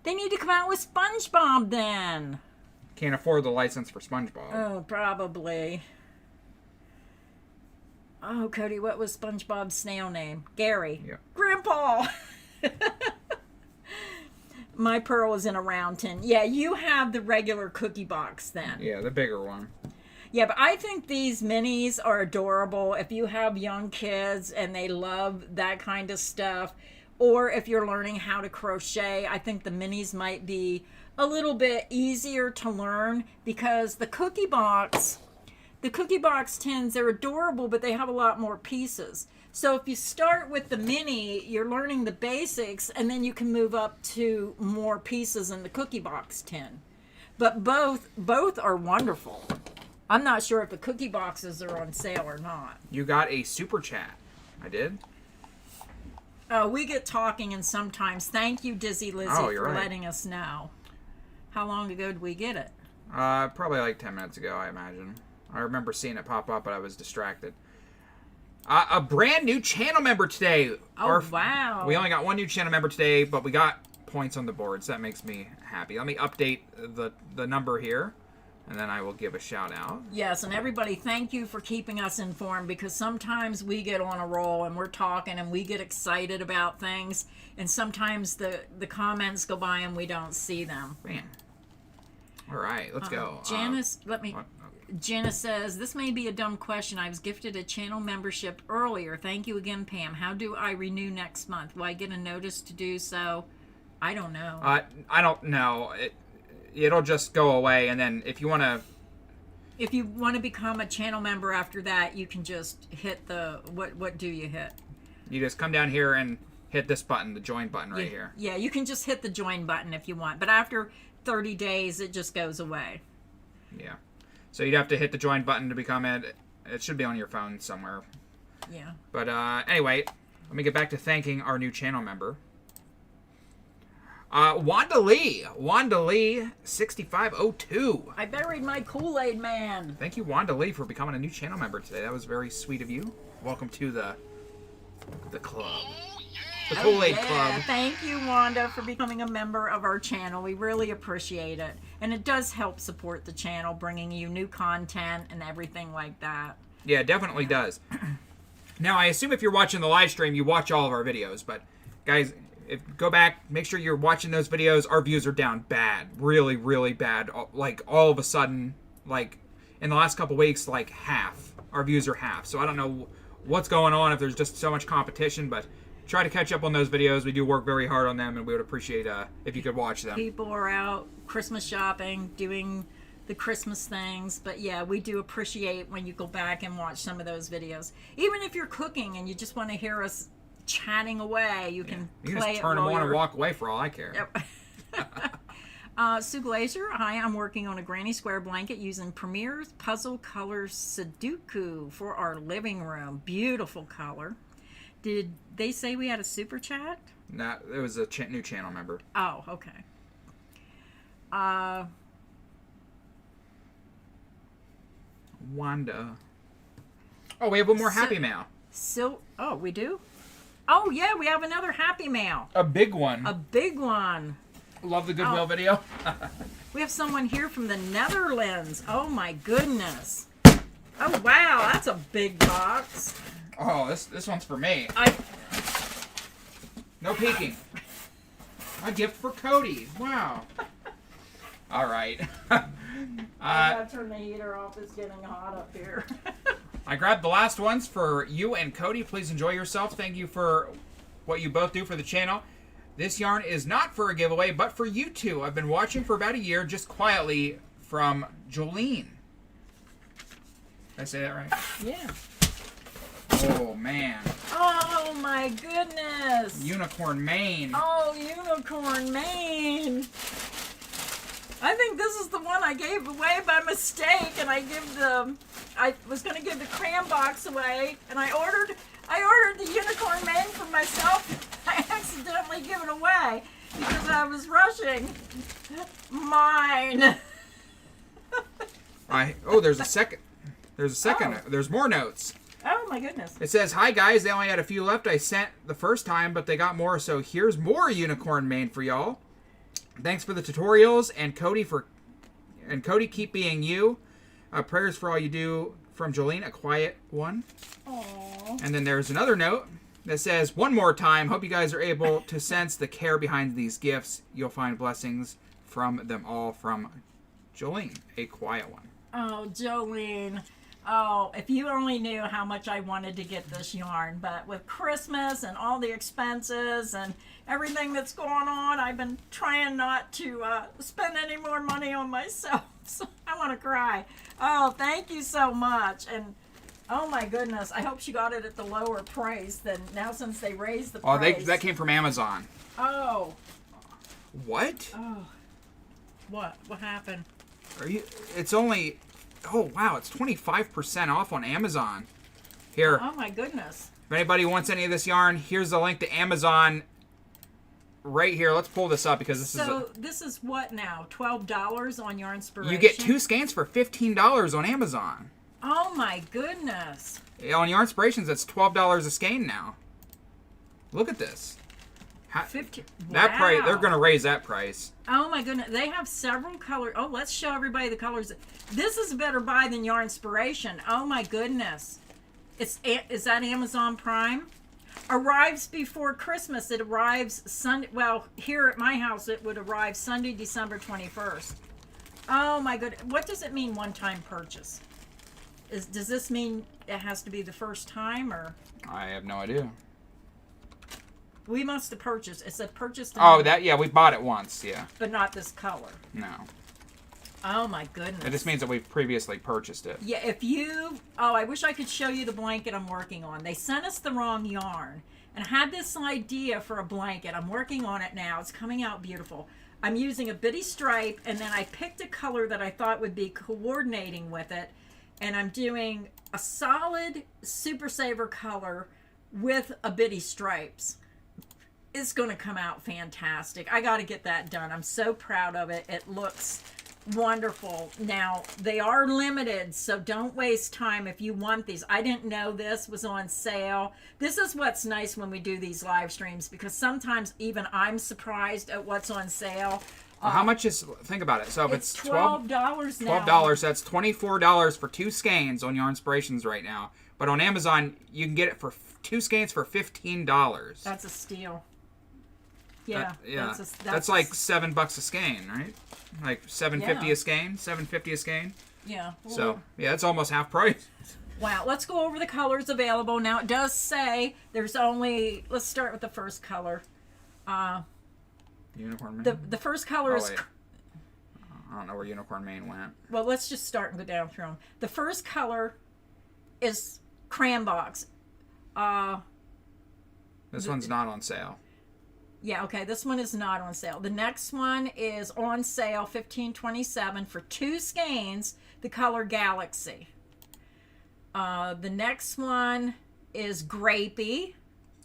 They need to come out with SpongeBob then. Can't afford the license for SpongeBob. Oh, probably. Oh, Cody, what was SpongeBob's snail name? Gary. Yep. Grandpa. My Pearl is in a round tin. Yeah, you have the regular cookie box then. Yeah, the bigger one. Yeah, but I think these minis are adorable. If you have young kids and they love that kind of stuff, or if you're learning how to crochet, I think the minis might be a little bit easier to learn, because the cookie box tins, they're adorable, but they have a lot more pieces. So if you start with the mini, you're learning the basics, and then you can move up to more pieces in the cookie box tin. But both are wonderful. I'm not sure if the cookie boxes are on sale or not. You got a super chat. I did? We get talking, and sometimes, thank you, Dizzy Lizzie, for letting us know. How long ago did we get it? Probably like 10 minutes ago, I imagine. I remember seeing it pop up, but I was distracted. A brand new channel member today. Oh, wow. We only got one new channel member today, but we got points on the board, so that makes me happy. Let me update the number here, and then I will give a shout out. Yes, and everybody, thank you for keeping us informed, because sometimes we get on a roll and we're talking and we get excited about things, and sometimes the comments go by and we don't see them. Man. All right, let's go. Janice, Janice says, this may be a dumb question. I was gifted a channel membership earlier. Thank you again, Pam. How do I renew next month? Will I get a notice to do so? I don't know. I don't know. It'll just go away, and then if you want to become a channel member after that, you can just hit the what do you hit? You just come down here and hit this button, the join button right here. Yeah, you can just hit the join button if you want, but after 30 days it just goes away. Yeah. So you'd have to hit the join button to become it. It should be on your phone somewhere. Yeah. But anyway, let me get back to thanking our new channel member. Wanda Lee, 6502. I buried my Kool-Aid man. Thank you, Wanda Lee, for becoming a new channel member today. That was very sweet of you. Welcome to the club. The Kool-Aid Club. Thank you, Wanda, for becoming a member of our channel. We really appreciate it. And it does help support the channel, bringing you new content and everything like that. Yeah, it definitely does. Now, I assume if you're watching the live stream, you watch all of our videos. But, guys, go back, make sure you're watching those videos. Our views are down bad. Really, really bad. Like, all of a sudden, like, in the last couple weeks, like, half. Our views are half. So I don't know what's going on, if there's just so much competition, but try to catch up on those videos. We do work very hard on them, and we would appreciate if you could watch them. People are out Christmas shopping, doing the Christmas things, but yeah, we do appreciate when you go back and watch some of those videos. Even if you're cooking and you just want to hear us chatting away, you can play just it turn them on and you're... walk away for all I care. Yep. Sue Glazer, hi, I'm working on a granny square blanket using Premier's Puzzle Colors Sudoku for our living room. Beautiful color. Did they say we had a super chat? No, it was a new channel member. Oh, okay. Wanda. Oh, we have one more Happy Mail. Oh, we do? Oh, yeah, we have another Happy Mail. A big one. A big one. Love the Goodwill video. We have someone here from the Netherlands. Oh, my goodness. Oh, wow, that's a big box. Oh, this one's for me. No peeking. A gift for Cody. Wow. All right. I gotta turn the heater off. It's getting hot up here. I grabbed the last ones for you and Cody. Please enjoy yourself. Thank you for what you both do for the channel. This yarn is not for a giveaway, but for you two. I've been watching for about a year, just quietly, from Jolene. Did I say that right? Yeah. Oh, man. Oh, my goodness. Unicorn mane. Oh, unicorn mane. I think this is the one I gave away by mistake, and I give I was going to give the crayon box away, and I ordered the unicorn mane for myself. I accidentally gave it away because I was rushing. Mine. There's a second. There's more notes. Oh my goodness. It says, "Hi guys, they only had a few left. I sent the first time, but they got more, so here's more unicorn mane for y'all. Thanks for the tutorials, and Cody, keep being you. Prayers for all you do, from Jolene, a quiet one." Aww. And then there's another note that says, "One more time. Hope you guys are able to sense the care behind these gifts. You'll find blessings from them all, from Jolene, a quiet one." Oh, Jolene. Oh, if you only knew how much I wanted to get this yarn. But with Christmas and all the expenses and everything that's going on, I've been trying not to spend any more money on myself. So I want to cry. Oh, thank you so much. And oh my goodness, I hope she got it at the lower price than now since they raised the price. That came from Amazon. Oh. What? Oh. What? What happened? It's only... Oh, wow, it's 25% off on Amazon. Here. Oh, my goodness. If anybody wants any of this yarn, here's the link to Amazon right here. Let's pull this up because this is what now? $12 on Yarn Inspiration? You get 2 skeins for $15 on Amazon. Oh, my goodness. On Yarn Inspirations, that's $12 a skein now. Look at this. 15. That wow. price, they're going to raise that price. Oh my goodness, they have several colors. Oh, let's show everybody the colors. This is a better buy than Yarn Inspiration. Oh my goodness. Is that Amazon Prime? Arrives before Christmas. It arrives Sunday. Well, here at my house, it would arrive Sunday, December 21st. Oh my goodness. What does it mean, one-time purchase? Does this mean it has to be the first time, or? I have no idea. We must have purchased. It said purchased. We bought it once, yeah. But not this color. No. Oh my goodness. It just means that we've previously purchased it. Yeah, I wish I could show you the blanket I'm working on. They sent us the wrong yarn. And I had this idea for a blanket. I'm working on it now. It's coming out beautiful. I'm using a bitty stripe, and then I picked a color that I thought would be coordinating with it. And I'm doing a solid Super Saver color with a bitty stripes. It's going to come out fantastic. I got to get that done. I'm so proud of it. It looks wonderful. Now, they are limited, so don't waste time if you want these. I didn't know this was on sale. This is what's nice when we do these live streams, because sometimes even I'm surprised at what's on sale. Well, how much is... Think about it. So if it's $12 now. $12, that's $24 for 2 skeins on Yarn Inspirations right now. But on Amazon, you can get it for 2 skeins for $15. That's a steal. Yeah, that's like $7 a skein, right? Like $7.50 a skein, $7.50 a skein. Yeah. Well, so it's almost half price. Wow. Let's go over the colors available now. It does say there's only. Let's start with the first color. Unicorn mane. The first color is. Wait. I don't know where unicorn mane went. Well, let's just start and go down through them. The first color is crayon box. This one's not on sale. Yeah, okay, this one is not on sale. The next one is on sale, $15.27 for 2 skeins, the color Galaxy. The next one is Grapey.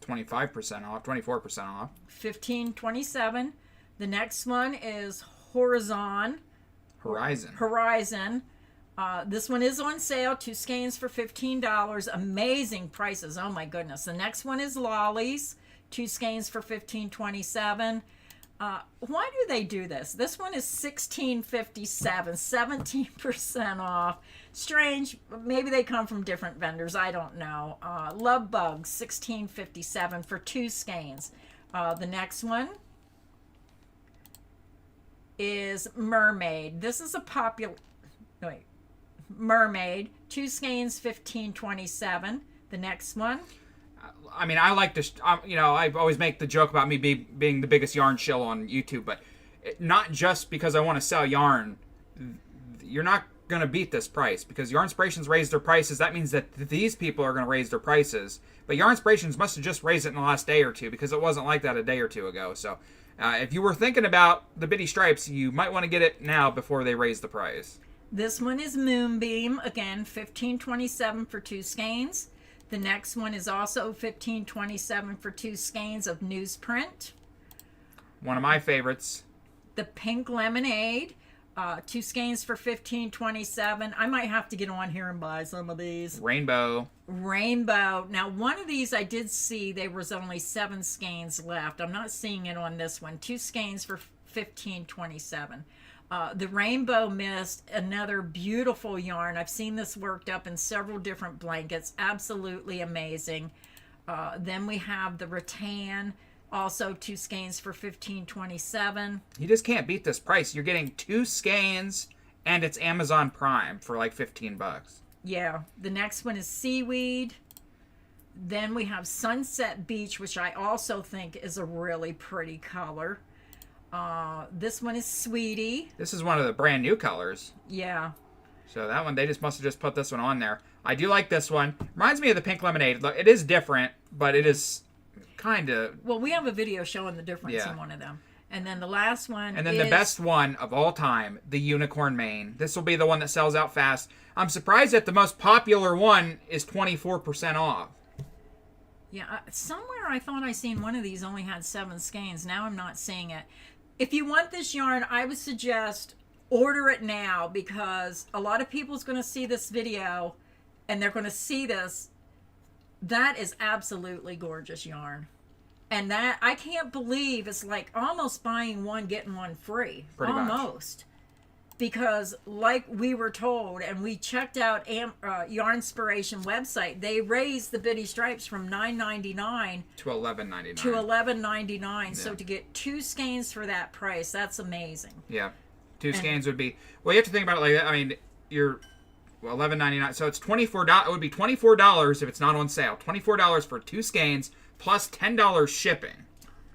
25% off, 24% off. $15.27. The next one is Horizon. This one is on sale, 2 skeins for $15. Amazing prices, oh my goodness. The next one is Lollies. 2 skeins for $15.27. Why do they do this? This one is $16.57, 17% off. Strange. Maybe they come from different vendors. I don't know. Love Bugs, $16.57 for 2 skeins. The next one is Mermaid. This is a popular... Wait. Mermaid, 2 skeins, $15.27. The next one... I mean, I like to, I always make the joke about me being the biggest yarn shill on YouTube, but not just because I want to sell yarn. You're not going to beat this price because Yarn Inspirations raised their prices. That means that these people are going to raise their prices. But Yarn Inspirations must have just raised it in the last day or two because it wasn't like that a day or two ago. So if you were thinking about the bitty stripes, you might want to get it now before they raise the price. This one is Moonbeam, again, $15.27 for 2 skeins. The next one is also $15.27 for 2 skeins of newsprint. One of my favorites. The Pink Lemonade, 2 skeins for $15.27. I might have to get on here and buy some of these. Rainbow. Now, one of these I did see there was only 7 skeins left. I'm not seeing it on this one. 2 skeins for $15.27. The Rainbow Mist, another beautiful yarn. I've seen this worked up in several different blankets. Absolutely amazing. Then we have the Rattan, also 2 skeins for $15.27. You just can't beat this price. You're getting 2 skeins, and it's Amazon Prime for like $15. Yeah. The next one is Seaweed. Then we have Sunset Beach, which I also think is a really pretty color. This one is Sweetie. This is one of the brand new colors. Yeah. So that one, they just must have just put this one on there. I do like this one. Reminds me of the Pink Lemonade. It is different, but it is kind of... Well, we have a video showing the difference in one of them. And then the last one And then the best one of all time, the Unicorn Mane. This will be the one that sells out fast. I'm surprised that the most popular one is 24% off. Yeah, somewhere I thought I seen one of these only had 7 skeins. Now I'm not seeing it. If you want this yarn, I would suggest order it now, because a lot of people's going to see this video and they're going to see this. That is absolutely gorgeous yarn. And that, I can't believe it's like almost buying one, getting one free. Pretty much. Almost. Because like we were told, and we checked out Yarnspiration website, they raised the Bitty Stripes from $9.99 to $11.99. to $11.99. Yeah. So to get 2 skeins for that price, that's amazing. Yeah, 2 skeins would be... Well, you have to think about it like that. I mean, you're... Well, $11.99. So it's $24. It would be $24 if it's not on sale. $24 for 2 skeins plus $10 shipping.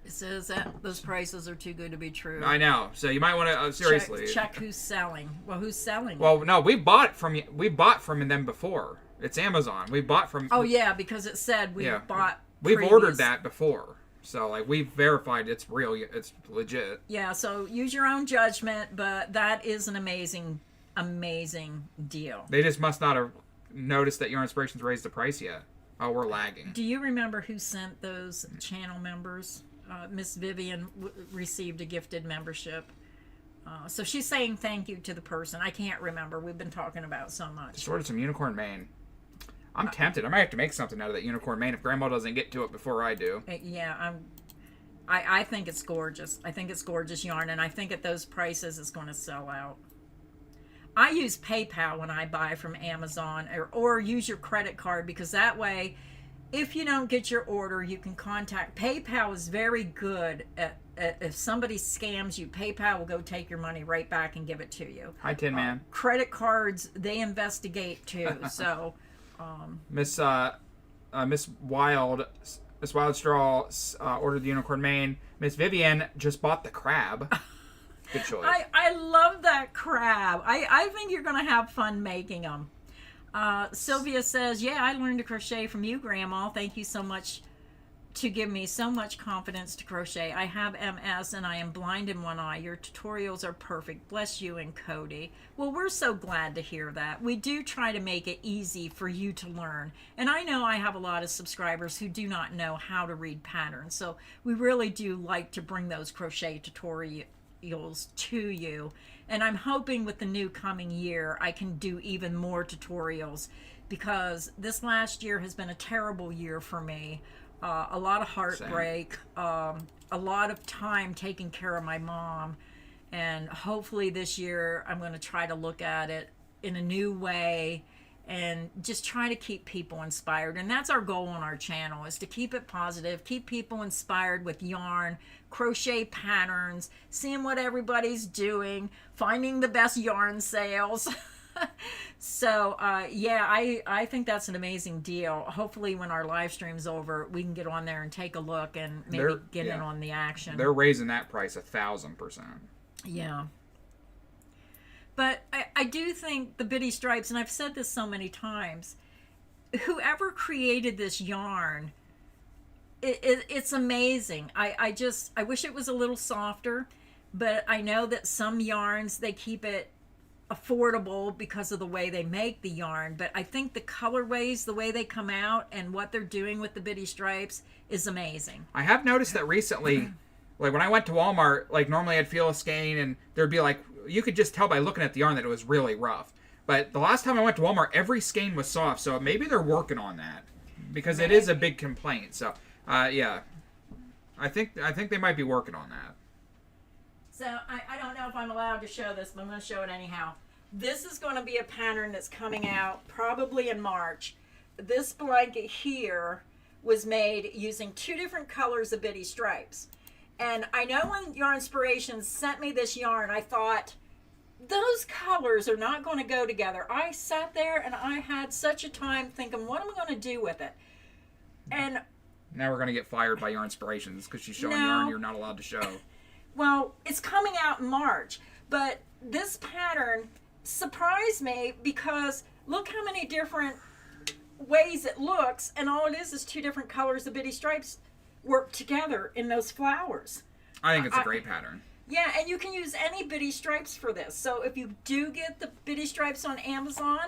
It says that those prices are too good to be true. I know. So you might want to seriously check who's selling. Well, who's selling? Well, no, we bought from them before. It's Amazon. We bought from. Oh yeah, because it said we bought. We've ordered that before, so like we've verified it's real. It's legit. Yeah. So use your own judgment, but that is an amazing deal. They just must not have noticed that Your Inspirations raised the price yet. Oh, we're lagging. Do you remember who sent those channel members? Miss Vivian received a gifted membership. So she's saying thank you to the person. I can't remember. We've been talking about so much. Just ordered some Unicorn Mane. I'm tempted. I might have to make something out of that Unicorn Mane if Grandma doesn't get to it before I do. Yeah, I think it's gorgeous. I think it's gorgeous yarn, and I think at those prices it's going to sell out. I use PayPal when I buy from Amazon, or use your credit card, because that way, if you don't get your order, you can contact. PayPal is very good at if somebody scams you, PayPal will go take your money right back and give it to you. Hi, Tin Man. Credit cards, they investigate too. So, Miss Wildstraw ordered the Unicorn Mane. Miss Vivian just bought the crab. Good choice. I love that crab. I think you're going to have fun making them. Sylvia says, yeah, I learned to crochet from you, Grandma. Thank you so much to give me so much confidence to crochet. I have MS and I am blind in one eye. Your tutorials are perfect. Bless you and Cody. Well, we're so glad to hear that. We do try to make it easy for you to learn. And I know I have a lot of subscribers who do not know how to read patterns. So we really do like to bring those crochet tutorials to you. And I'm hoping with the new coming year, I can do even more tutorials, because this last year has been a terrible year for me. A lot of heartbreak, a lot of time taking care of my mom. And hopefully this year, I'm going to try to look at it in a new way and just try to keep people inspired. And that's our goal on our channel, is to keep it positive, keep people inspired with yarn, crochet patterns, seeing what everybody's doing, finding the best yarn sales. So, yeah, I think that's an amazing deal. Hopefully when our live stream's over, we can get on there and take a look and maybe get in on the action. They're raising that price 1,000%. Yeah. But I do think the Bitty Stripes, and I've said this so many times, whoever created this yarn, it's amazing. I wish it was a little softer, but I know that some yarns, they keep it affordable because of the way they make the yarn, but I think the colorways, the way they come out, and what they're doing with the bitty stripes is amazing. I have noticed that recently, like when I went to Walmart, like normally I'd feel a skein and there'd be like, you could just tell by looking at the yarn that it was really rough. But the last time I went to Walmart, every skein was soft, so maybe they're working on that because it is a big complaint. So, yeah, I think they might be working on that. So I don't know if I'm allowed to show this, but I'm going to show it anyhow. This is going to be a pattern that's coming out probably in March. This blanket here was made using 2 different colors of bitty stripes. And I know when Yarn Inspirations sent me this yarn, I thought, those colors are not going to go together. I sat there and I had such a time thinking, what am I going to do with it? And now we're going to get fired by Yarn Inspirations because she's showing yarn you're not allowed to show. Well, it's coming out in March, but this pattern surprised me because look how many different ways it looks, and all it is 2 different colors of bitty stripes work together in those flowers. I think it's a great pattern. Yeah, and you can use any bitty stripes for this. So if you do get the bitty stripes on Amazon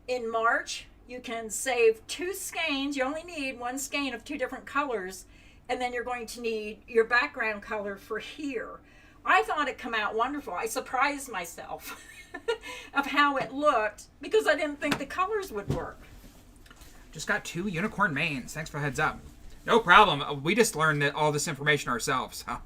in March, you can save 2 skeins. You only need 1 skein of 2 different colors, and then you're going to need your background color for here. I thought it come out wonderful. I surprised myself of how it looked because I didn't think the colors would work. Just got 2 unicorn manes. Thanks for the heads up. No problem. We just learned all this information ourselves. So,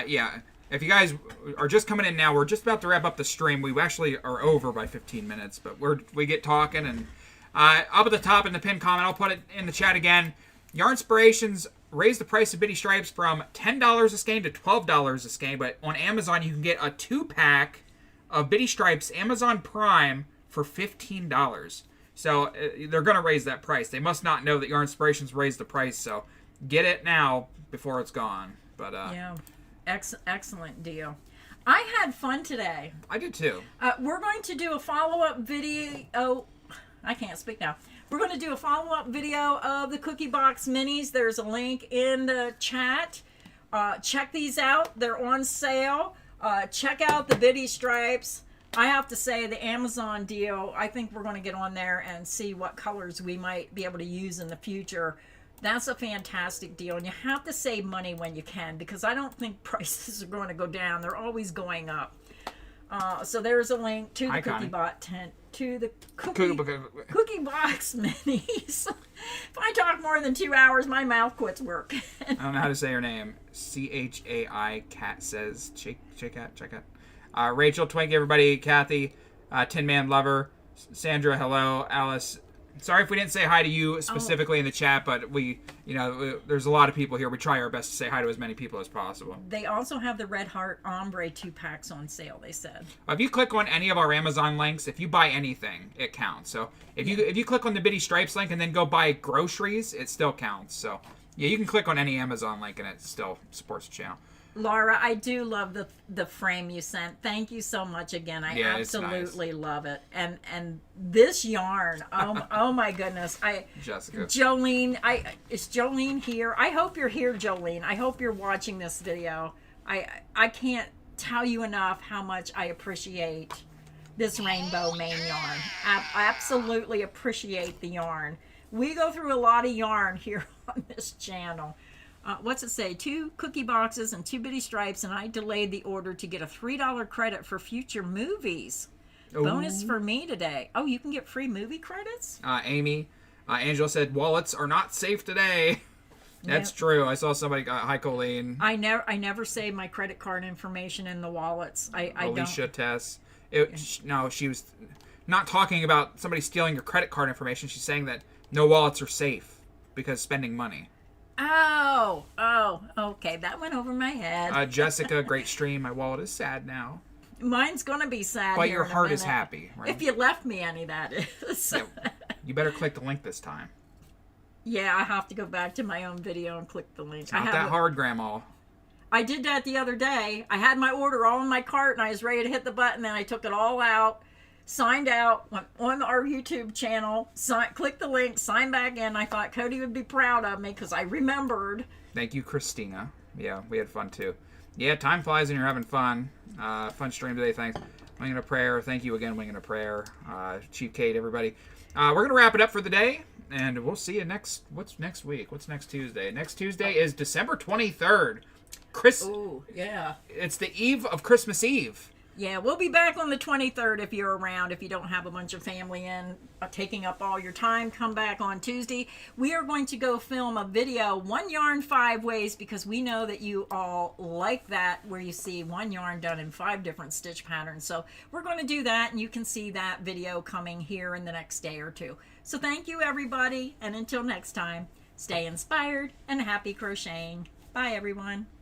yeah. If you guys are just coming in now, we're just about to wrap up the stream. We actually are over by 15 minutes, but we get talking. And up at the top in the pinned comment, I'll put it in the chat again. Yarn Inspirations raised the price of bitty stripes from $10 a skein to $12 a skein, but on Amazon you can get a 2-pack of bitty stripes Amazon Prime for $15. So they're going to raise that price. They must not know that Yarn Inspirations raised the price, so get it now before it's gone. But yeah, excellent deal. I had fun today. I did too. We're going to do a follow-up video. Oh, I can't speak now. We're going to do a follow-up video of the Cookie Box Minis. There's a link in the chat. Check these out. They're on sale. Check out the bitty stripes. I have to say the Amazon deal, I think we're going to get on there and see what colors we might be able to use in the future. That's a fantastic deal. And you have to save money when you can because I don't think prices are going to go down. They're always going up. So there's a link to the Cookie Box Minis. If I talk more than 2 hours, my mouth quits working. I don't know how to say her name. Chai Cat says. Check out. Rachel, Twink, everybody. Kathy, Tin Man Lover. Sandra, hello. Alice. Sorry if we didn't say hi to you specifically in the chat, but there's a lot of people here. We try our best to say hi to as many people as possible. They also have the Red Heart Ombre 2-packs on sale, they said. If you click on any of our Amazon links, if you buy anything, it counts. So if you click on the Bitty Stripes link and then go buy groceries, it still counts. So yeah, you can click on any Amazon link and it still supports the channel. Laura, I do love the frame you sent. Thank you so much again. I absolutely love it. And this yarn, oh my goodness. Jessica. Jolene, is Jolene here? I hope you're here, Jolene. I hope you're watching this video. I can't tell you enough how much I appreciate this rainbow mane yarn. I absolutely appreciate the yarn. We go through a lot of yarn here on this channel. What's it say? 2 cookie boxes and 2 bitty stripes, and I delayed the order to get a $3 credit for future movies. Ooh. Bonus for me today. Oh, you can get free movie credits? Amy, Angela said wallets are not safe today. That's true. I saw somebody. Hi, Colleen. I never save my credit card information in the wallets. I Alicia don't. Tess. No, she was not talking about somebody stealing your credit card information. She's saying that no wallets are safe because spending money. Oh, okay. That went over my head. Jessica, great stream. My wallet is sad now. Mine's gonna be sad. But your heart is happy, right? If you left me any, that is. Yeah, you better click the link this time. Yeah, I have to go back to my own video and click the link. It's not that hard, Grandma. I did that the other day. I had my order all in my cart, and I was ready to hit the button, then I took it all out. Signed out, went on our YouTube channel, clicked the link, signed back in. I thought Cody would be proud of me because I remembered. Thank you, Christina. Yeah, we had fun too. Yeah, time flies and you're having fun. Fun stream today, thanks. Wing and a Prayer. Thank you again, Wing and a Prayer. Chief Kate, everybody. We're going to wrap it up for the day, and we'll see you what's next week? What's next Tuesday? Next Tuesday is December 23rd. Ooh, yeah. It's the eve of Christmas Eve. Yeah, we'll be back on the 23rd if you're around. If you don't have a bunch of family in taking up all your time, come back on Tuesday. We are going to go film a video, 1 yarn 5 ways, because we know that you all like that, where you see 1 yarn done in 5 different stitch patterns. So we're going to do that, and you can see that video coming here in the next day or two. So thank you, everybody, and until next time, stay inspired and happy crocheting. Bye, everyone.